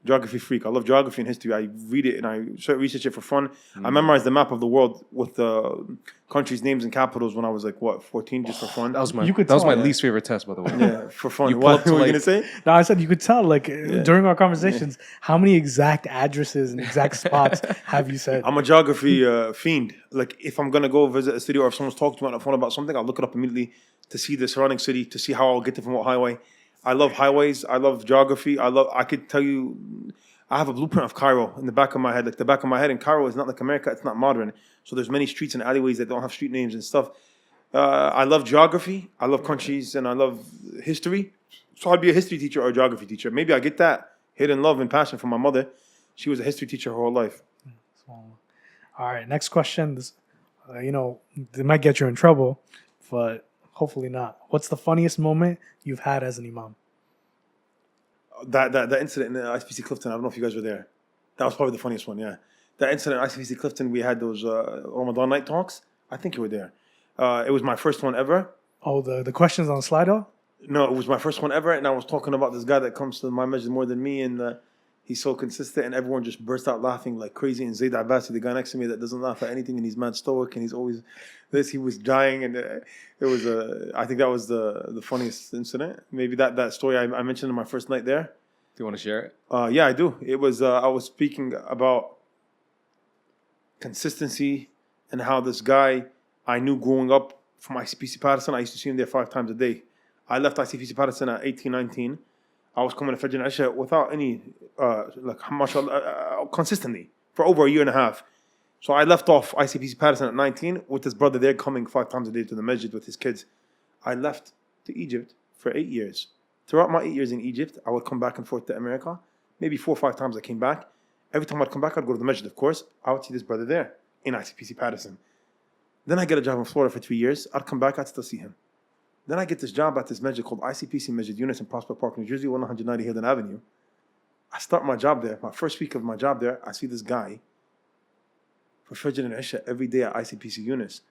Geography freak. I love geography and history. I read it and I research it for fun. I memorized the map of the world with the countries' names and capitals when I was like, 14, just for fun. That was my You could that was tell, my yeah. least favorite test, by the way. Yeah, for fun. You What pull were up you to, going like- to say? No, I said you could tell, like, during our conversations, how many exact addresses and exact spots have you said? I'm a geography fiend. Like, if I'm going to go visit a city or if someone's talking to me on the phone about something, I'll look it up immediately to see the surrounding city, to see how I'll get there from what highway. I love highways. I love geography. I could tell you, I have a blueprint of Cairo in the back of my head. Like, the back of my head in Cairo is not like America. It's not modern. So there's many streets and alleyways that don't have street names and stuff. I love geography. I love countries and I love history. So I'd be a history teacher or a geography teacher. Maybe I get that hidden love and passion from my mother. She was a history teacher her whole life. All right, next question. This, they might get you in trouble, but hopefully not. What's the funniest moment you've had as an imam? That incident in ICPC Clifton, I don't know if you guys were there. That was probably the funniest one, yeah. That incident in ICPC Clifton, we had those Ramadan night talks. I think you were there. It was my first one ever. Oh, the questions on Slido? No, it was my first one ever, and I was talking about this guy that comes to my masjid more than me, and he's so consistent, and everyone just burst out laughing like crazy. And Zayd Abbasi, the guy next to me that doesn't laugh at anything, and he's mad stoic, and he's always this. He was dying, and it was I think that was the funniest incident. Maybe that story I mentioned in my first night there. Do you want to share it? Yeah, I do. It was I was speaking about consistency and how this guy I knew growing up from ICPC Patterson. I used to see him there 5 times a day. I left ICPC Patterson at 18, 19. I was coming to Fajr and Isha without any, consistently for over a year and a half. So I left off ICPC Patterson at 19 with this brother there coming 5 times a day to the masjid with his kids. I left to Egypt for 8 years. Throughout my 8 years in Egypt, I would come back and forth to America. Maybe 4 or 5 times I came back. Every time I'd come back, I'd go to the masjid, of course. I would see this brother there in ICPC Patterson. Then I get a job in Florida for 3 years. I'd come back, I'd still see him. Then I get this job at this masjid called ICPC Masjid Yunus in Prospect Park, New Jersey, 190 Hilton Avenue. I start my job there. My first week of my job there, I see this guy for Fajr and Isha every day at ICPC Yunus.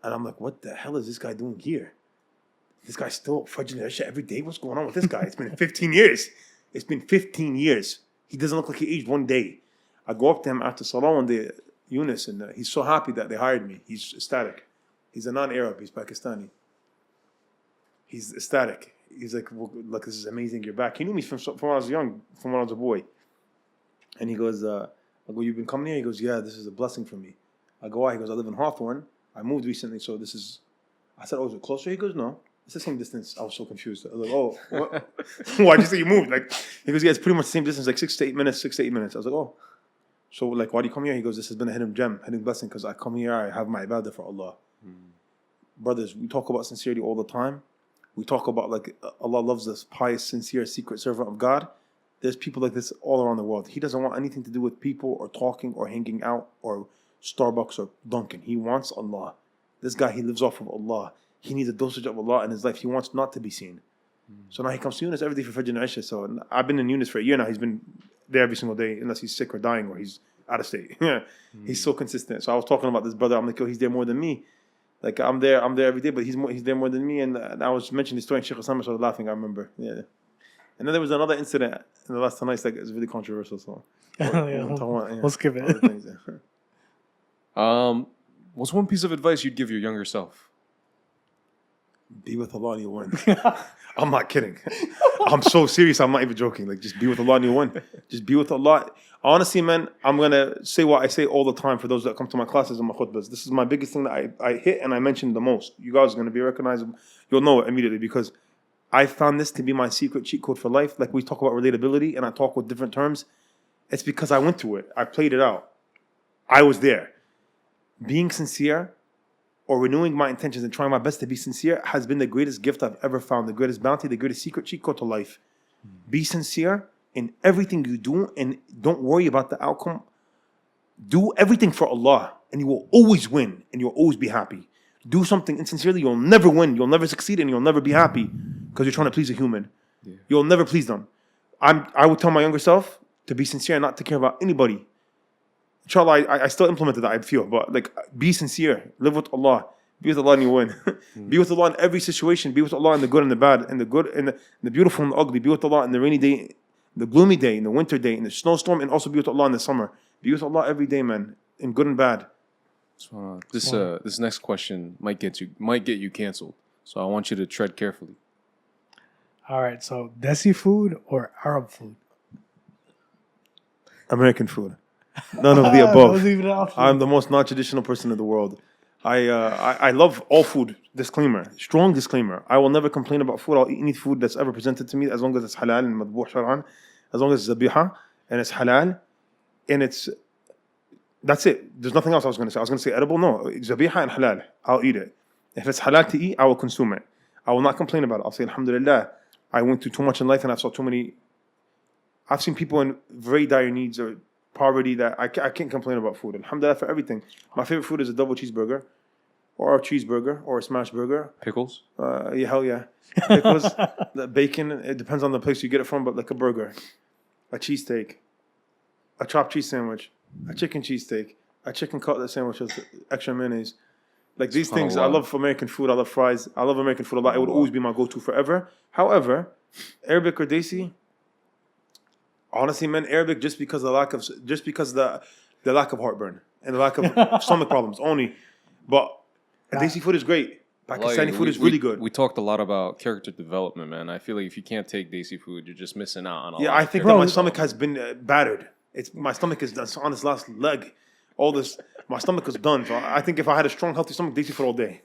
And I'm like, what the hell is this guy doing here? This guy's still Fajr and Isha every day? What's going on with this guy? It's been 15 years. It's been 15 years. He doesn't look like he aged one day. I go up to him after Salah one day, Yunus, and he's so happy that they hired me. He's ecstatic. He's a non-Arab. He's Pakistani. He's ecstatic. He's like, well, look, this is amazing. You're back. He knew me from when I was young, from when I was a boy. And he goes, I go, you've been coming here? He goes, yeah, this is a blessing for me. I go, why? He goes, I live in Hawthorne. I moved recently, so this is... I said, oh, is it closer? He goes, no. It's the same distance. I was so confused. I was like, oh, what? Why'd you say you moved? Like, he goes, yeah, it's pretty much the same distance, like 6 to 8 minutes. I was like, oh. So, like, why do you come here? He goes, this has been a hidden gem, hidden blessing, because I come here, I have my ibadah for Allah. Brothers, we talk about sincerity all the time. We talk about, like, Allah loves this pious, sincere, secret servant of God. There's people like this all around the world. He doesn't want anything to do with people or talking or hanging out or Starbucks or Dunkin'. He wants Allah. This guy, he lives off of Allah. He needs a dosage of Allah in his life. He wants not to be seen. So now he comes to Yunus every day for Fajr and Isha. So I've been in Yunus for a year now. He's been there every single day unless he's sick or dying or he's out of state. He's so consistent. So I was talking about this brother. I'm like, oh, he's there more than me. Like, I'm there every day, but he's there more than me. And I was mentioning this story and Shaykh Ismail started laughing, I remember. Yeah. And then there was another incident in the last 2 nights, like, it's really controversial. So We'll skip it. What's one piece of advice you'd give your younger self? Be with Allah and you'll win. I'm not kidding. I'm so serious. I'm not even joking. Like, just be with Allah and you'll win. Just be with Allah. Honestly, man, I'm going to say what I say all the time for those that come to my classes and my khutbahs. This is my biggest thing that I hit and I mention the most. You guys are going to be recognizable. You'll know it immediately because I found this to be my secret cheat code for life. Like, we talk about relatability and I talk with different terms. It's because I went through it. I played it out. I was there. Being sincere or renewing my intentions and trying my best to be sincere has been the greatest gift I've ever found, the greatest bounty, the greatest secret cheat code to life. Be sincere in everything you do and don't worry about the outcome. Do everything for Allah and you will always win and you'll always be happy. Do something insincerely, you'll never win, you'll never succeed, and you'll never be happy because you're trying to please a human. Yeah. You'll never please them. I would tell my younger self to be sincere and not to care about anybody. Inshallah, I still implemented that, I feel. But, like, be sincere. Live with Allah. Be with Allah and you win. Be with Allah in every situation. Be with Allah in the good and the bad, in the good and the beautiful and the ugly. Be with Allah in the rainy day, the gloomy day, in the winter day, in the snowstorm, and also be with Allah in the summer. Be with Allah every day, man, in good and bad. This next question might get you canceled. So I want you to tread carefully. All right, so Desi food or Arab food? American food. None of the That above. wasn't even an option. I'm the most non-traditional person in the world. I love all food. Disclaimer, strong disclaimer. I will never complain about food. I'll eat any food that's ever presented to me as long as it's halal and madbuh shar'an, as long as it's zabiha and it's halal, and that's it. There's nothing else I was going to say. I was going to say edible. No, zabiha and halal. I'll eat it. If it's halal to eat, I will consume it. I will not complain about it. I'll say alhamdulillah. I went through too much in life and I saw too many. I've seen people in very dire needs or poverty that I can't complain about food. Alhamdulillah for everything. My favorite food is a double cheeseburger, or a cheeseburger, or a smash burger. Pickles? Yeah, hell yeah. Pickles, the bacon. It depends on the place you get it from, but like a burger, a cheesesteak, a chopped cheese sandwich, a chicken cheesesteak, a chicken cutlet sandwich with extra mayonnaise. Like these things, I love American food. I love fries. I love American food a lot. It would always be my go-to forever. However, Arabic or Desi, honestly, man, Arabic just because the lack of heartburn and the lack of stomach problems only. But Desi food is great. Pakistani food is really good. We talked a lot about character development, man. I feel like if you can't take Desi food, you're just missing out on a lot. Yeah, I think that my stomach has been battered. My stomach is on its last leg. My stomach is done. So I think if I had a strong, healthy stomach, Desi food all day.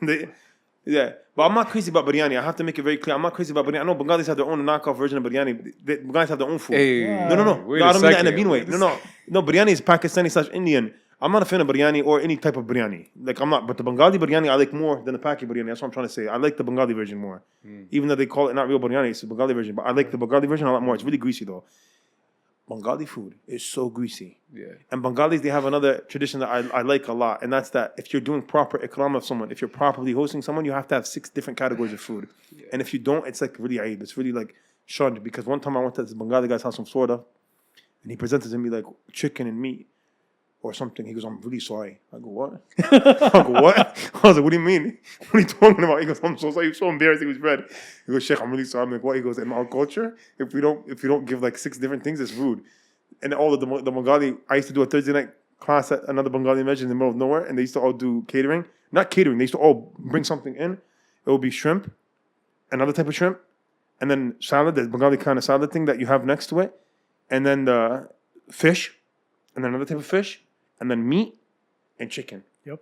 Yeah, but I'm not crazy about biryani. I have to make it very clear. I'm not crazy about biryani. I know Bengalis have their own knockoff version of biryani. Bengalis have their own food. Hey, no. I don't mean that in a mean way. No. No, biryani is Pakistani/Indian. I'm not a fan of biryani or any type of biryani. Like I'm not, but the Bengali biryani I like more than the Paki biryani. That's what I'm trying to say. I like the Bengali version more, even though they call it not real biryani. It's the Bengali version, but I like the Bengali version a lot more. It's really greasy though. Bengali food is so greasy. Yeah. And Bengalis, they have another tradition that I like a lot, and that's that if you're doing proper ikram of someone, if you're properly hosting someone, you have to have 6 different categories of food. Yeah. And if you don't, it's like really aib. It's really like shunned. Because one time I went to this Bengali guy's house in Florida, and he presented to me like chicken and meat or something. He goes, I'm really sorry. I go, what? I go, what? I was like, what do you mean? What are you talking about? He goes, I'm so sorry. He was so embarrassed. He was red. He goes, Sheikh, I'm really sorry. I'm like, what? He goes, in our culture, if you don't give like 6 different things, it's rude. And all of the Bengali, I used to do a Thursday night class at another Bengali masjid in the middle of nowhere, and they used to all do catering. Not catering, they used to all bring something in. It would be shrimp, another type of shrimp, and then salad, the Bengali kind of salad thing that you have next to it, and then the fish, and then another type of fish, and then meat and chicken. Yep.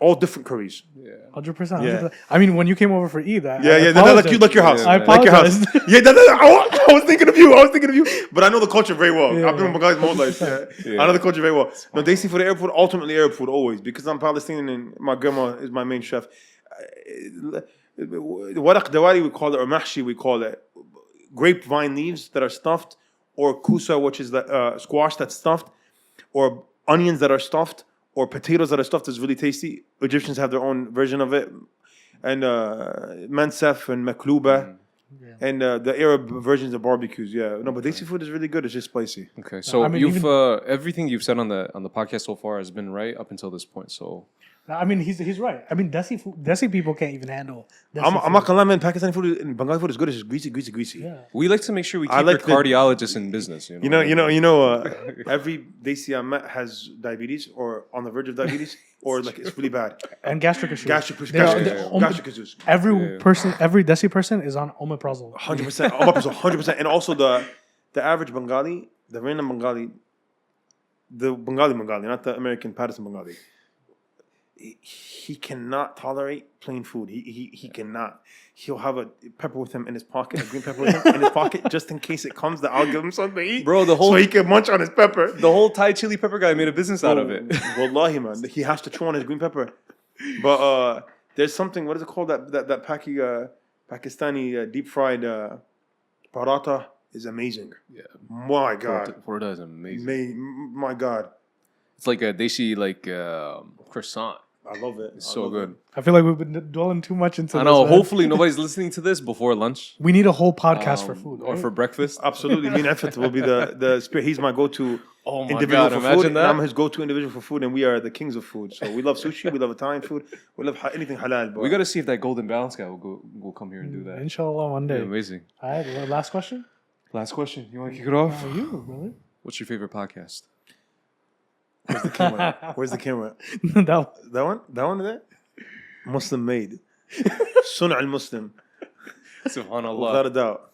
All different curries. Yeah. 100%. Yeah. I mean, when you came over for Eid, like your house. I Like your house. apologize. Yeah, I was thinking of you. But I know the culture very well. Yeah, I've been with Bengalis my whole life. Yeah. I know the culture very well. No, Desi food, Arab food, ultimately Arab food always. Because I'm Palestinian and my grandma is my main chef. Waraq dawari we call it, or mahshi we call it. Grapevine leaves that are stuffed, or kusa, which is the squash that's stuffed, or onions that are stuffed, or potatoes that are stuffed is really tasty. Egyptians have their own version of it. And mansef and makluba. And the Arab versions of barbecues, no, but Desi food is really good. It's just spicy. Okay, so you've everything you've said on the podcast so far has been right up until this point. So I mean, he's right. I mean, Desi people can't even handle. I'm not gonna lie, man. Pakistani food and Bengali food is good. It's just greasy. Yeah. we like to make sure we keep your cardiologist in business. You know. Every Desi I met has diabetes or on the verge of diabetes or like it's really bad. And gastric issues. Gastric issues. Every Desi person is on omeprazole. 100%. 100%. And also the average Bengali, the random Bengali, the Bengali, not the American Patterson Bengali. He cannot tolerate plain food. He cannot. He'll have a pepper with him in his pocket, a green pepper with him in his pocket, just in case it comes that I'll give him something to eat. Bro, so he can munch on his pepper. The whole Thai chili pepper guy made a business out of it. Wallahi, man. He has to chew on his green pepper. But there's something, what is it called? That Pakistani deep fried paratha is amazing. Yeah. My God. Paratha is amazing. My God. It's like a desi croissant. I love it. It's so good. I feel like we've been dwelling too much into this. I know. Man. Hopefully nobody's listening to this before lunch. We need a whole podcast for food. Or right? for breakfast. Absolutely. Me and Efet will be the spirit. He's my go-to God, individual for imagine food. that. And I'm his go-to individual for food, and we are the kings of food. So we love sushi, we love Italian food, we love anything halal. But we got to see if that golden balance guy will come here and do that. Inshallah, one day. Yeah, amazing. All right, last question. Last question. You want to kick it off? You, brother. What's your favorite podcast? Where's the camera? Where's the camera? That That one? That one there? Muslim made. Sun al Muslim. Subhanallah. Without a doubt.